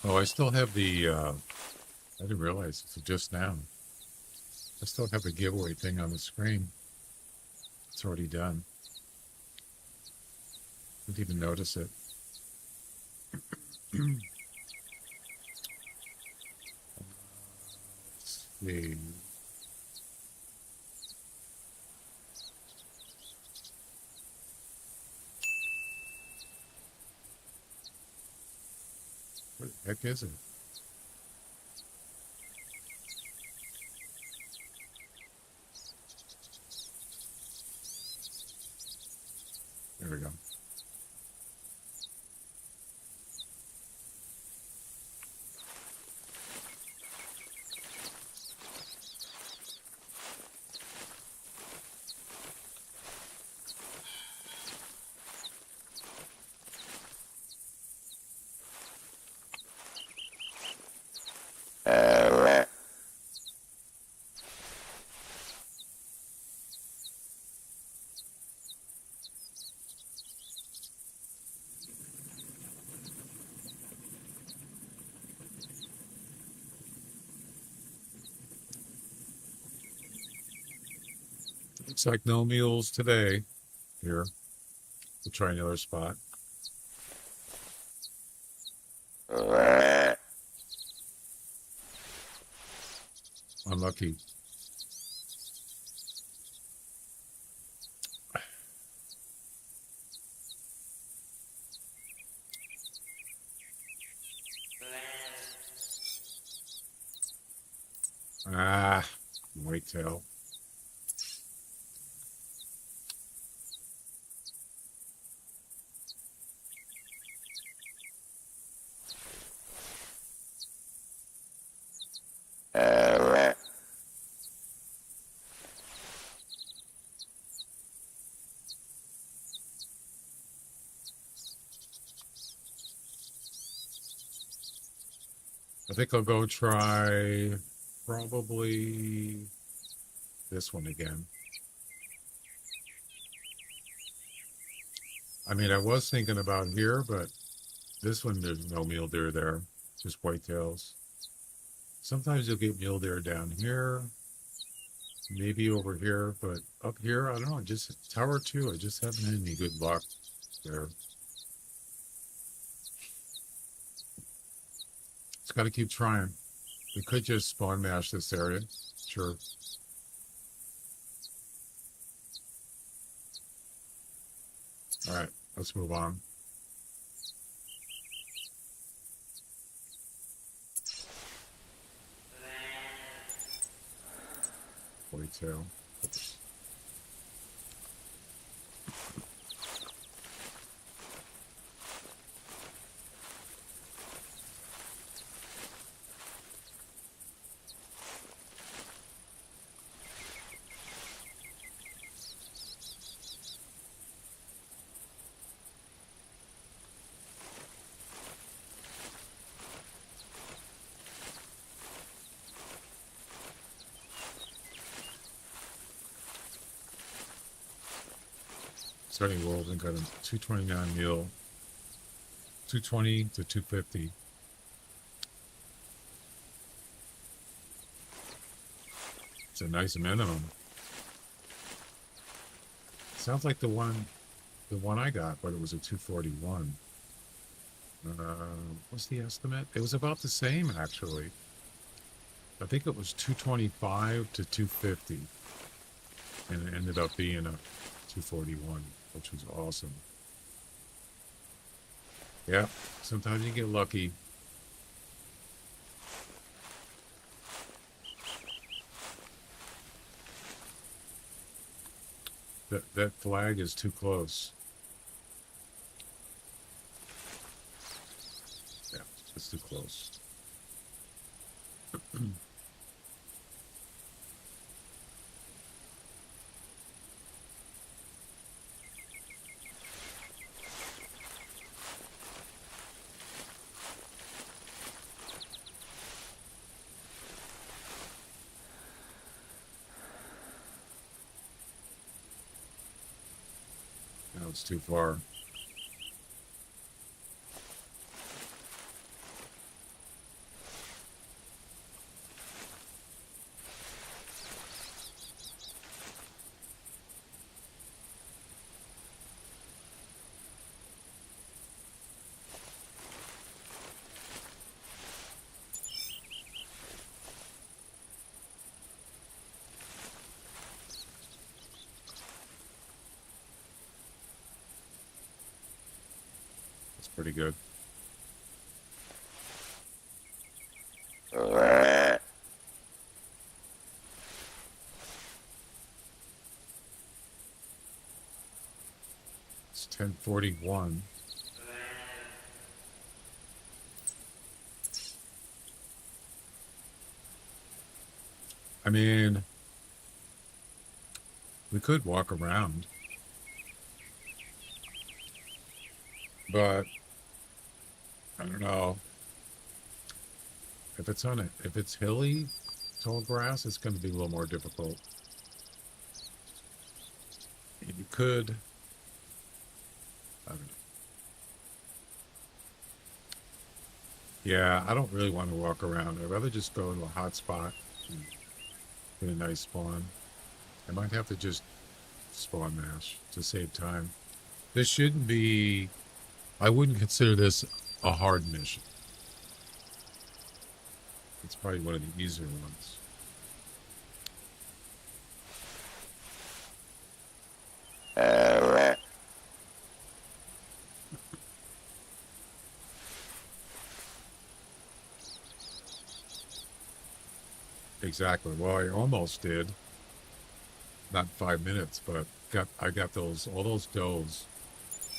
Oh, I still have the, I didn't realize it's just now. I still have the giveaway thing on the screen. It's already done. Didn't even notice it. Let's see. What the heck is it? There we go. Looks like no mules today. Here, we'll try another spot. Unlucky. Ah, whitetail. I think I'll go try probably this one again. I mean, I was thinking about here, but this one, there's no mule deer there, just whitetails. Sometimes you'll get mule deer down here, maybe over here, but up here, I don't know, just Tower 2, I just haven't had any good luck there. Just got to keep trying. We could just spawn mash this area, sure. All right, let's move on. Whitetail. Oops. Starting world and got a 229 mil, 220 to 250. It's a nice minimum. Sounds like the one I got, but it was a 241. What's the estimate? It was about the same, actually. I think it was 225 to 250. And it ended up being a 241, which was awesome. Yeah, sometimes you get lucky. That flag is too close. Yeah, it's too close. No, it's too far. It's pretty good. It's 1041. I mean, we could walk around, but I don't know. If it's hilly, tall grass, it's going to be a little more difficult. And you could, I don't know. Yeah, I don't really want to walk around. I'd rather just go to a hot spot and get a nice spawn. I might have to just spawn mash to save time. This shouldn't be, I wouldn't consider this a hard mission. It's probably one of the easier ones. Exactly. Well, I almost did. Not 5 minutes, but I got all those does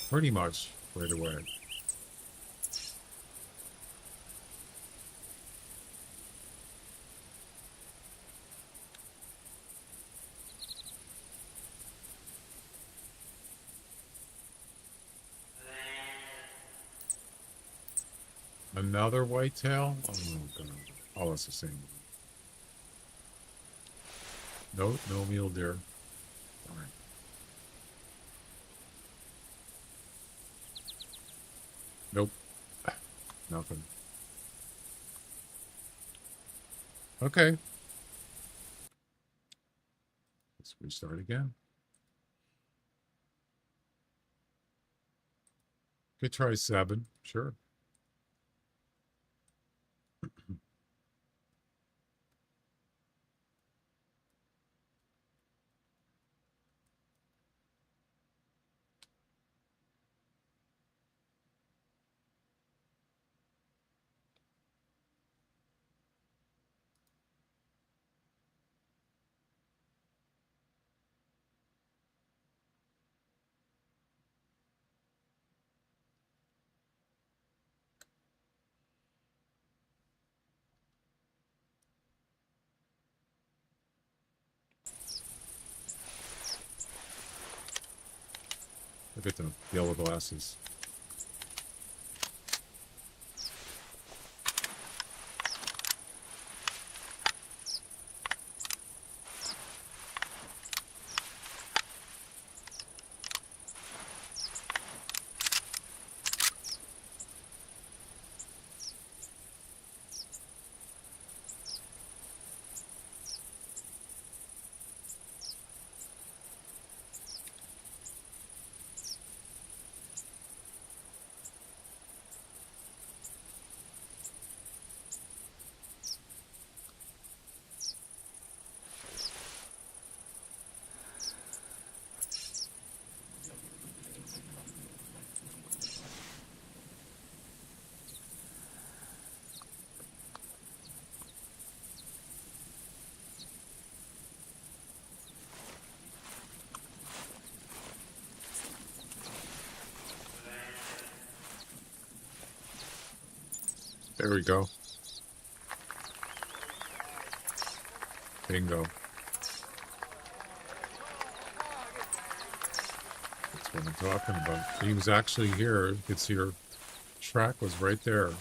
pretty much right away. Another whitetail? Oh, God. Oh, it's the same one. Nope, no mule deer. All right. Nope. Nothing. Okay. Let's restart again. Could try 7, sure. Look at the yellow glasses. There we go. Bingo. That's what I'm talking about. He was actually here. You could see her track was right there.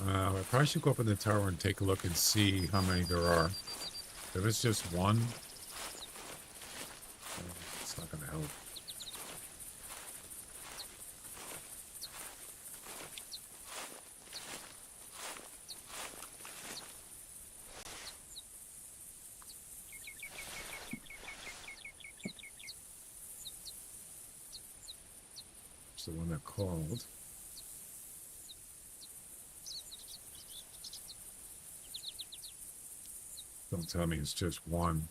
I probably should go up in the tower and take a look and see how many there are. If it's just one, it's not going to help. It's the one that called. Don't tell me it's just one.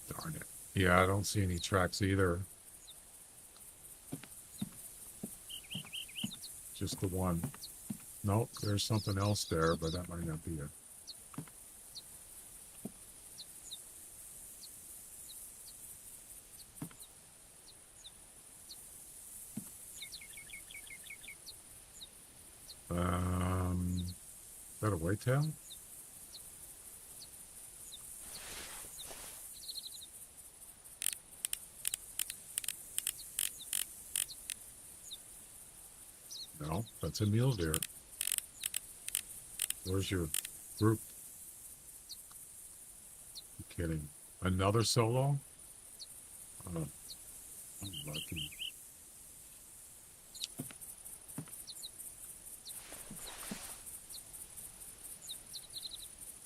Darn it. Yeah, I don't see any tracks either. Just the one. Nope, there's something else there, but that might not be it. Is that a whitetail? No, that's a mule deer. Where's your group? You kidding? Another solo? Oh, I'm lucky.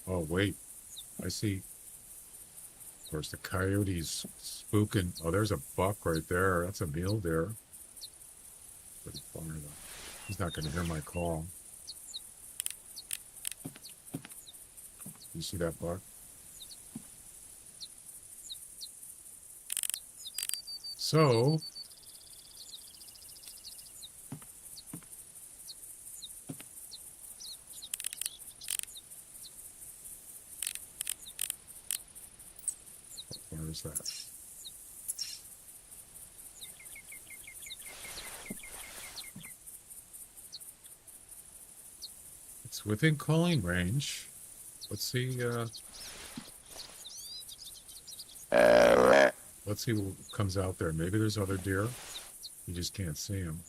Oh, wait. I see. Of course, the coyote's spooking. Oh, there's a buck right there. That's a mule deer. Pretty far, though. He's not going to hear my call. You see that buck? So, where is that? It's within calling range. Let's see, let's see what comes out there. Maybe there's other deer. You just can't see them.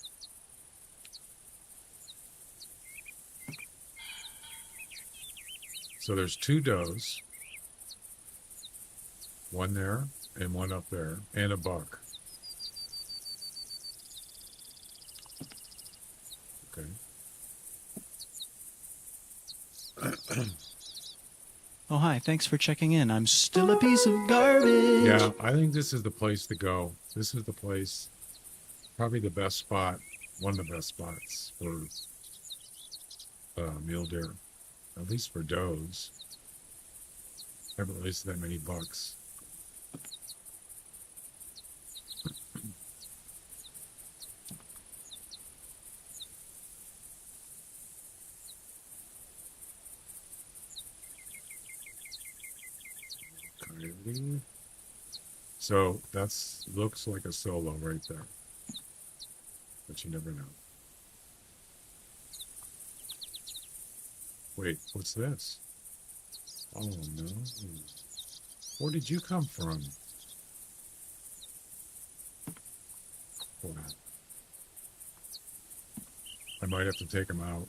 So there's two does. One there and one up there. And a buck. Okay. Oh, hi. Thanks for checking in. I'm still a piece of garbage. Yeah, I think this is the place to go. This is the place. Probably the best spot. One of the best spots for mule deer. At least for does. I haven't released that many bucks. So that's looks like a solo right there, but you never know. Wait, what's this? Oh no! Where did you come from? Wow. I might have to take him out.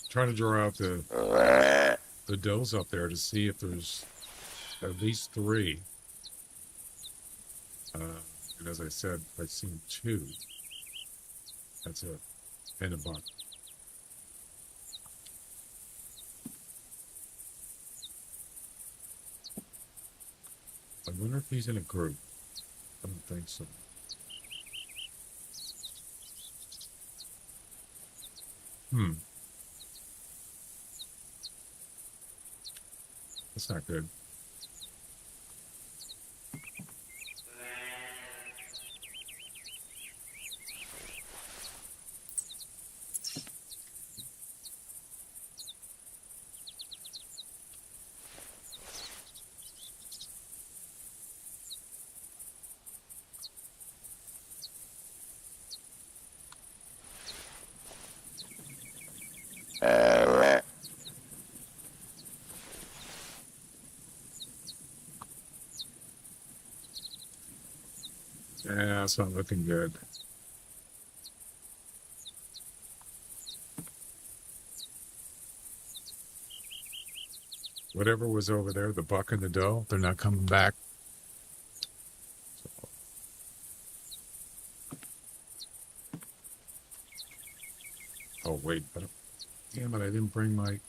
Trying to draw out the does up there to see if there's at least three. And as I said, I've seen two. That's it. And a buck. I wonder if he's in a group. I don't think so. That's not good. Yeah, it's not looking good. Whatever was over there, the buck and the doe, they're not coming back. Oh, wait. Damn it, I didn't bring my...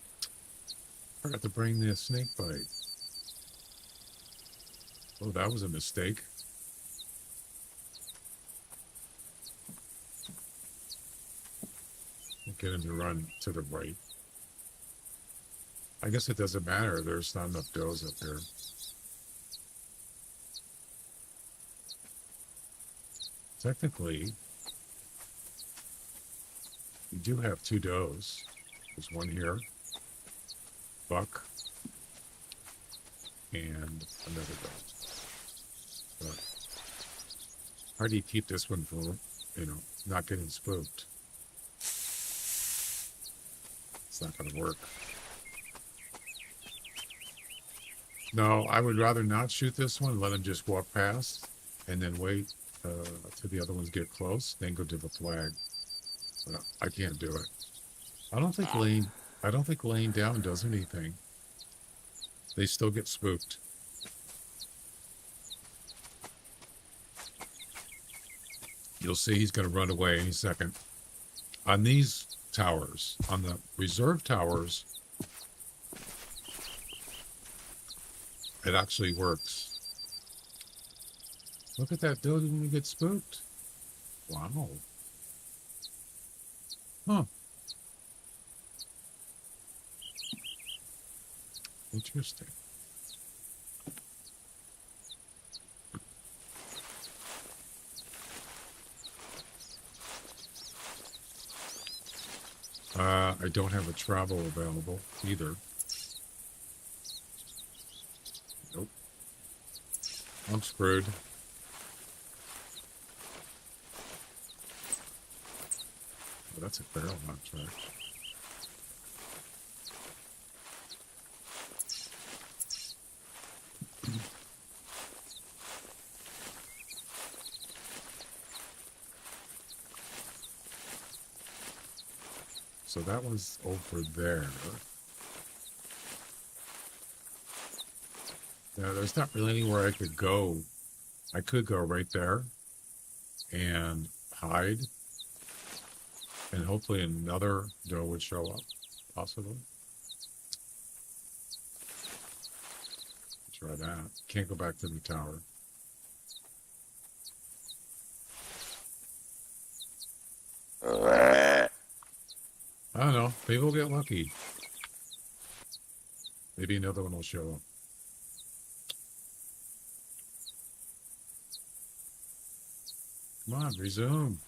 forgot to bring the snake bite. Oh, that was a mistake. Get him to run to the right. I guess it doesn't matter. There's not enough does up here. Technically, we do have 2 does. There's one here, buck, and another doe. But how do you keep this one from, not getting spooked? It's not going to work. No, I would rather not shoot this one, let him just walk past, and then wait till the other ones get close, then go to the flag. But I can't do it. I don't think laying down does anything. They still get spooked. You'll see he's going to run away any second. On these towers, on the reserve towers, it actually works. Look at that dude when you get spooked. Wow. Huh. Interesting. I don't have a travel available either. Nope. I'm screwed. Oh, that's a barrel notch, right? So that was over there. Now, there's not really anywhere I could go. I could go right there and hide. And hopefully another doe would show up, possibly. Try that. Can't go back to the tower. I don't know. Maybe we'll get lucky. Maybe another one will show up. Come on, resume.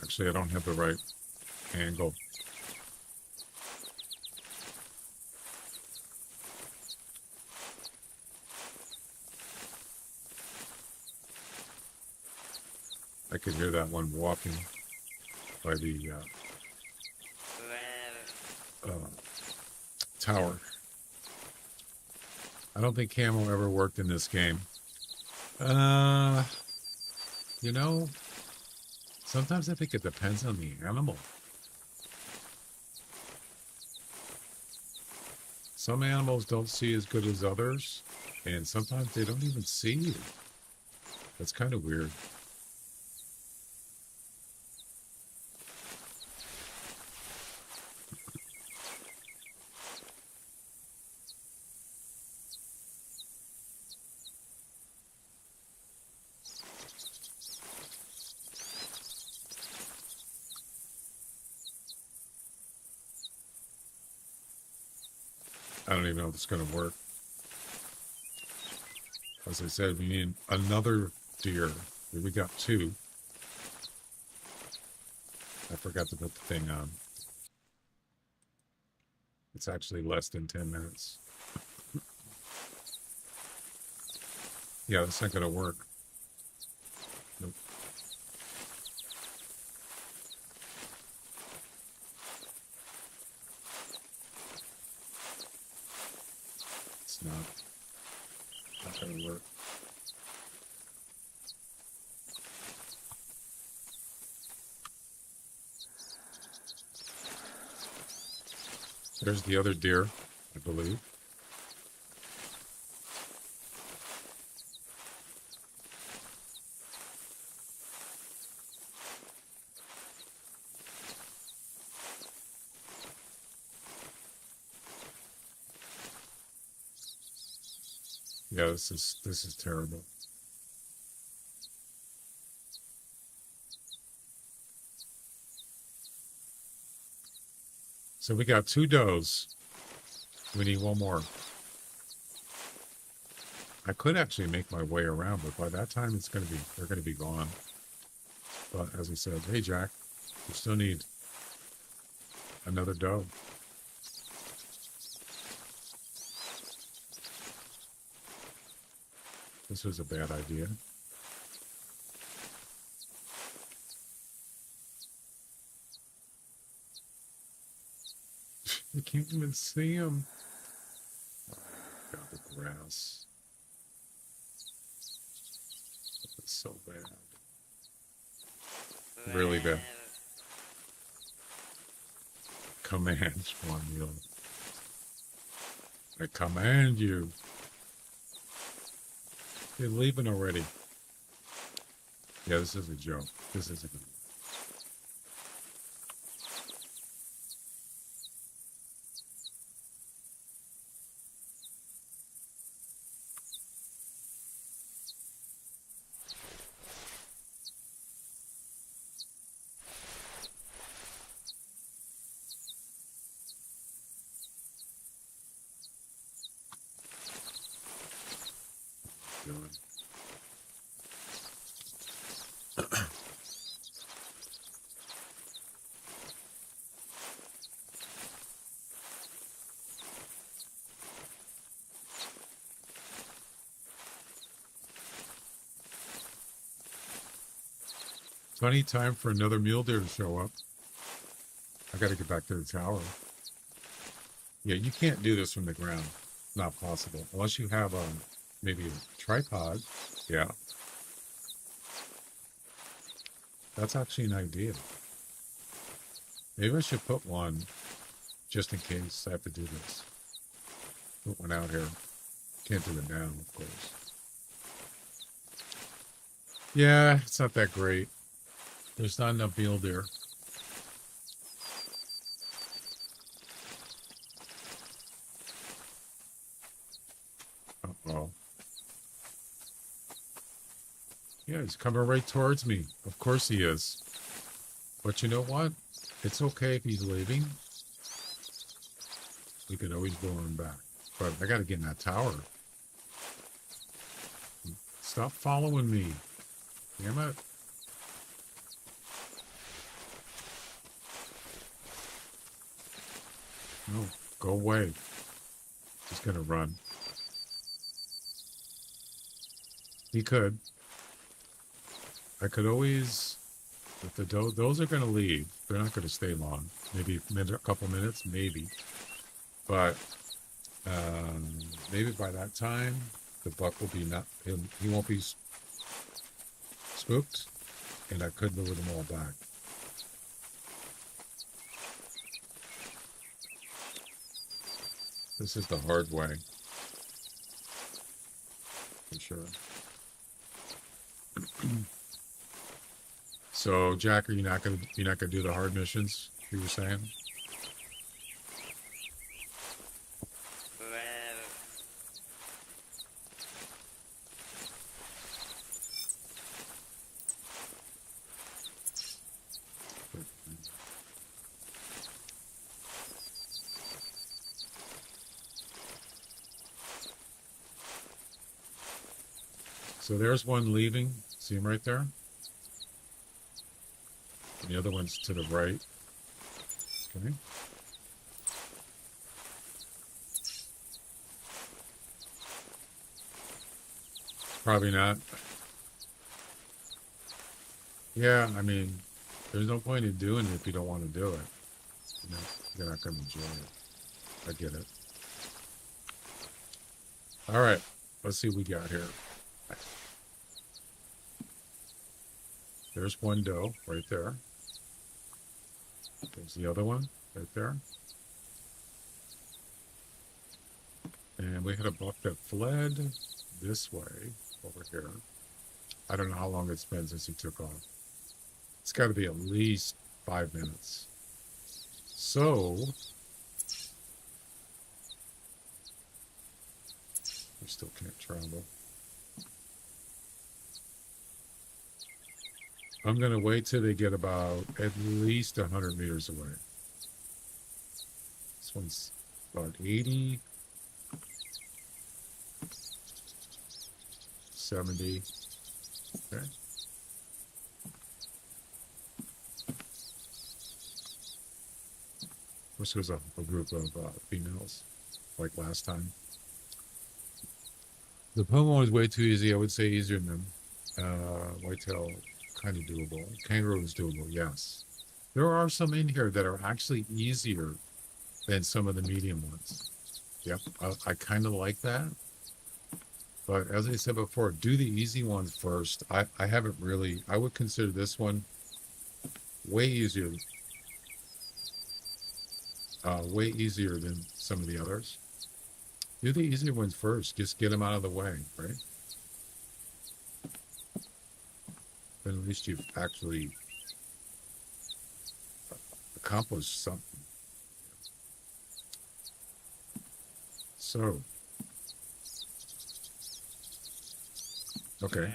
Actually, I don't have the right angle. I could hear that one walking by the tower. I don't think camo ever worked in this game. You know, sometimes I think it depends on the animal. Some animals don't see as good as others, and sometimes they don't even see you. That's kind of weird. I don't even know if it's going to work. As I said, we need another deer. We got 2. I forgot to put the thing on. It's actually less than 10 minutes. Yeah, that's not gonna work. Nope. It's not gonna work. There's the other deer, I believe. Yeah, this is terrible. So we got 2 does. We need 1 more. I could actually make my way around, but by that time they're gonna be gone. But as I said, hey Jack, we still need another doe. This was a bad idea. You can't even see him. Oh, God, the grass. It's so bad. Really bad. Command, Juanito. I command you. You're leaving already. Yeah, this is a joke. This isn't good. Doing. Funny time for another mule deer to show up. I got to get back to the tower. Yeah, you can't do this from the ground. Not possible. Unless you have maybe a tripod. Yeah. That's actually an idea. Maybe I should put one just in case I have to do this. Put one out here. Can't do it now, of course. Yeah, it's not that great. There's not enough mule deer. Uh-oh. Yeah, he's coming right towards me. Of course he is. But you know what? It's okay if he's leaving. We could always go on back. But I gotta get in that tower. Stop following me. Damn it. No, go away. He's gonna run. He could. I could always, if those are gonna leave, they're not gonna stay long. Maybe a couple minutes, maybe. But maybe by that time, the buck will be he won't be spooked, and I could lure them all back. This is the hard way, for sure. So, Jack, you're not gonna do the hard missions? You were saying? So there's one leaving. See him right there? And the other one's to the right. Okay. Probably not. Yeah, I mean, there's no point in doing it if you don't want to do it. You know, you're not going to enjoy it. I get it. All right, let's see what we got here. There's one doe right there. There's the other one right there. And we had a buck that fled this way over here. I don't know how long it's been since he took off. It's got to be at least 5 minutes. So, we still can't travel. I'm going to wait till they get about at least 100 meters away. This one's about 80, 70. Okay. Wish there was a group of females like last time. The puma one is way too easy. I would say easier than whitetail, kind of doable. Kangaroo is doable, yes. There are some in here that are actually easier than some of the medium ones. Yep, I kind of like that. But as I said before, do the easy ones first. I haven't really, I would consider this one way easier than some of the others. Do the easier ones first. Just get them out of the way, right? Then at least you've actually accomplished something. So, okay.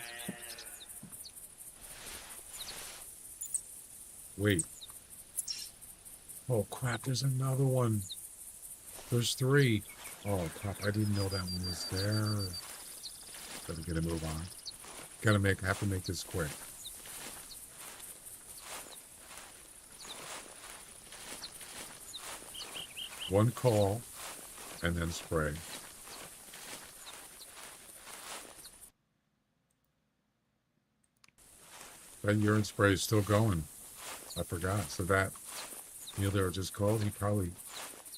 Wait. Oh crap, there's another one. There's 3. Oh crap, I didn't know that one was there. Better get a move on. Have to make this quick. One call and then spray. That urine spray is still going. I forgot. So that Neil there just called, he probably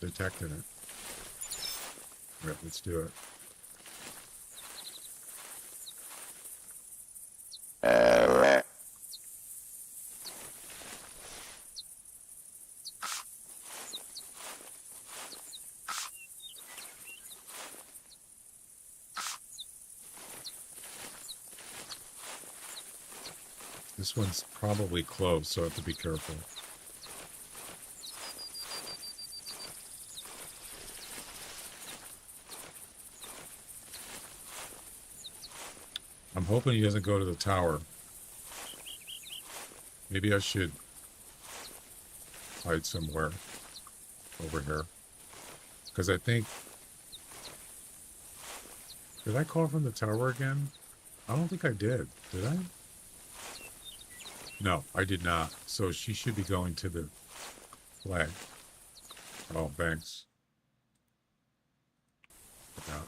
detected it. Right, let's do it. This one's probably close, so I have to be careful. I'm hoping he doesn't go to the tower. Maybe I should hide somewhere over here. Because I think... Did I call from the tower again? I don't think I did. Did I? No, I did not. So she should be going to the flag. Oh, thanks. Yeah.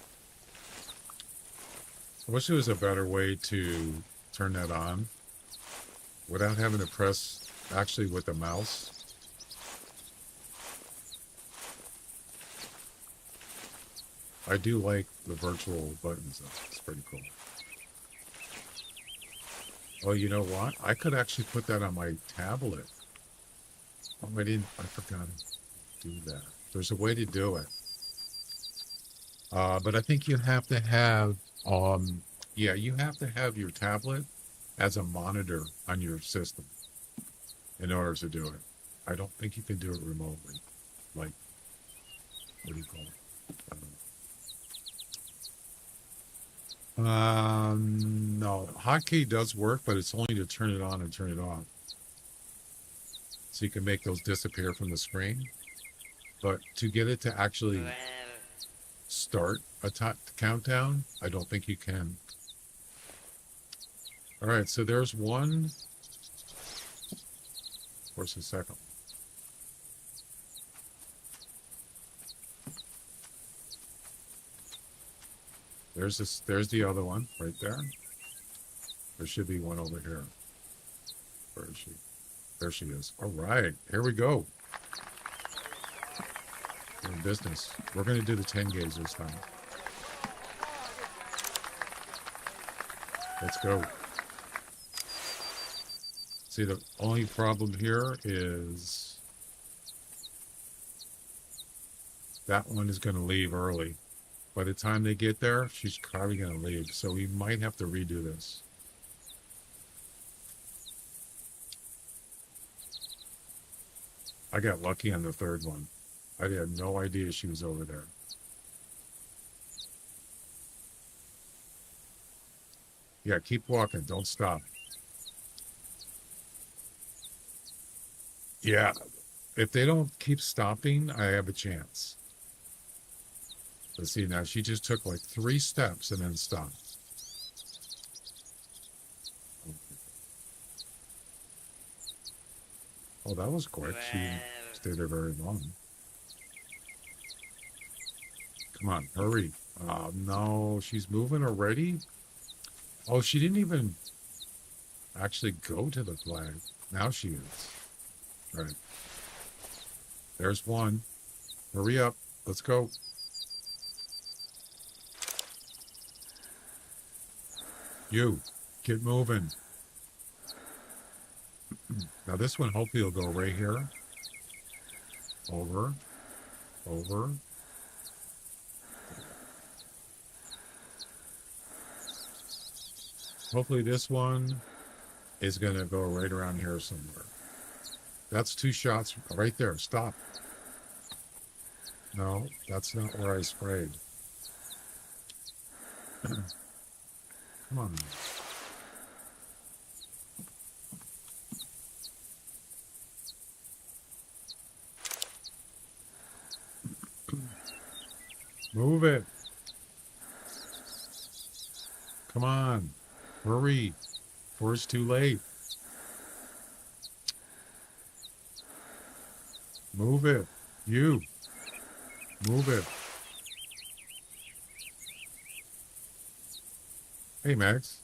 I wish there was a better way to turn that on without having to press actually with the mouse. I do like the virtual buttons though. It's pretty cool. Oh, you know what? I could actually put that on my tablet. Oh, I forgot to do that. There's a way to do it. But I think you have to have, yeah, you have to have your tablet as a monitor on your system in order to do it. I don't think you can do it remotely. Like, what do you call it? I don't know. No, hotkey does work, but it's only to turn it on and turn it off. So you can make those disappear from the screen. But to get it to actually start a countdown, I don't think you can. All right, so there's one. Where's the second? There's the other one right there. There should be one over here. Where is she? There she is. All right, here we go. We're in business. We're going to do the 10 gauge this time. Let's go. See, the only problem here is that one is going to leave early. By the time they get there, she's probably going to leave. So we might have to redo this. I got lucky on the third one. I had no idea she was over there. Yeah, keep walking. Don't stop. Yeah, if they don't keep stopping, I have a chance. Let's see, now she just took like 3 steps and then stopped. Oh, that was quick. She didn't stay there very long. Come on, hurry. No, she's moving already? Oh, she didn't even actually go to the flag. Now she is. Right. There's one. Hurry up. Let's go. You, get moving. Now this one hopefully will go right here. Over. Over. Hopefully this one is going to go right around here somewhere. That's 2 shots right there. Stop. No, that's not where I sprayed. Come on. Move it. Come on. Hurry. Before it's too late. Move it. You. Move it. Hey, Max.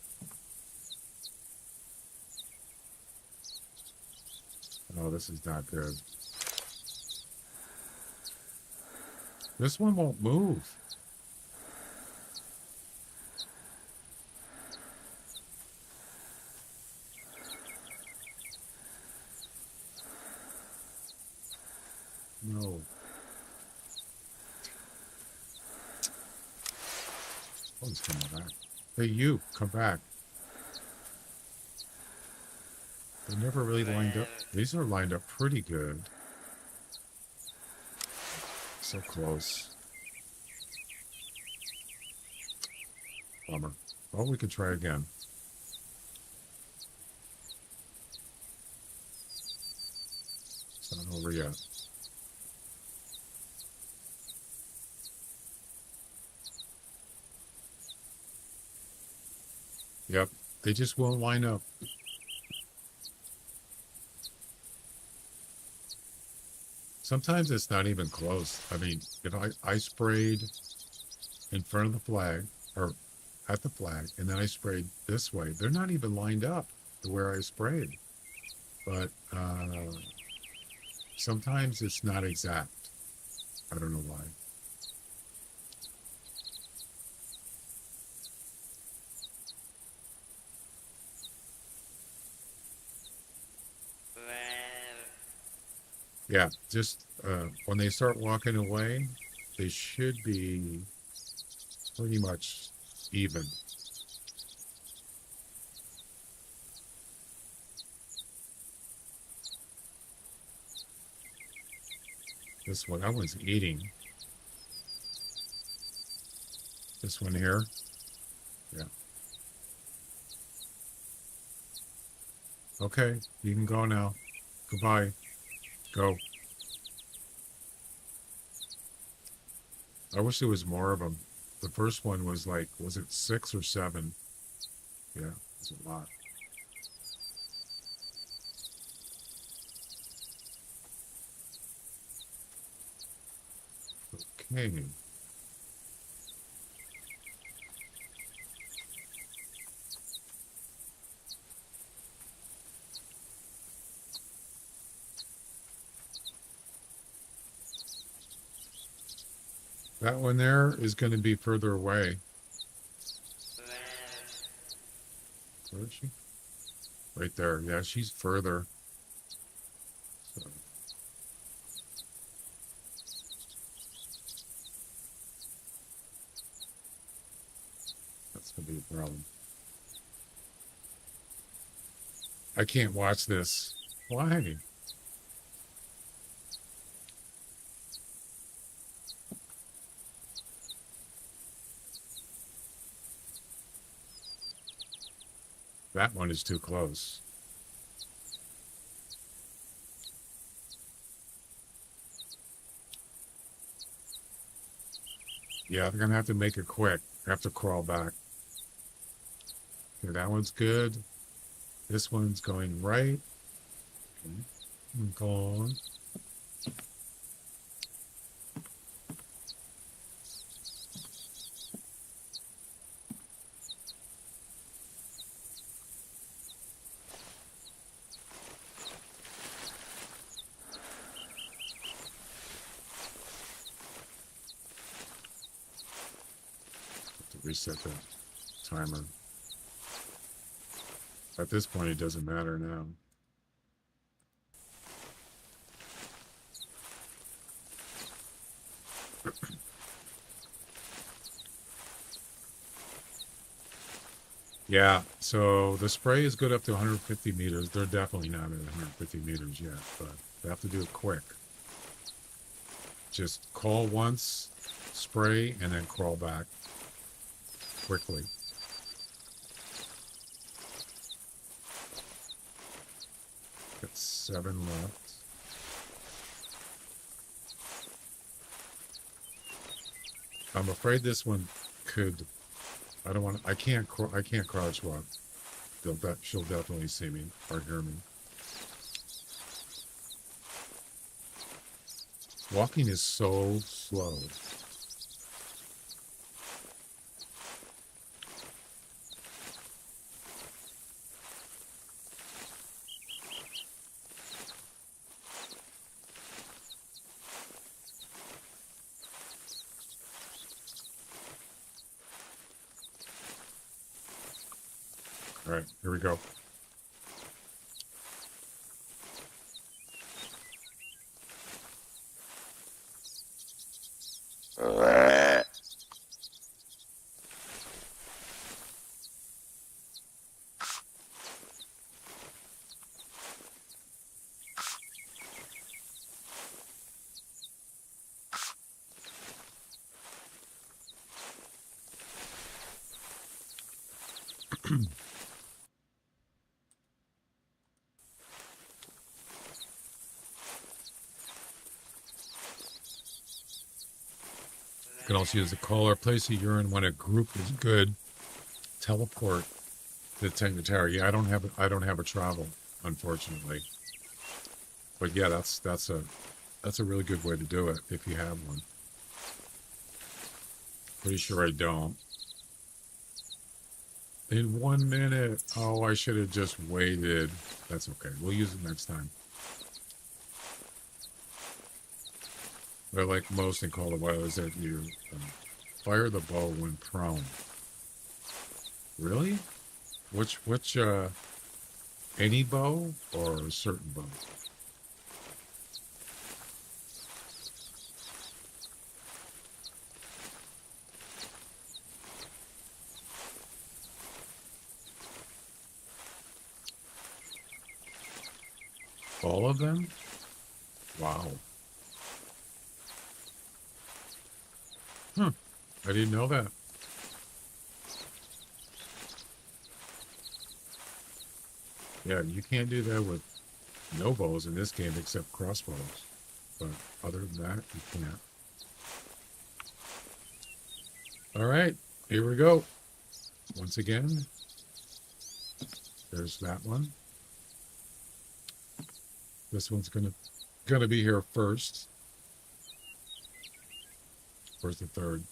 Oh, this is not good. This one won't move. No. Oh, he's coming back. Hey, you, come back. They never really lined up. These are lined up pretty good. So close. Bummer. Well, we could try again. It's not over yet. Yep, they just won't line up. Sometimes it's not even close. I mean, if I sprayed in front of the flag, or at the flag, and then I sprayed this way, they're not even lined up to where I sprayed. But sometimes it's not exact. I don't know why. Yeah, just when they start walking away, they should be pretty much even. This one, that one's eating. This one here, yeah. Okay, you can go now. Goodbye. Go. I wish there was more of them. The first one was like, was it 6 or 7? Yeah, it was a lot. Okay. That one there is going to be further away. Where is she? Right there. Yeah, she's further. So. That's going to be a problem. I can't watch this. Why? That one is too close. Yeah, I'm going to have to make it quick. I have to crawl back. Okay, that one's good. This one's going right. Okay. Go on. Reset the timer. At this point, it doesn't matter now. Yeah, so the spray is good up to 150 meters. They're definitely not at 150 meters yet, but they have to do it quick. Just call once, spray, and then crawl back quickly. Got 7 left. I'm afraid this one could. I don't want. I can't crouch walk. She'll definitely see me or hear me. Walking is so slow. All right, here we go. You can also use the caller, place a urine when a group is good. Teleport to the Tank Tower. Yeah, I don't have a travel, unfortunately. But yeah, that's a really good way to do it if you have one. Pretty sure I don't. In 1 minute. Oh, I should have just waited. That's okay. We'll use it next time. But like most in Call of Duty is that you fire the bow when prone. Really? Which any bow or a certain bow? All of them? Wow. I didn't know that. Yeah, you can't do that with no bows in this game except crossbows. But other than that, you can't. All right, here we go. Once again, there's that one. This one's gonna be here first. Where's the third?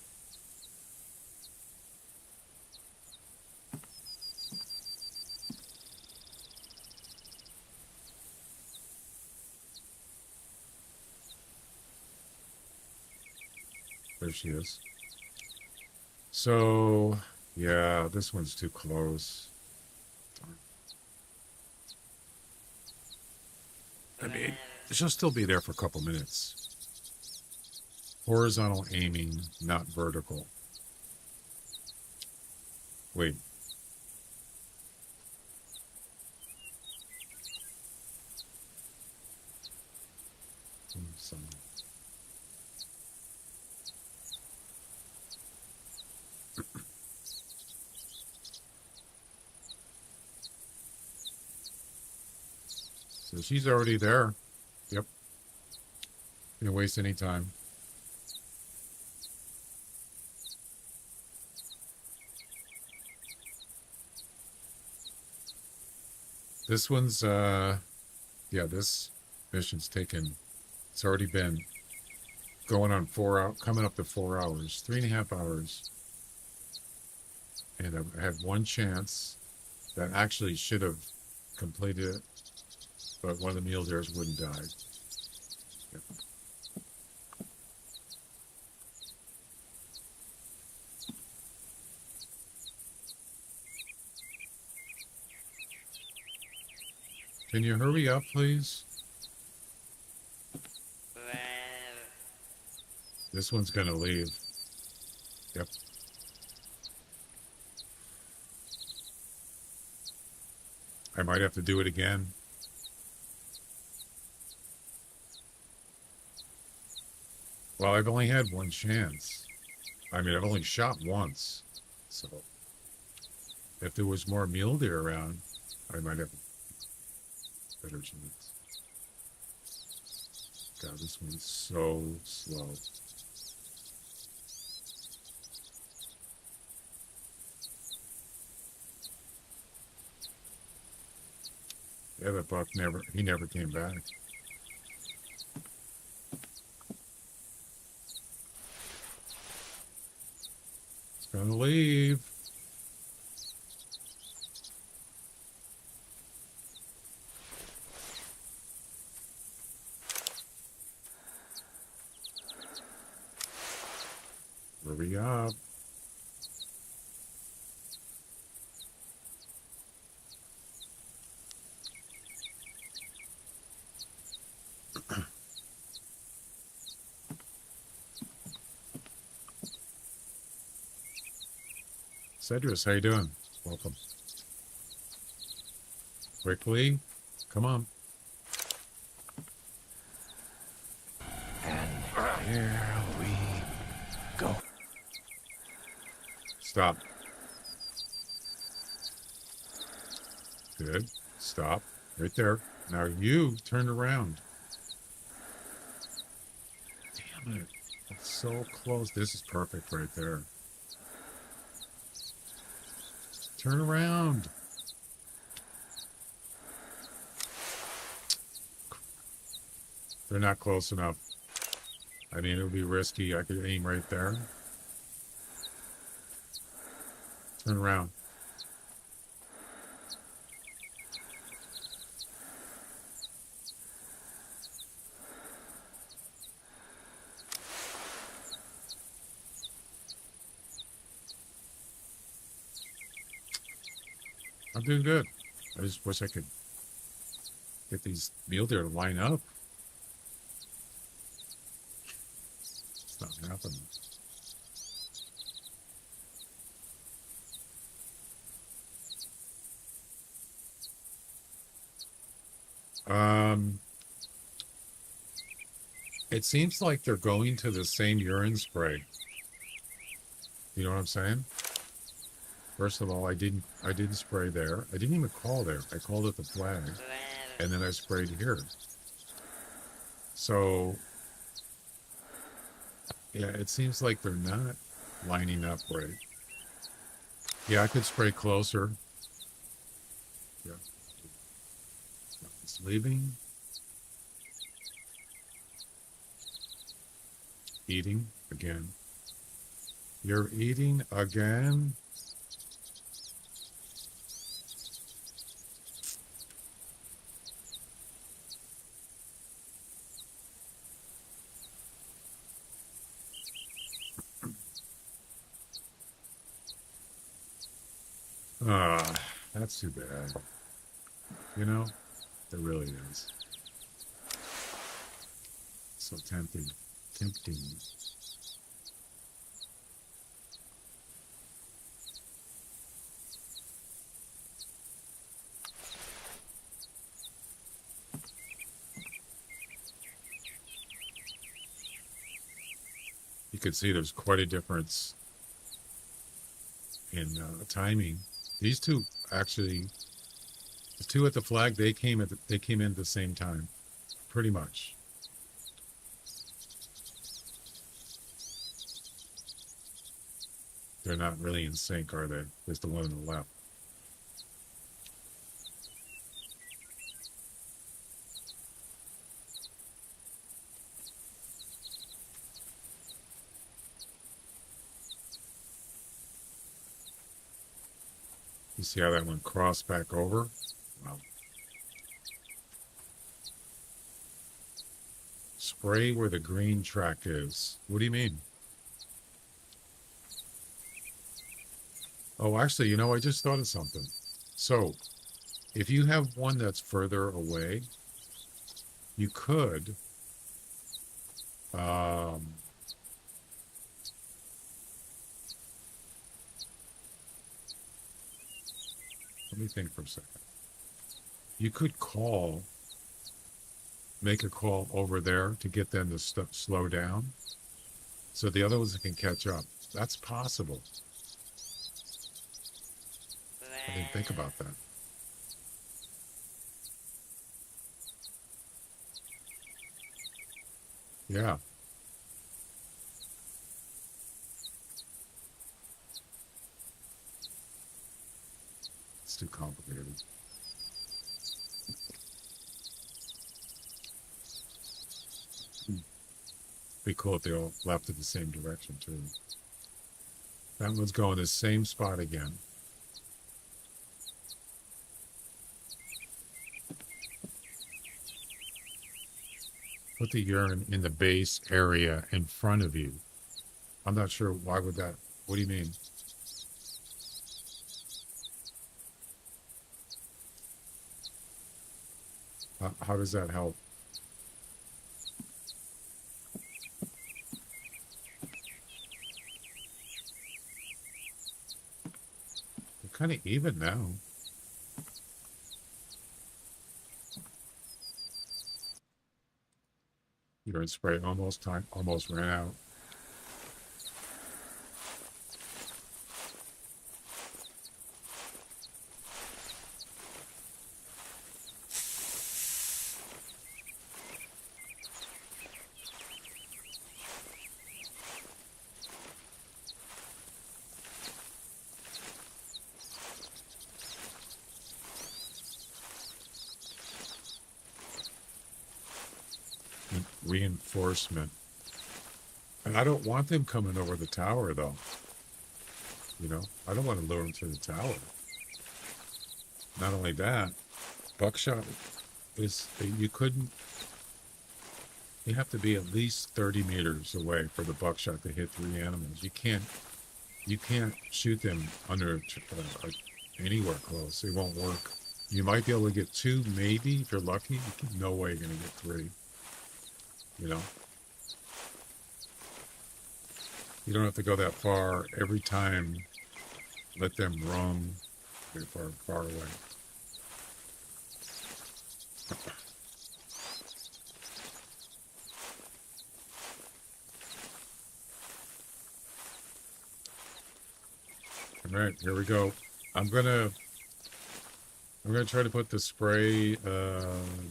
There she is. So, yeah, this one's too close. I mean, she'll still be there for a couple minutes. Horizontal aiming, not vertical. Wait. So she's already there. Yep. Didn't waste any time. This one's, yeah, this mission's taken, it's already been going on 4 hours, coming up to 4 hours, 3.5 hours. And I had one chance that actually should have completed it, but one of the mule deers wouldn't die. Yep. Can you hurry up, please? This one's gonna leave. Yep. I might have to do it again. Well, I've only had one chance. I mean, I've only shot once. So, if there was more mule deer around, I might have a better chance. God, this one's so slow. Yeah, that buck he never came back. It's gonna leave. Hurry up. Cedrus, how you doing? Welcome. Quickly, come on. And here we go. Stop. Good. Stop. Right there. Now you turn around. Damn it. It's so close. This is perfect right there. Turn around. They're not close enough. I mean, it would be risky. I could aim right there. Turn around. I'm doing good. I just wish I could get these mule deer to line up. It's not happening. It seems like they're going to the same urine spray. You know what I'm saying? First of all, I didn't spray there. I didn't even call there. I called at the flag, and then I sprayed here. So, yeah, it seems like they're not lining up right. Yeah, I could spray closer. Yeah, it's leaving. Eating again. You're eating again. Ah, that's too bad. You know, it really is. So tempting. Tempting. You can see there's quite a difference in timing. These two actually, the two at the flag, they came in at the same time, pretty much. They're not really in sync, are they? There's the one on the left. You see how that one crossed back over? Wow. Spray where the green track is. What do you mean? Oh, actually, you know, I just thought of something. So, if you have one that's further away, you could let me think for a second. You could make a call over there to get them to slow down so the other ones can catch up. That's possible. I didn't think about that. Yeah. It's too complicated. Be cool if they all left in the same direction too. That one's going the same spot again. Put the urine in the base area in front of you. I'm not sure why would that. What do you mean? How does that help? They're kind of even now. Urine spray almost ran out. Reinforcement. And I don't want them coming over the tower, though. You know, I don't want to lure them to the tower. Not only that, buckshot is, you have to be at least 30 meters away for the buckshot to hit 3 animals. You can't shoot them under anywhere close. It won't work. You might be able to get 2, maybe, if you're lucky. No way you're going to get 3. You know? You don't have to go that far every time. Let them roam very far away. All right, here we go. I'm gonna try to put the spray,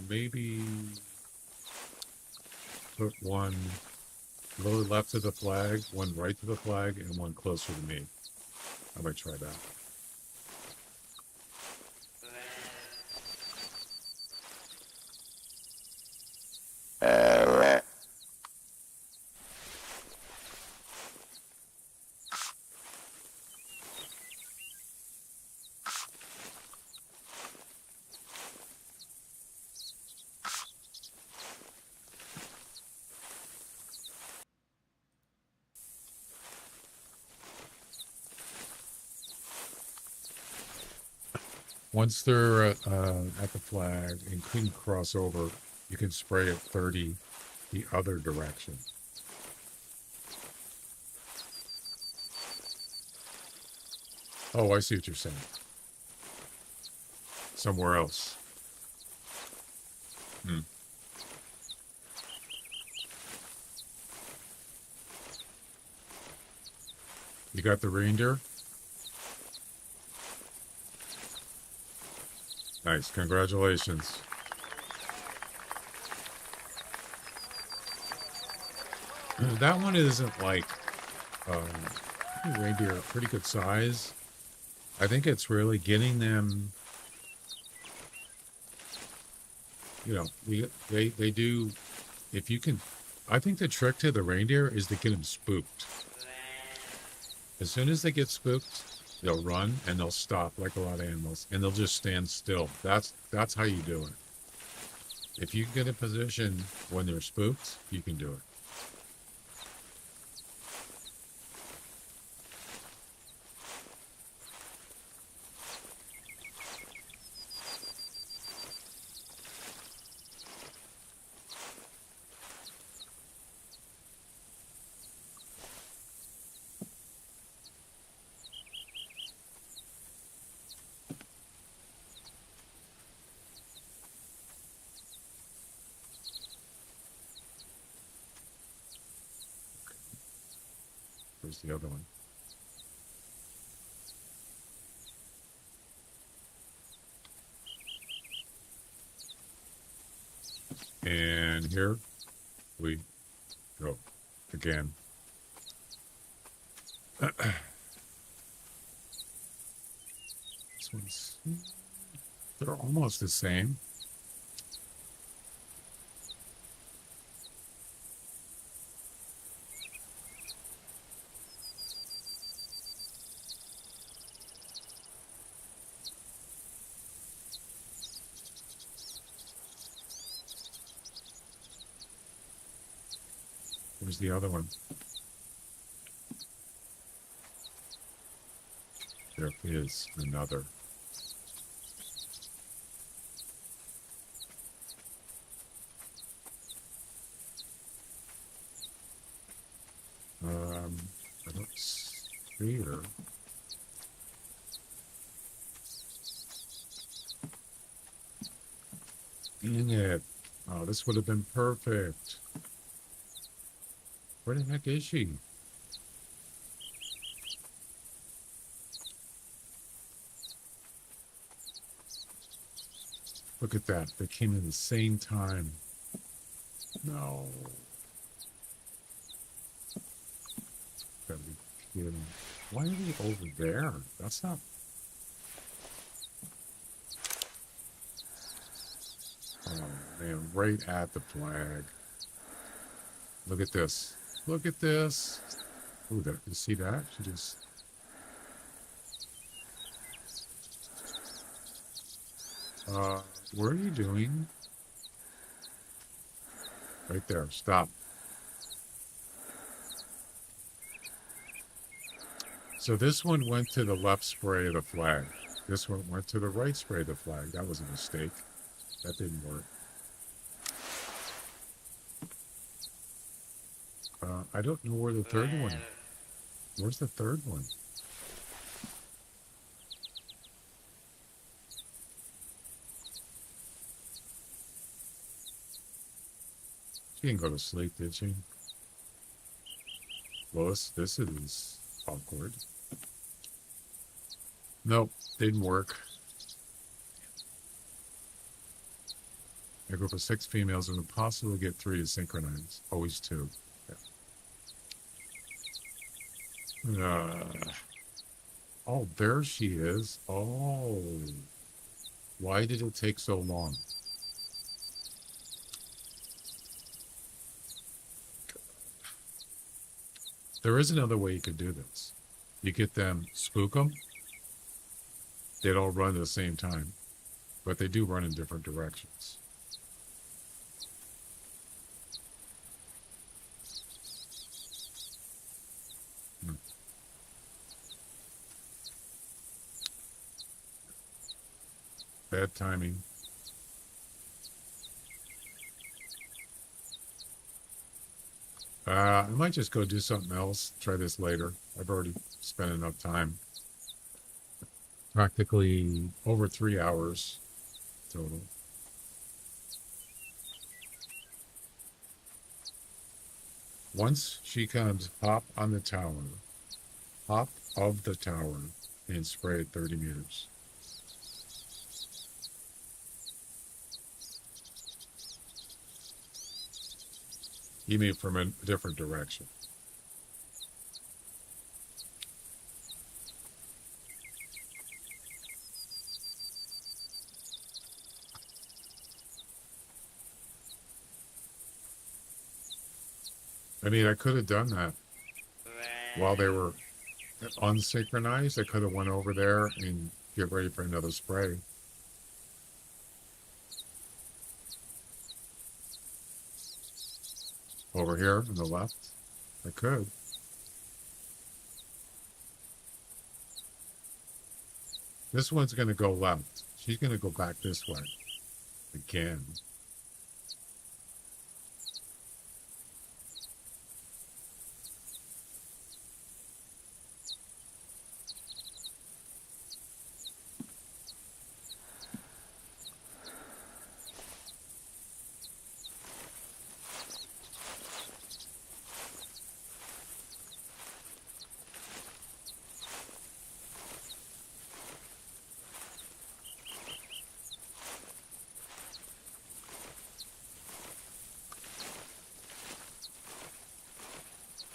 maybe put one a little left of the flag, one right to the flag, and one closer to me. I might try that. Once they're at the flag and couldn't cross over, you can spray at 30 the other direction. Oh, I see what you're saying. Somewhere else. You got the reindeer? Nice, congratulations. That one isn't like reindeer, pretty good size. I think it's really getting them, you know, they do, if you can, I think the trick to the reindeer is to get them spooked. As soon as they get spooked, they'll run and they'll stop like a lot of animals and they'll just stand still. That's how you do it. If you get a position when they're spooked, you can do it. Where's the other one? And here we go again. This one's, they're almost the same. Where's the other one? There is another. I don't see her. Dang it. Oh, this would have been perfect. Where the heck is she? Look at that. They came in the same time. No. Gotta be kidding. Why are they over there? That's not... Oh, man. Right at the flag. Look at this. Look at this. Ooh, that, you see that? She just... what are you doing? Right there. Stop. So this one went to the left spray of the flag. This one went to the right spray of the flag. That was a mistake. That didn't work. I don't know where the third one... Where's the third one? She didn't go to sleep, did she? Lois, this is awkward. Nope, didn't work. A group of 6 females and impossible to get 3 to synchronize. Always 2. Yeah. Oh, there she is. Oh. Why did it take so long? There is another way you could do this. You get them, spook them. They'd all run at the same time. But they do run in different directions. Bad timing. I might just go do something else. Try this later. I've already spent enough time. Practically over 3 hours total. Once she comes, hop on the tower. Hop of the tower and spray 30 meters. You mean from a different direction. I mean, I could have done that while they were unsynchronized. I could have went over there and get ready for another spray. Over here on the left, I could. This one's going to go left. She's going to go back this way again.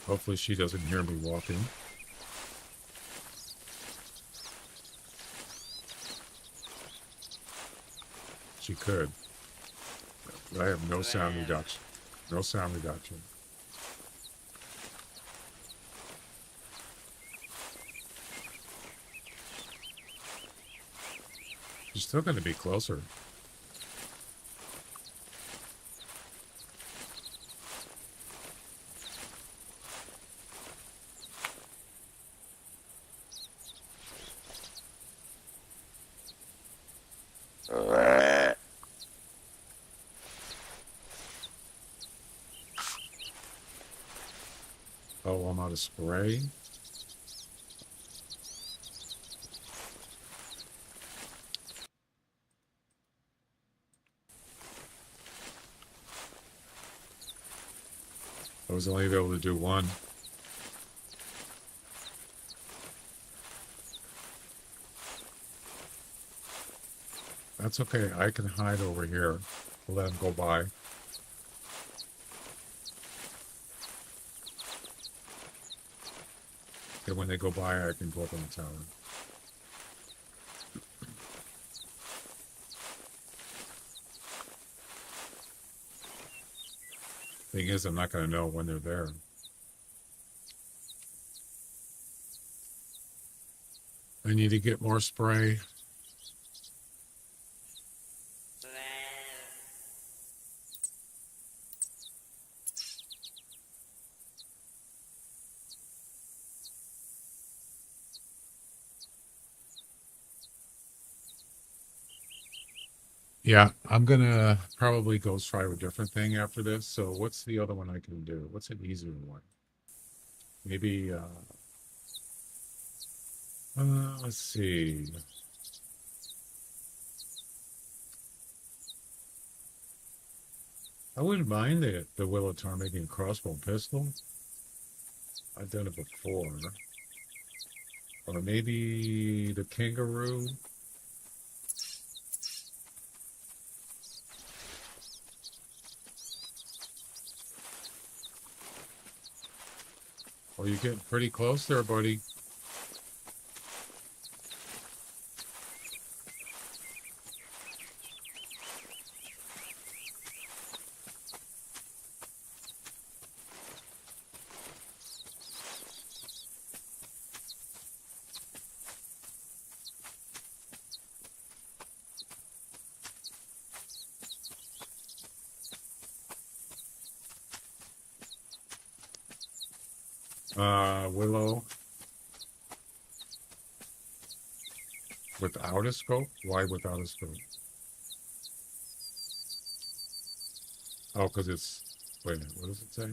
Hopefully she doesn't hear me walking. She could. But I have no sound reduction. No sound reduction. She's still going to be closer. Oh, I'm out of spray. I was only able to do one. That's okay. I can hide over here. We'll let him go by. And when they go by, I can go up on the tower. Thing is, I'm not going to know when they're there. I need to get more spray. Yeah, I'm gonna probably go try a different thing after this. So what's the other one I can do? What's an easier one? Maybe, let's see. I wouldn't mind the Willow Ptarmigan crossbow pistol. I've done it before. Or maybe the kangaroo. Oh, you're getting pretty close there, buddy. Willow. Without a scope? Why without a scope? Oh, because it's, wait a minute, what does it say?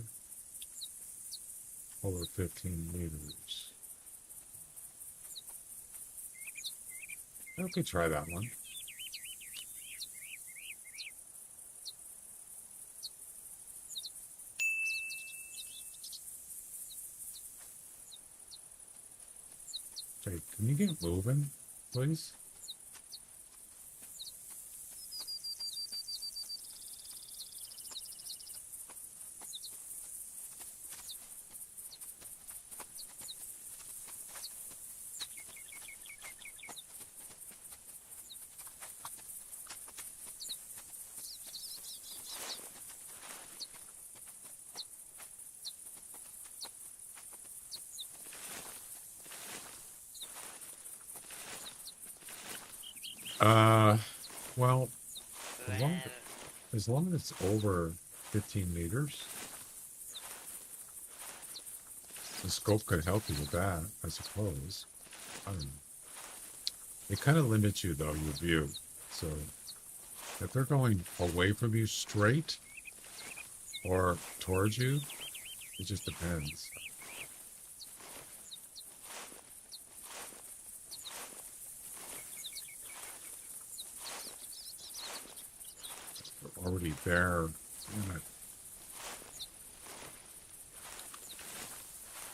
Over 15 meters. Okay, try that one. Okay, can you get moving, please? Well, as long as it's over 15 meters, the scope could help you with that, I suppose. I don't know. It kind of limits you, though, your view. So if they're going away from you straight or towards you, it just depends. They're already there. Damn it.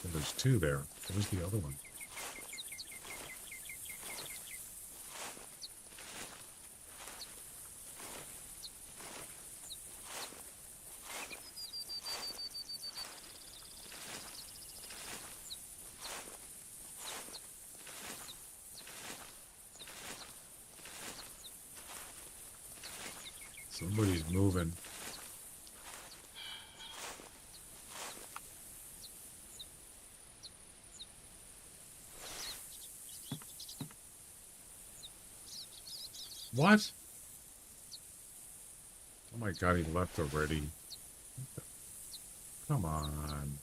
Well, there's two there. Where's the other one? Somebody's moving. What? Oh my god, he left already. Come on.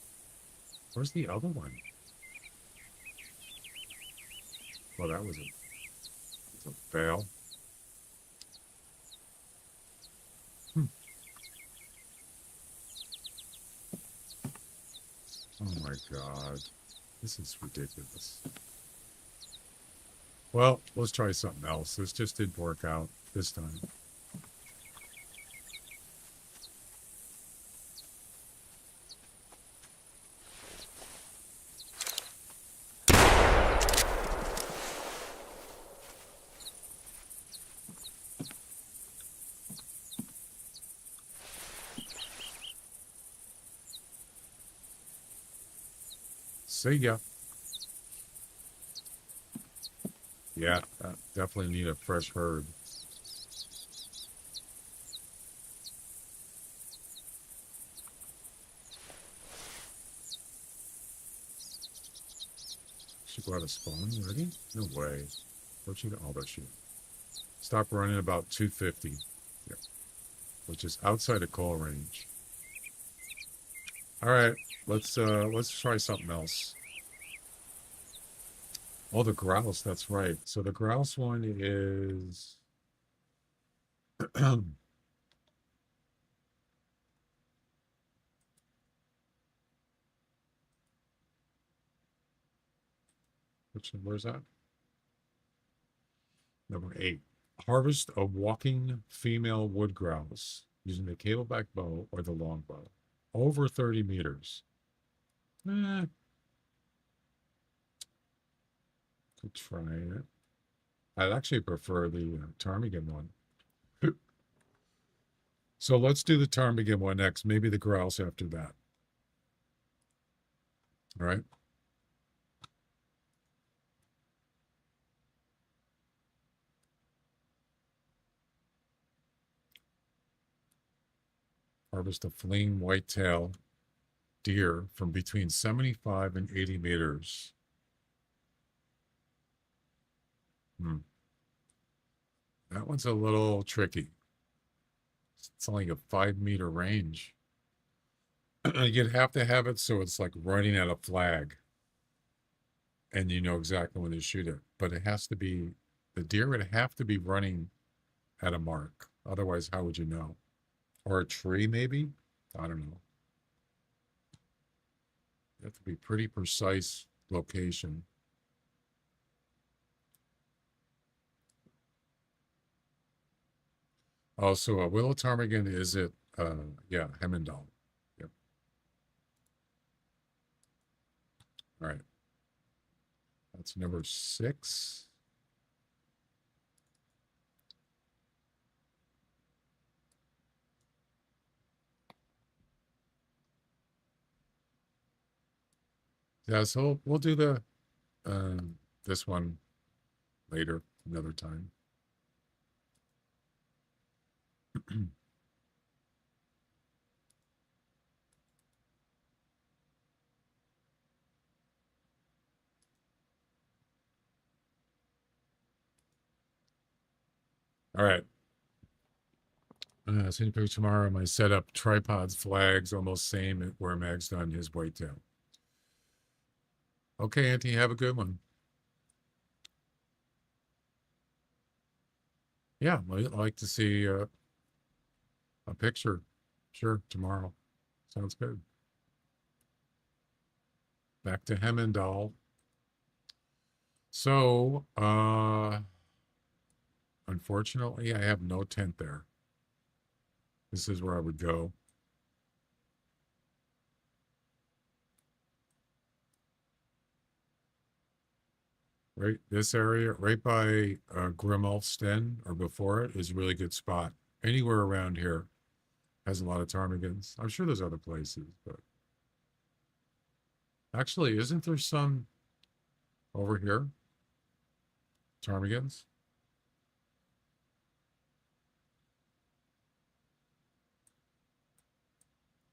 Where's the other one? Well, that was a fail. Oh my god. This is ridiculous. Well, let's try something else. This just didn't work out this time. See ya. Yeah, definitely need a fresh herd. She go out of spawn already? No way. Where'd she go? Oh, there she is. Stop running about 250. Yeah. Which is outside of call range. All right, let's try something else. Oh, the grouse, that's right. So the grouse one is where's that? Number 8. Harvest a walking female wood grouse using the cableback bow or the longbow. Over 30 meters. Could try it. I'd actually prefer the ptarmigan one. So let's do the ptarmigan one next. Maybe the grouse after that. All right. Harvest a fleeing whitetail deer from between 75 and 80 meters. That one's a little tricky. It's only a 5-meter range. You'd have to have it so it's like running at a flag. And you know exactly when to shoot it. But it has to be The deer would have to be running at a mark. Otherwise, how would you know? Or a tree, maybe? I don't know. You have to be pretty precise location. Also, Willow Ptarmigan is it? Yeah, Hemendal. Yep. All right. That's number 6. Yeah, so we'll do the this one later, another time. All right. Send picture tomorrow. My setup, tripods, flags, almost same where Mag's done his whitetail. Okay, Anthony, have a good one. Yeah, I'd like to see a picture. Sure, tomorrow. Sounds good. Back to Hemendal. So, unfortunately, I have no tent there. This is where I would go. Right, this area, right by Grimulfsten or before it, is a really good spot. Anywhere around here has a lot of ptarmigans. I'm sure there's other places, but actually, isn't there some over here? Ptarmigans?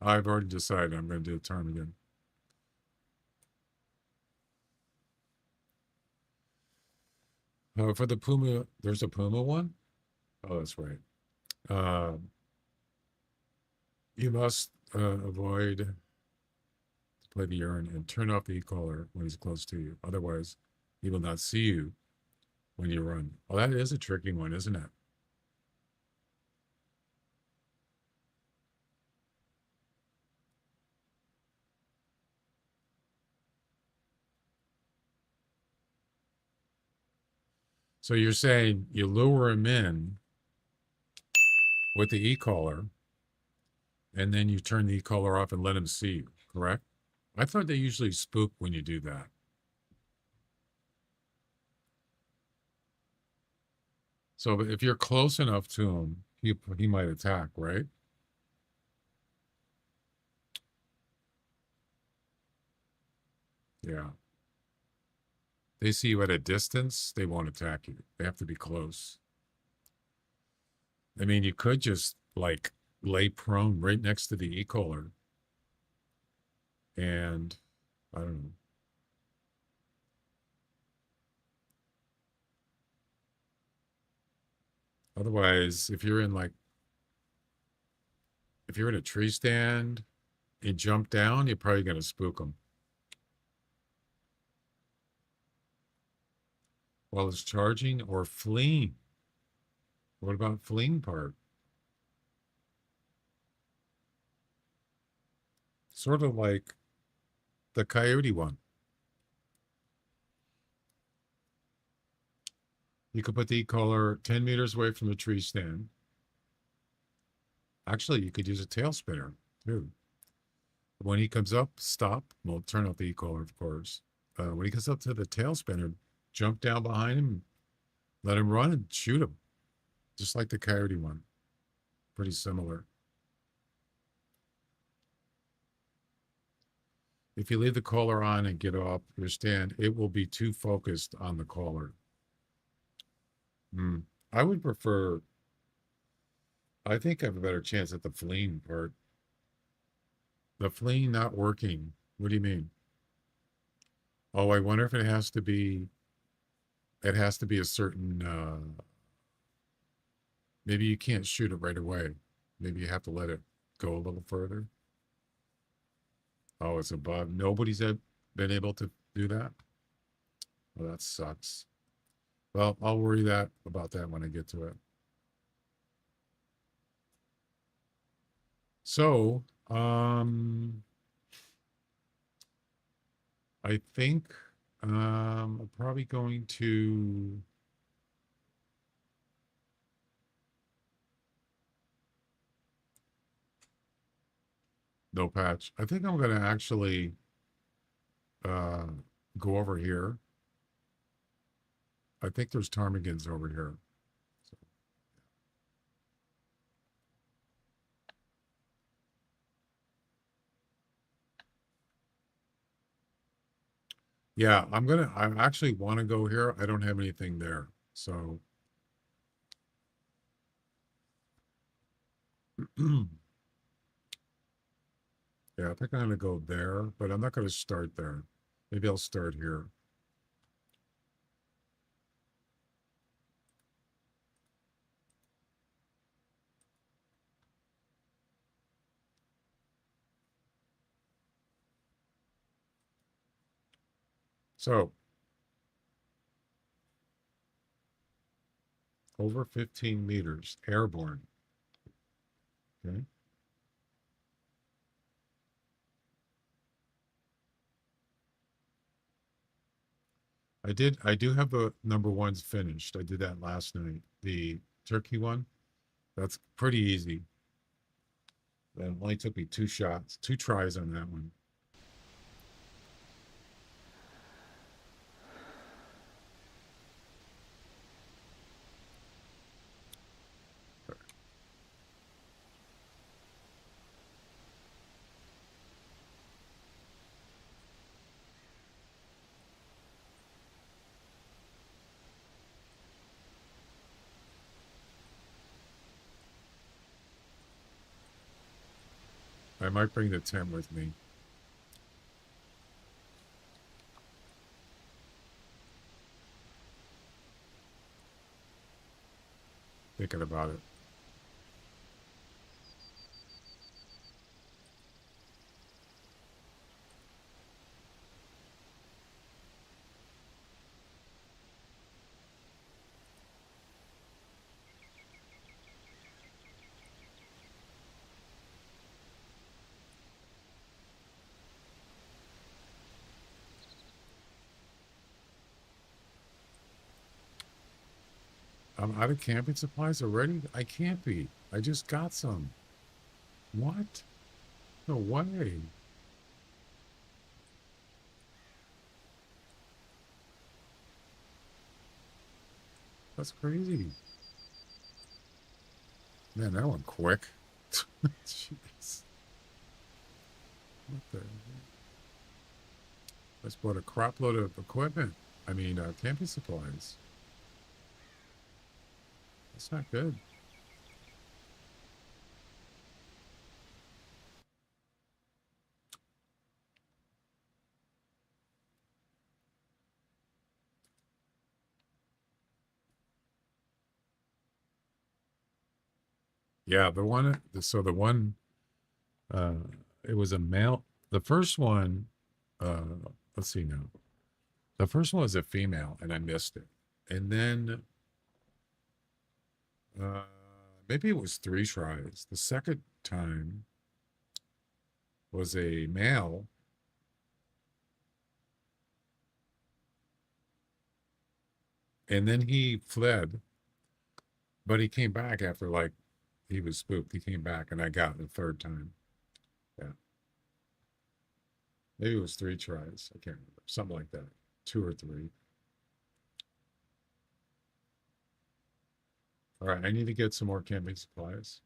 I've already decided I'm going to do a ptarmigan. For the puma, there's a puma one? Oh, that's right. You must avoid to play the urine and turn off the e-collar when he's close to you. Otherwise, he will not see you when you run. Oh, that is a tricky one, isn't it? So you're saying you lure him in with the e-collar, and then you turn the e-collar off and let him see you, correct? I thought they usually spook when you do that. So if you're close enough to him, he might attack, right? Yeah. They see you at a distance, they won't attack you. They have to be close. I mean, you could just like lay prone right next to the e-collar. And I don't know. Otherwise, if you're in a tree stand and jump down, you're probably going to spook them. While it's charging or fleeing. What about fleeing part? Sort of like the coyote one. You could put the e-collar 10 meters away from the tree stand. Actually, you could use a tail spinner too. When he comes up, stop. Well, turn off the e-collar, of course. When he comes up to the tail spinner, jump down behind him, let him run and shoot him. Just like the coyote one. Pretty similar. If you leave the collar on and get off your stand, it will be too focused on the collar. I would prefer, I think I have a better chance at the fleeing part. The fleeing not working. What do you mean? Oh, I wonder if it has to be a certain, maybe you can't shoot it right away. Maybe you have to let it go a little further. Oh, it's above. Nobody's been able to do that? Well, that sucks. Well, I'll worry about that when I get to it. So, I think I'm probably going to no patch. I think I'm going to actually uh, go over here. I think there's ptarmigans over here. So, yeah, I actually want to go here. I don't have anything there. So, yeah, I think I'm going to go there, but I'm not going to start there. Maybe I'll start here. So, over 15 meters, airborne. Okay. I do have the number ones finished. I did that last night. The turkey one, that's pretty easy. That only took me 2 tries on that one. I might bring the tent with me. Thinking about it. I'm out of camping supplies already? I can't be. I just got some. What? No way. That's crazy. Man, that went quick. Jeez. What the? I just bought a crop load of equipment. I mean, camping supplies. That's not good. Yeah, so the one, uh, it was a male. The first one, uh, let's see now. The first one was a female, and I missed it. And then, uh, maybe it was 3 tries. The second time was a male, and then he fled, but he came back after like he was spooked. He came back, and I got it the third time. Yeah, maybe it was 3 tries. I can't remember, something like that, 2 or 3. All right, I need to get some more camping supplies.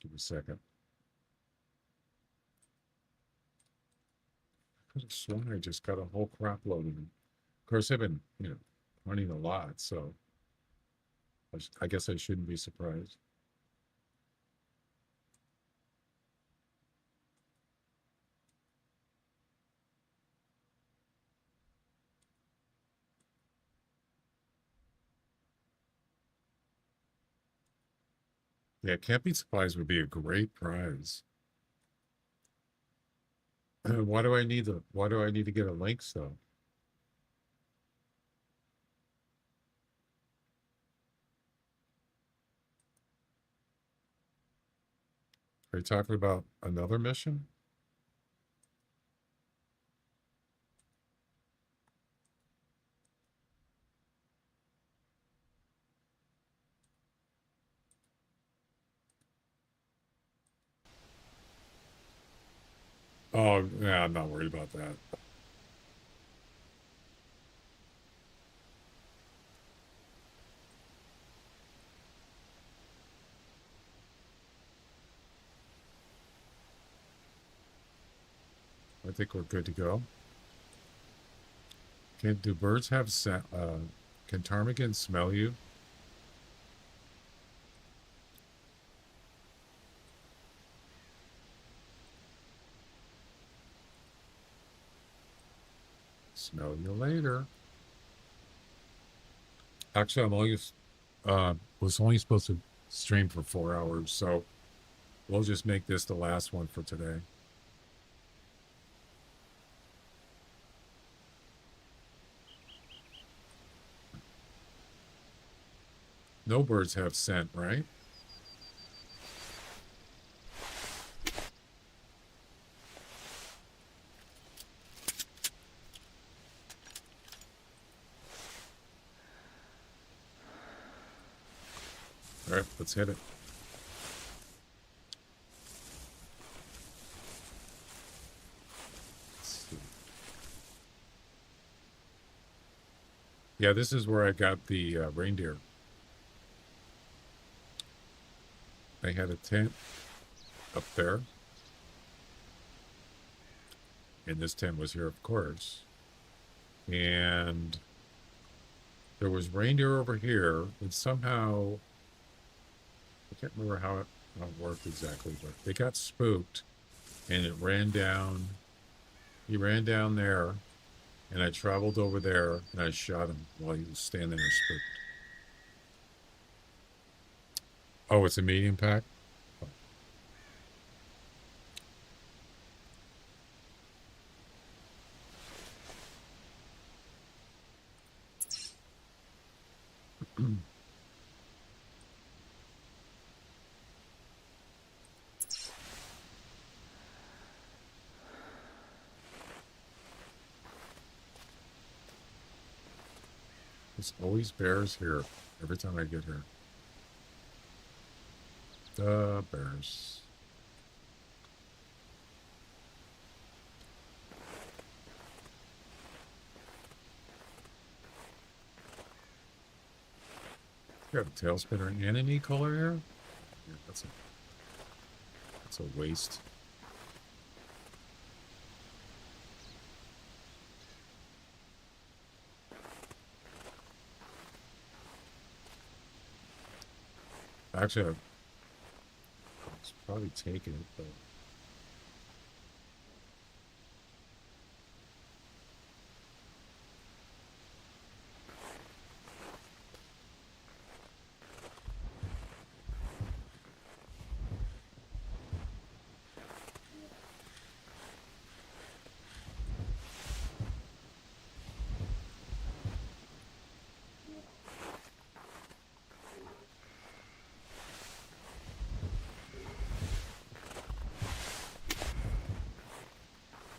Give me a second. I could have sworn I just got a whole crop load of them. Of course, I've been, running a lot, so I guess I shouldn't be surprised. Yeah, camping supplies would be a great prize. Why do I need to get a lynx though? Are you talking about another mission? Oh, yeah, I'm not worried about that. I think we're good to go. Do birds have can ptarmigan smell you? Smell you later. Actually, I'm only was only supposed to stream for 4 hours, so we'll just make this the last one for today. No birds have scent, right? All right, let's hit it. Let's see. Yeah, this is where I got the reindeer. I had a tent up there. And this tent was here, of course. And there was reindeer over here, and somehow, I can't remember how it worked exactly, but they got spooked, and it ran down. He ran down there, and I traveled over there, and I shot him while he was standing there spooked. Oh, it's a medium pack? There's always bears here every time I get here. The bears. You got a tail spinner and an e-collar here? Yeah, that's a waste. Actually, I was probably taking it, but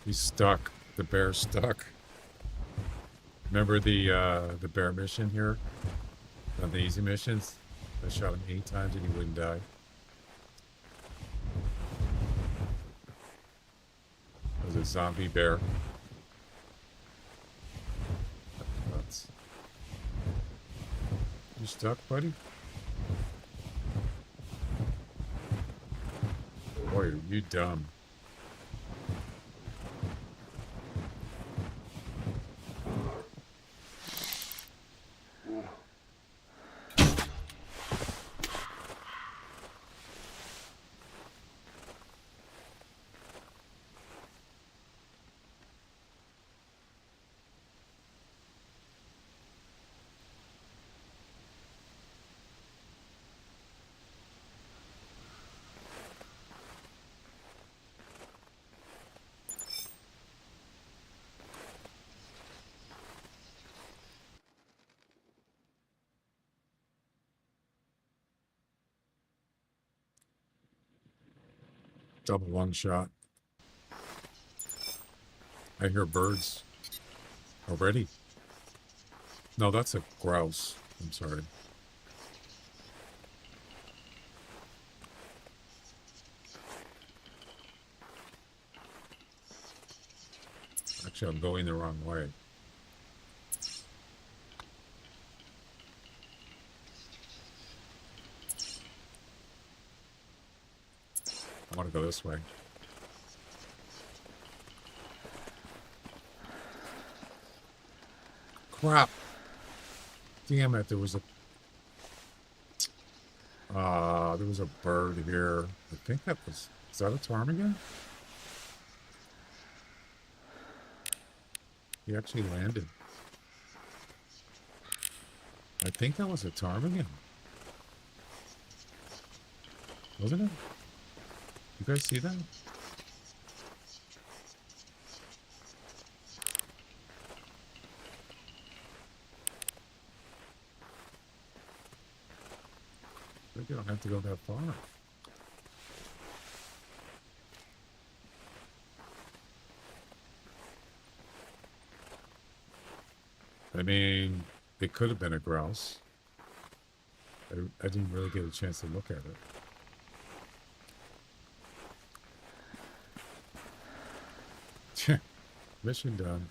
he's stuck. The bear's stuck. Remember the bear mission here? On the easy missions? I shot him 8 times and he wouldn't die. It was a zombie bear. Nuts. You stuck, buddy? Boy, are you dumb. Double lung shot. I hear birds already. No, that's a grouse. I'm sorry. Actually, I'm going the wrong way. I want to go this way. Crap. Damn it, there was a bird here. I think that was, is that a ptarmigan? He actually landed. I think that was a ptarmigan. Wasn't it? You guys see that? I think you don't have to go that far. I mean, it could have been a grouse. I didn't really get a chance to look at it. Mission done.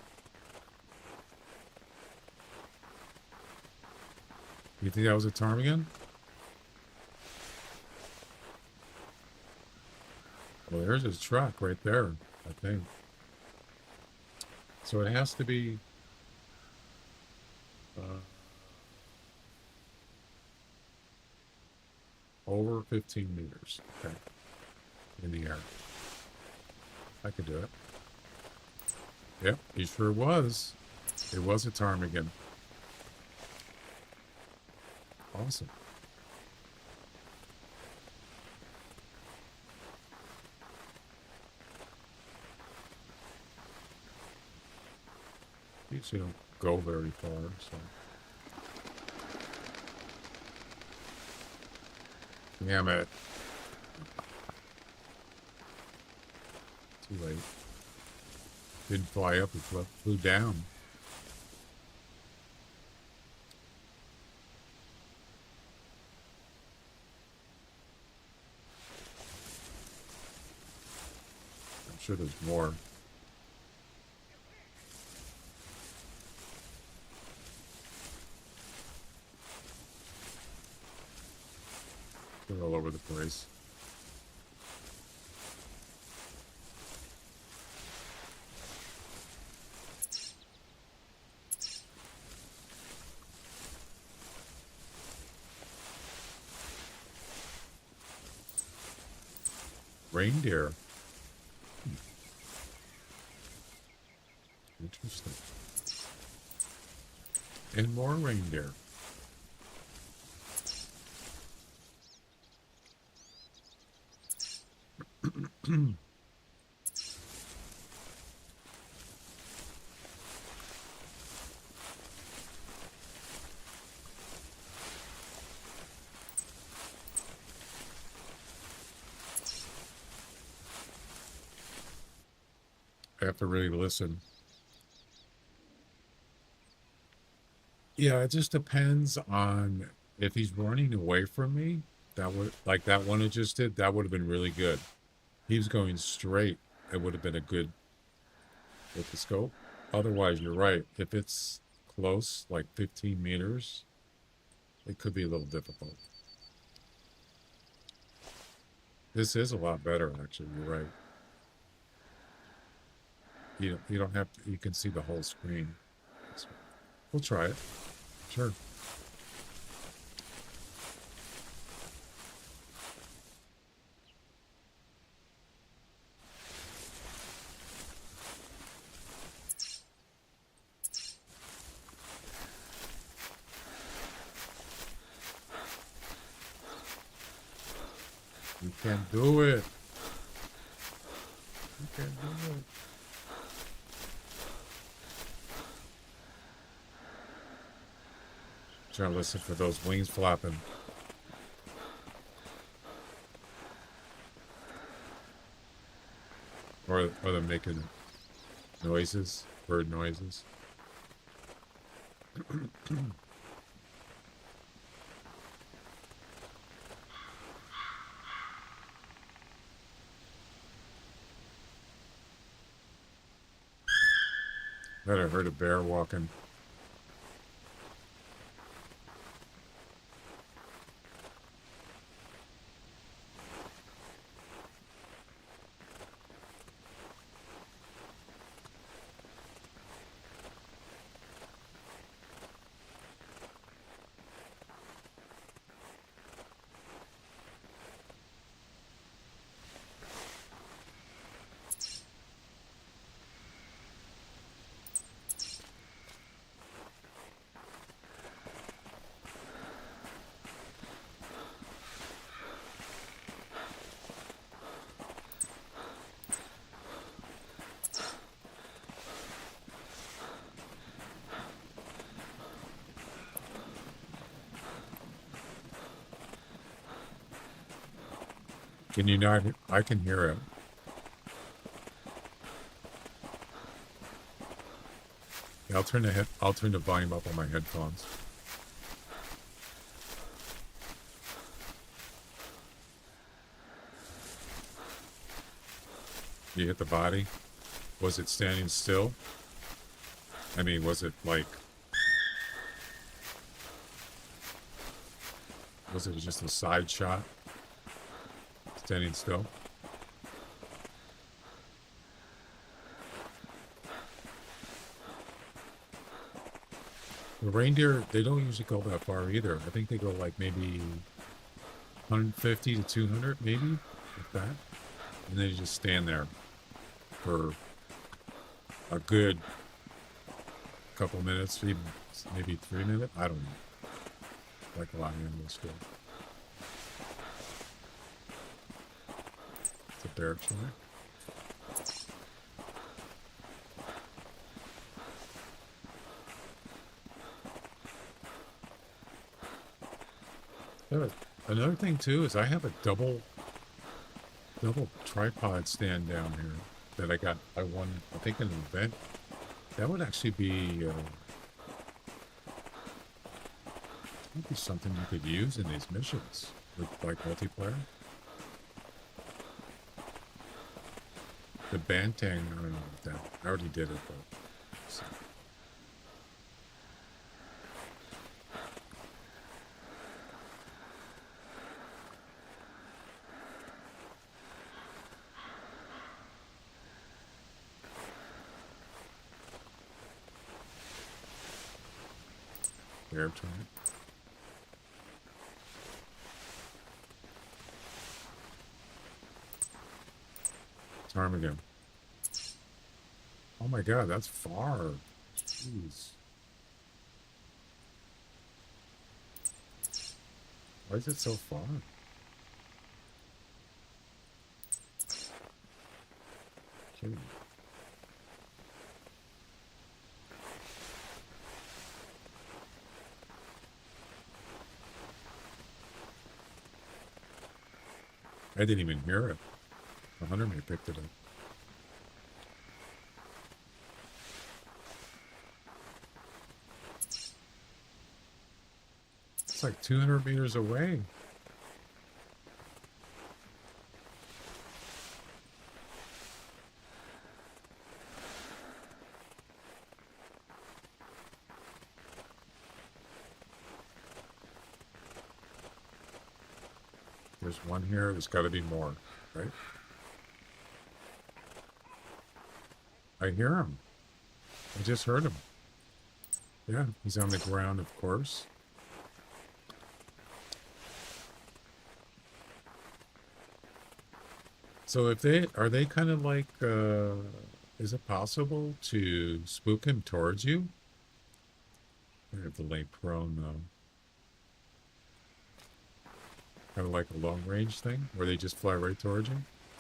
You think that was a ptarmigan? Well, there's his truck right there, I think. So it has to be over 15 meters. Okay. In the air. I could do it. Yep, he sure was. It was a ptarmigan. Awesome. Usually don't go very far, so. Damn it. Too late. Didn't fly up, it flew down. I'm sure there's more. They're all over the place. Reindeer. Interesting. And more reindeer. I have to really listen. Yeah, it just depends on if he's running away from me. That would, like that one it just did, that would have been really good. He was going straight. It would have been a good with the scope. Otherwise, you're right. If it's close, like 15 meters, it could be a little difficult. This is a lot better, actually. You're right. You don't have to, you can see the whole screen. We'll try it. Sure. You can do it. You can do it. Trying to listen for those wings flapping. Or they're making noises, bird noises. But I heard a bear walking. Can you not? I can hear it. Yeah, I'll turn the volume up on my headphones. You hit the body? Was it standing still? I mean, was it like... Was it just a side shot? Standing still? The reindeer, they don't usually go that far either. I think they go like maybe 150 to 200, maybe, like that. And then you just stand there for a good couple minutes, maybe 3 minutes. I don't know. Like a lot of animals do. It's a bear chair. Another thing too is I have a double tripod stand down here that I won, I think, in an event. That would actually be might be something you could use in these missions with like multiplayer. The Bantang, I don't know about that. I already did it, but so. Air turret. Ptarmigan. Oh my god, that's far. Jeez. Why is it so far? Kidding me. I didn't even hear it. The hunter may have picked it up. It's like 200 meters away. There's one here. There's got to be more, right? I hear him. I just heard him. Yeah, he's on the ground, of course. So if are they kind of like, is it possible to spook him towards you? I have to lay prone though. Kind of like a long range thing where they just fly right towards you.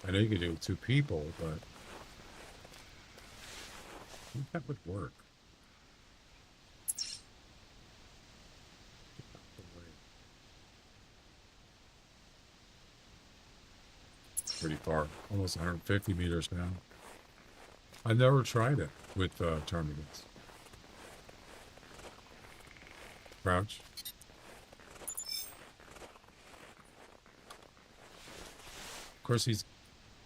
I know you could do it with 2 people, but I think that would work. Pretty far, almost 150 meters now. I never tried it with ptarmigans. Crouch. Of course, he's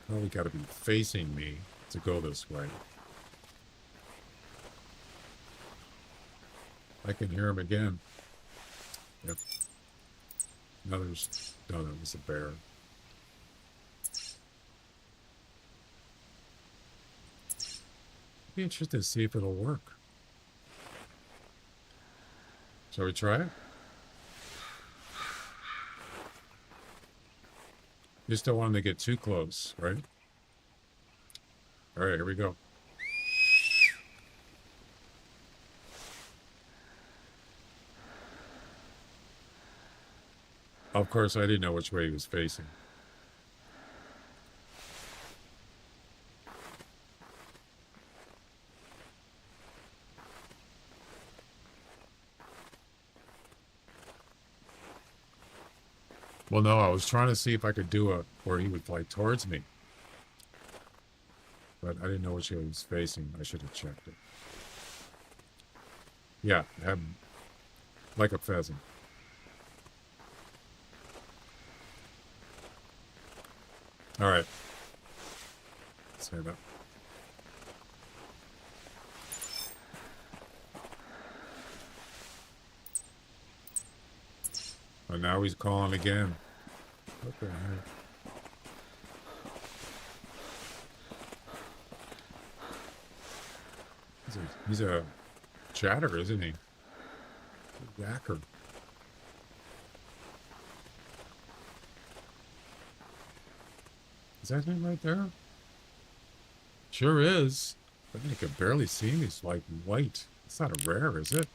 probably got to be facing me to go this way. I can hear him again. Yep. No, that was a bear. Be interested to see if it'll work. Shall we try it? Just don't want him to get too close, right? All right, here we go. Of course, I didn't know which way he was facing. Well, no, I was trying to see if I could do it where he would fly towards me. But I didn't know which way he was facing. I should have checked it. Yeah, have him like a pheasant. All right. Let's head up. Oh, now he's calling again. What the heck? He's a chatter, isn't he? A yacker. Is that him right there? Sure is. I think I can barely see him. He's like white. It's not a rare, is it?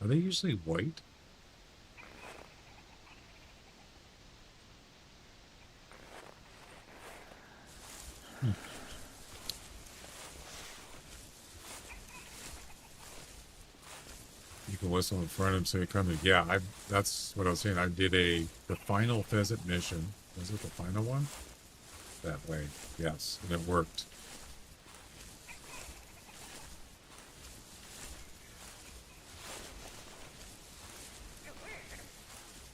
Are they usually white? You can whistle in front of him so he comes. Yeah, that's what I was saying. I did the final pheasant mission. Was it the final one? That way, yes, and it worked.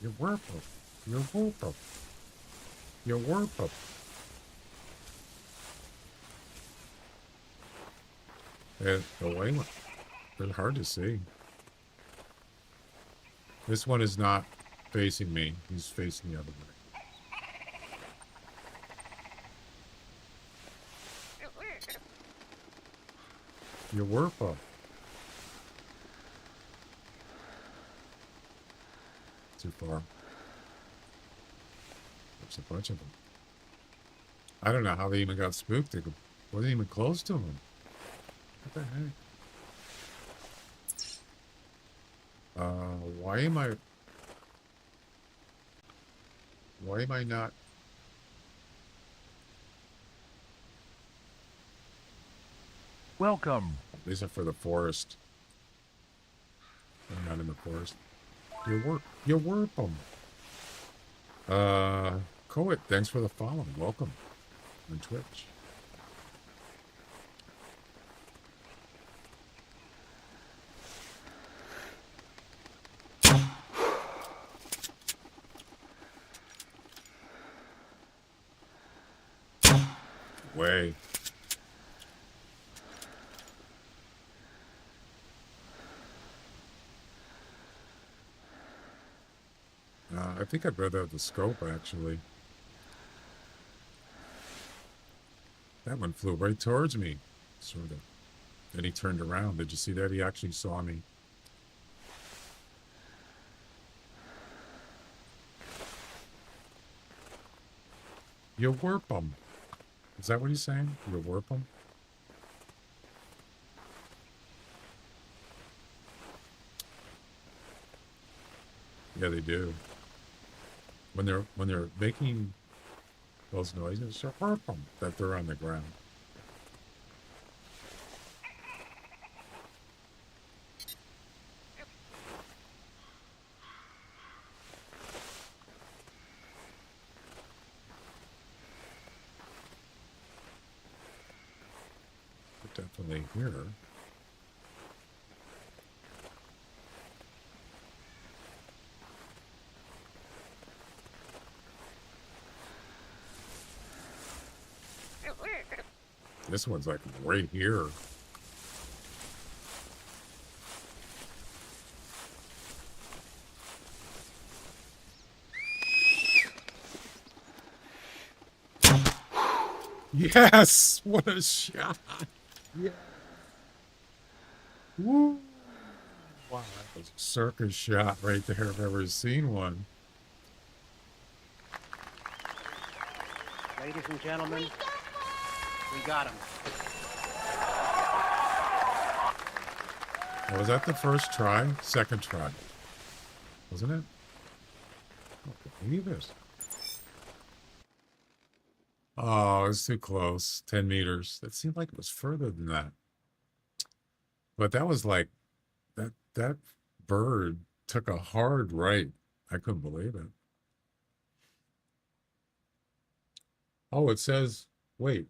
You're welcome. You're welcome. You're welcome. And the way they're hard to see. This one is not facing me. He's facing the other way. You're welcome. Too far. There's a bunch of them. I don't know how they even got spooked. They wasn't even close to them. What the heck? Why am I not? Welcome. These are for the forest. I'm not in the forest. You're welcome. Coet, thanks for the follow. Welcome on Twitch. Way. I think I'd rather have the scope, actually. That one flew right towards me, sort of. Then he turned around. Did you see that? He actually saw me. You warp 'em. Is that what he's saying? You warp 'em? Yeah, they do. When they're making those noises, you warp 'em, that they're on the ground. definitely here. This one's like right here. Yes! What a shot! Yeah. Woo! Wow, that was a circus shot right there if I've ever seen one. Ladies and gentlemen, we got him. Oh, was that the first try? Second try. Wasn't it? I don't believe it. Oh, it's too close. 10 meters. That seemed like it was further than that. But that was like, that bird took a hard right. I couldn't believe it. Oh, it says, wait,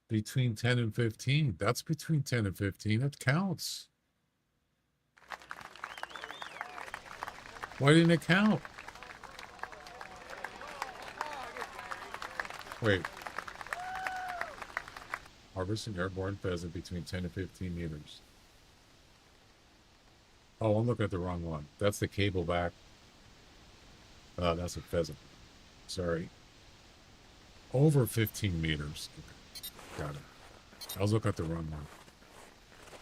between 10 and 15. That's between 10 and 15. It counts. Why didn't it count? Wait. Harvesting airborne pheasant between 10 and 15 meters. Oh, I'm looking at the wrong one. That's the cable back. That's a pheasant. Sorry. Over 15 meters. Okay. Got it. I was looking at the wrong one.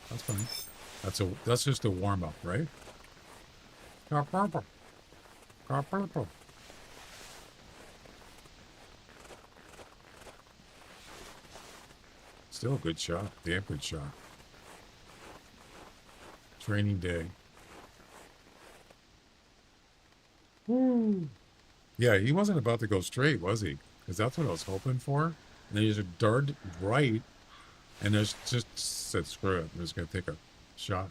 That's fine. That's just a warm up, right? Got purple. Got purple. Still a good shot. Damn good shot. Training day. Woo. Yeah, he wasn't about to go straight, was he? Because that's what I was hoping for. And then he just darted right, and just said, screw it. I'm just going to take a shot.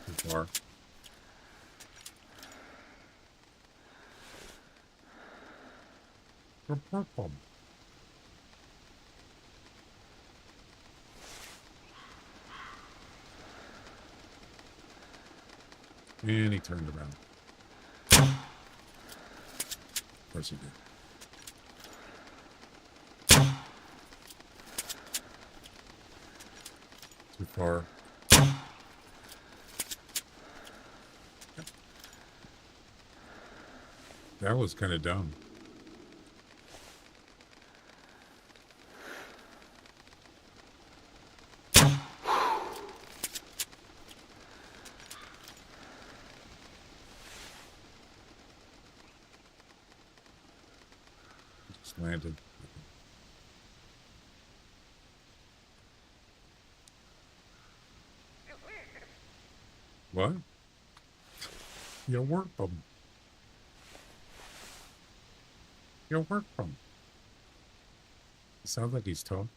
Too far. Purple. And he turned around. Of course he did. Too far. That was kind of dumb. Just landed. What? You work them. You work them. It sounds like he's talking.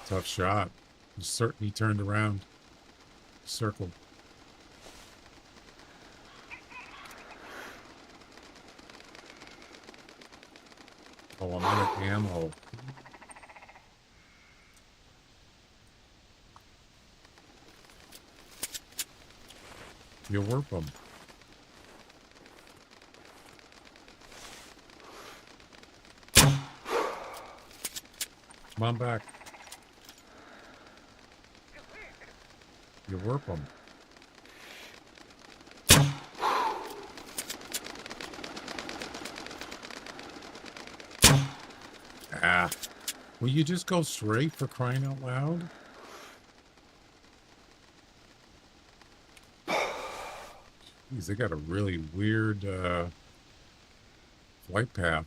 Tough shot. He turned around. Circled. Oh, I'm out of ammo. You work them. Come on back. You work them. Ah. Will you just go straight, for crying out loud? Geez, they got a really weird flight path.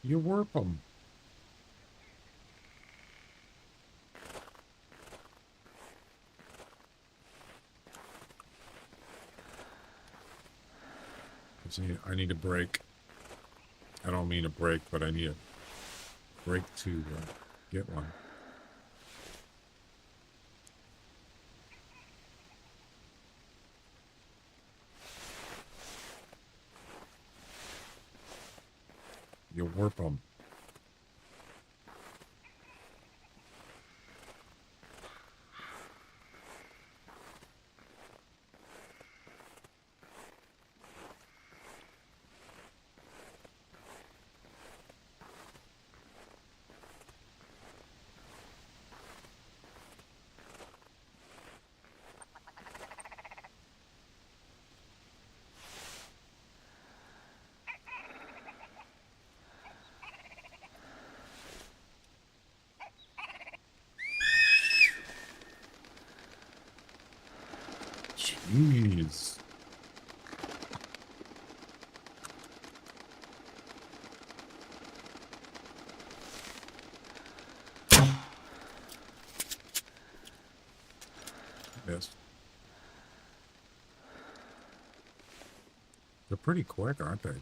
You warp them. I need a break. I don't mean a break, but I need a break to get one. You warp them. Jeez. Yes. They're pretty quick, aren't they?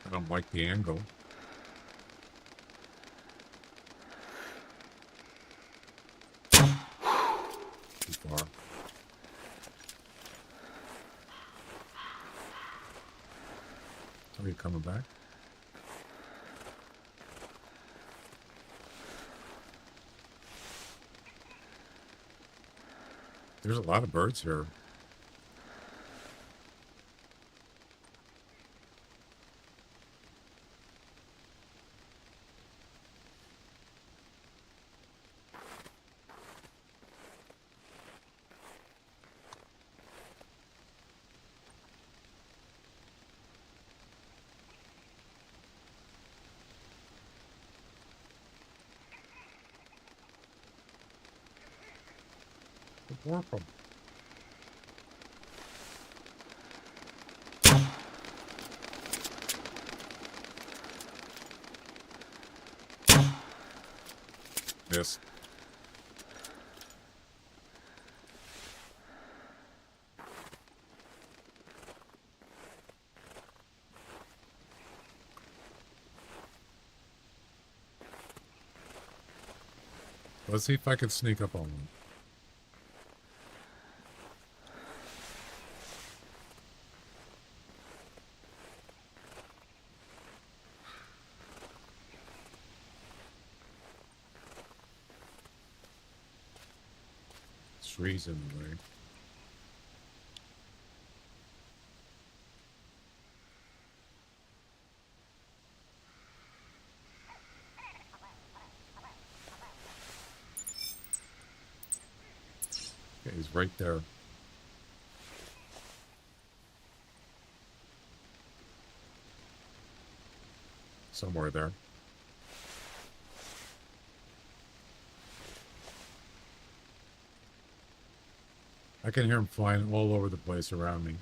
I don't like the angle. Too far. Are you coming back? There's a lot of birds here. Warp them. Yes. Let's see if I can sneak up on one. Trees in the way. He's right there. Somewhere there. I can hear him flying all over the place around me.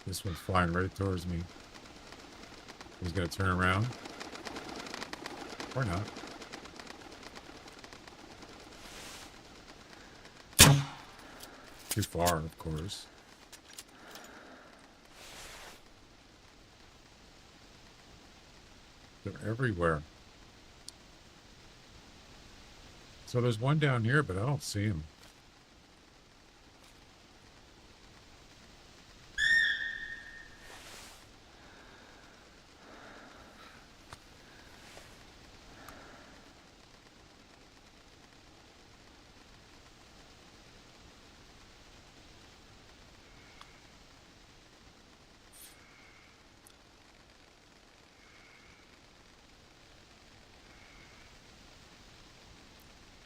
This one's flying right towards me. He's gonna turn around. Or not. Too far, of course. They're everywhere. So there's one down here, but I don't see him.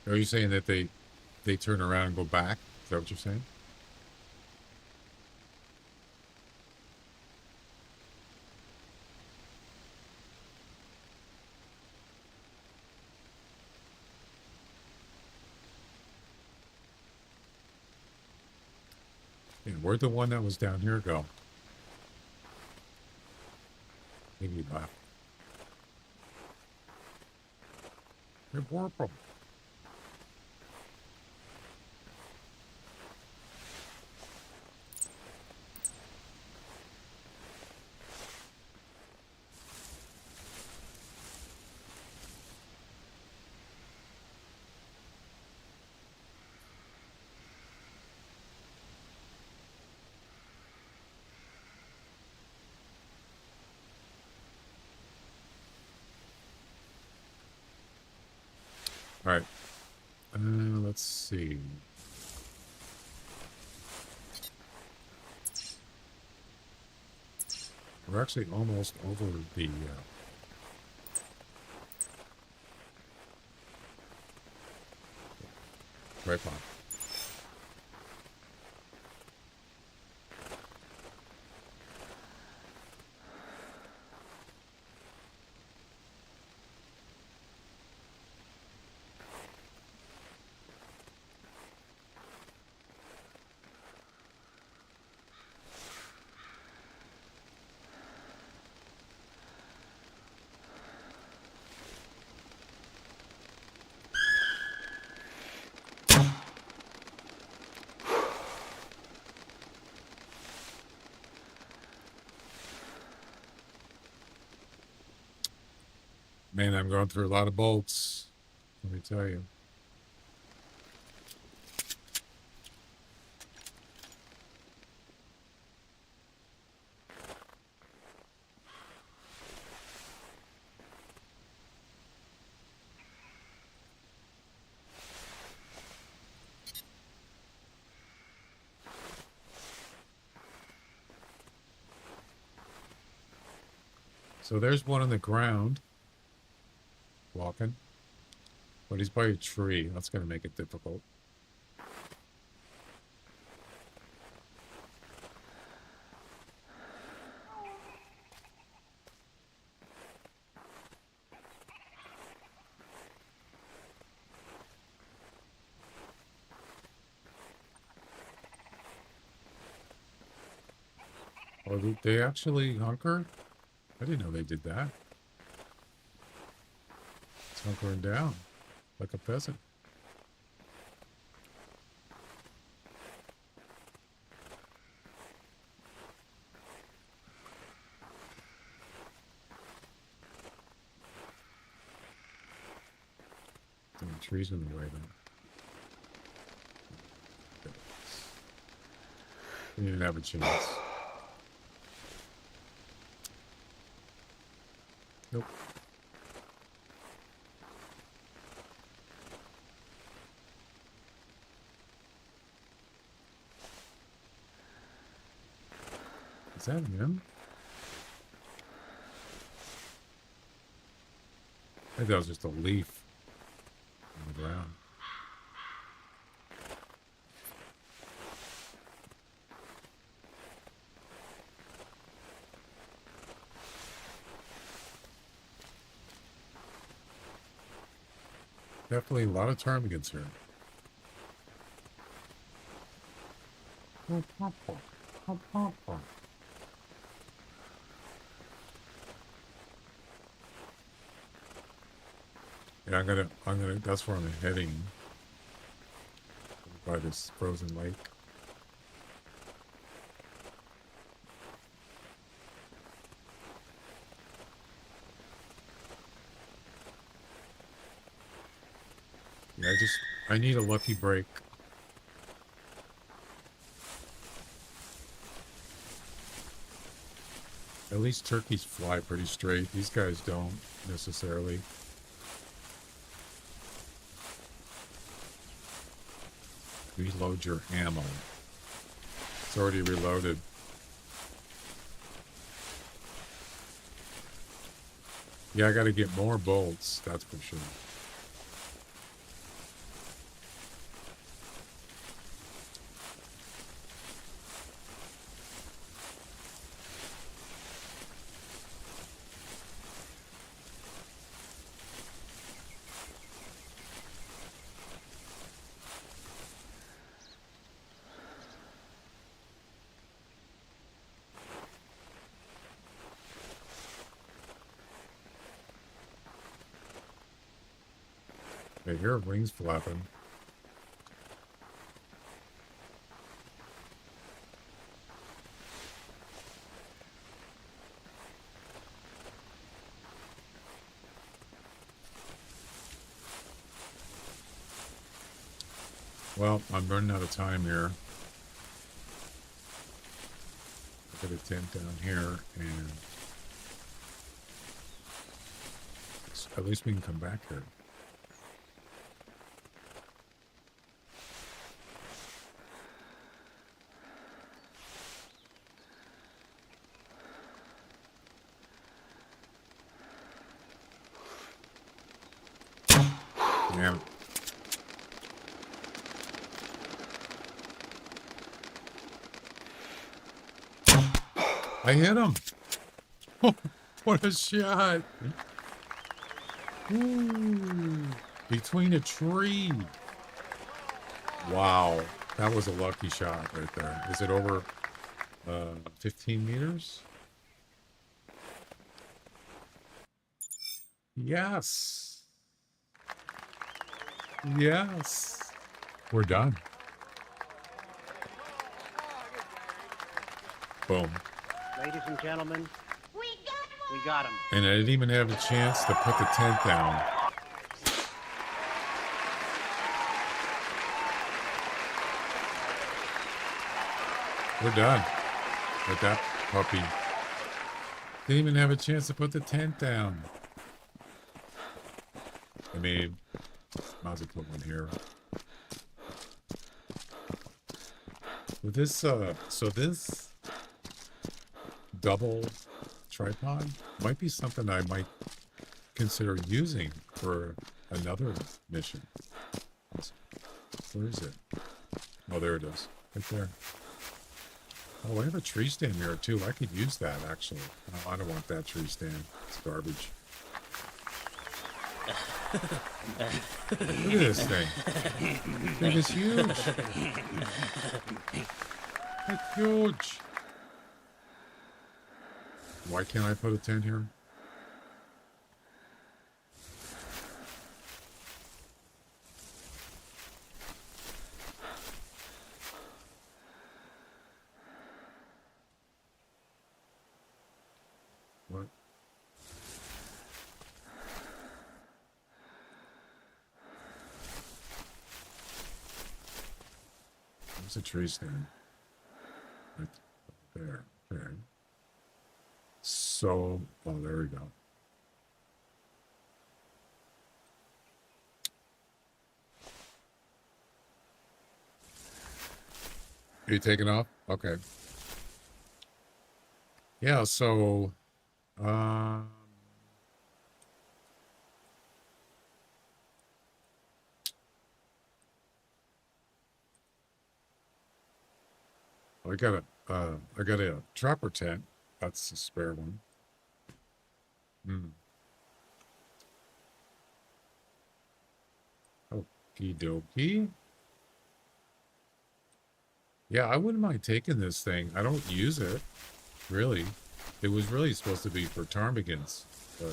Are you saying that they turn around and go back? Is that what you're saying? And where'd the one that was down here go? Maybe he left. They're purple. All right. Let's see. We're actually almost over the right on. Man, I'm going through a lot of bolts. Let me tell you. So there's one on the ground. Walking. But he's by a tree. That's going to make it difficult. Oh, did they actually hunker? I didn't know they did that. It's hunkering down like a peasant. The trees in the way then. We didn't have a chance. Nope. Is that him? I think that was just a leaf on the ground. Definitely a lot of ptarmigans here. Yeah, that's where I'm heading. By this frozen lake. Yeah, I need a lucky break. At least turkeys fly pretty straight. These guys don't necessarily. Reload your ammo. It's already reloaded. Yeah, I gotta get more bolts, that's for sure. I hear wings flapping. Well, I'm running out of time here. I got a tent down here, and at least we can come back here. Damn. I hit him. What a shot. Ooh, between a tree. Wow. That was a lucky shot right there. Is it over 15 meters? Yes. Yes. We're done. Boom. Ladies and gentlemen, we got him. And I didn't even have a chance to put the tent down. We're done with that puppy. Didn't even have a chance to put the tent down. I mean, might as well put one here. With this, so this double tripod might be something I might consider using for another mission. Where is it? Oh, there it is. Right there. Oh, I have a tree stand here too. I could use that actually. No, I don't want that tree stand. It's garbage. Look at this thing. This thing is huge. It's huge. Why can't I put a tent here? What? There's a tree stand. Right there. Okay. So, oh, there we go. Are you taking off? Okay. Yeah, so I got a trapper tent. That's a spare one. Okie dokie. Yeah, I wouldn't mind taking this thing. I don't use it, really. It was really supposed to be for ptarmigans, but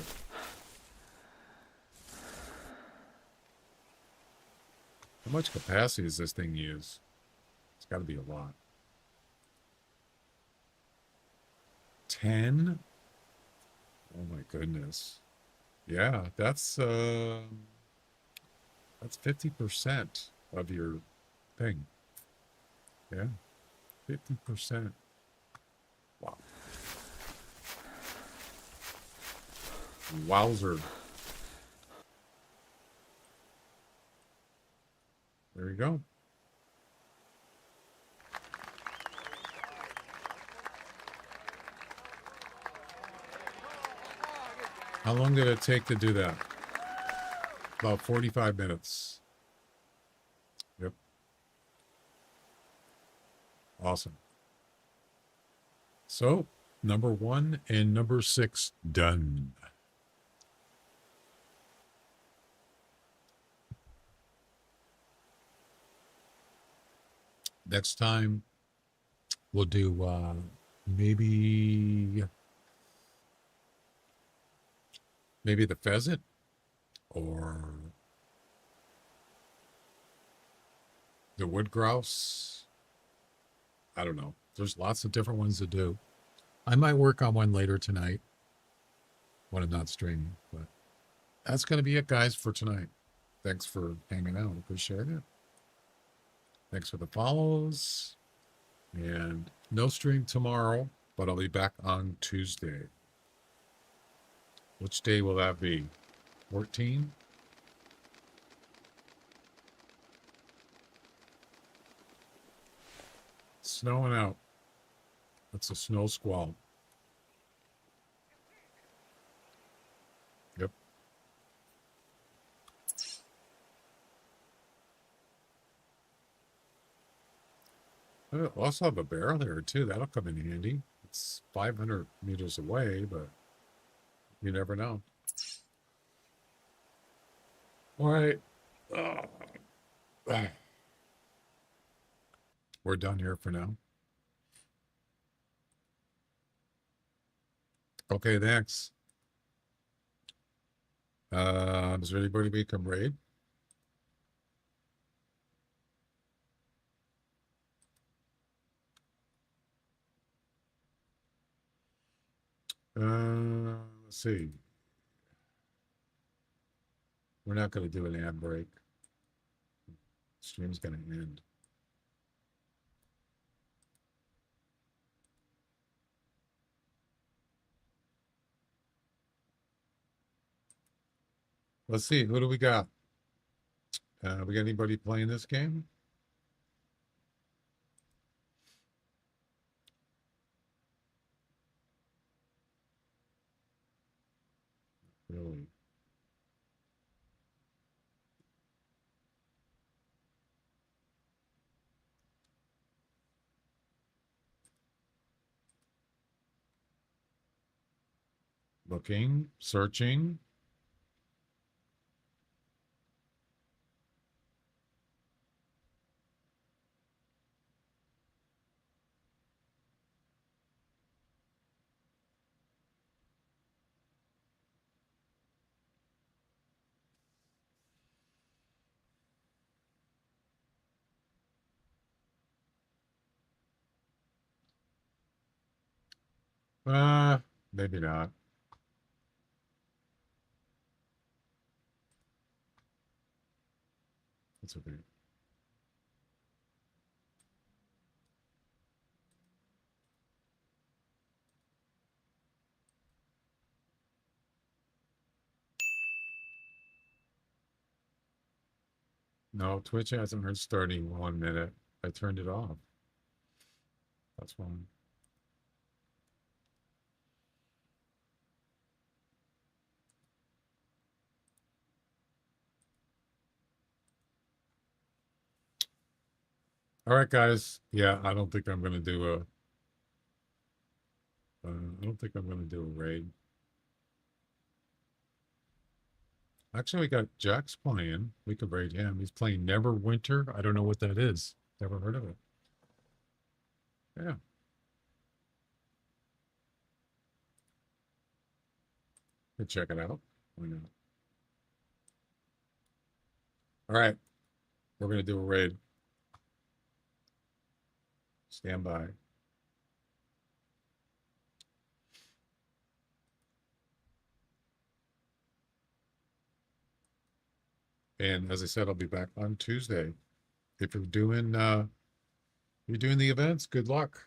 how much capacity does this thing use? It's got to be a lot. 10? Oh my goodness. Yeah, that's 50% of your thing. Yeah, 50%. Wow. Wowzer. There you go. How long did it take to do that? About 45 minutes. Yep. Awesome. So, number 1 and number 6 done. Next time, we'll do maybe the pheasant or the wood grouse. I don't know. There's lots of different ones to do. I might work on one later tonight when I'm not streaming, but that's going to be it, guys, for tonight. Thanks for hanging out. Appreciate it. Thanks for the follows. And no stream tomorrow, but I'll be back on Tuesday. Which day will that be? 14? Snowing out. That's a snow squall. Yep. I also have a barrel here too. That'll come in handy. It's 500 meters away, but you never know. All right. We're done here for now. Okay, thanks. Does anybody become raid? Let's see. We're not going to do an ad break. Stream's going to end. Let's see. Who do we got? We got anybody playing this game? Really? Looking, searching. Maybe not. That's okay. No, Twitch hasn't heard starting 1 minute. I turned it off. That's fine. All right, guys. Yeah, I don't think I'm going to do a. I don't think I'm going to do a raid. Actually, we got Jack's playing. We could raid him. He's playing Neverwinter. I don't know what that is. Never heard of it. Yeah. Could check it out. Why not? All right. We're going to do a raid. Stand by. And as I said, I'll be back on Tuesday. If you're doing the events, good luck.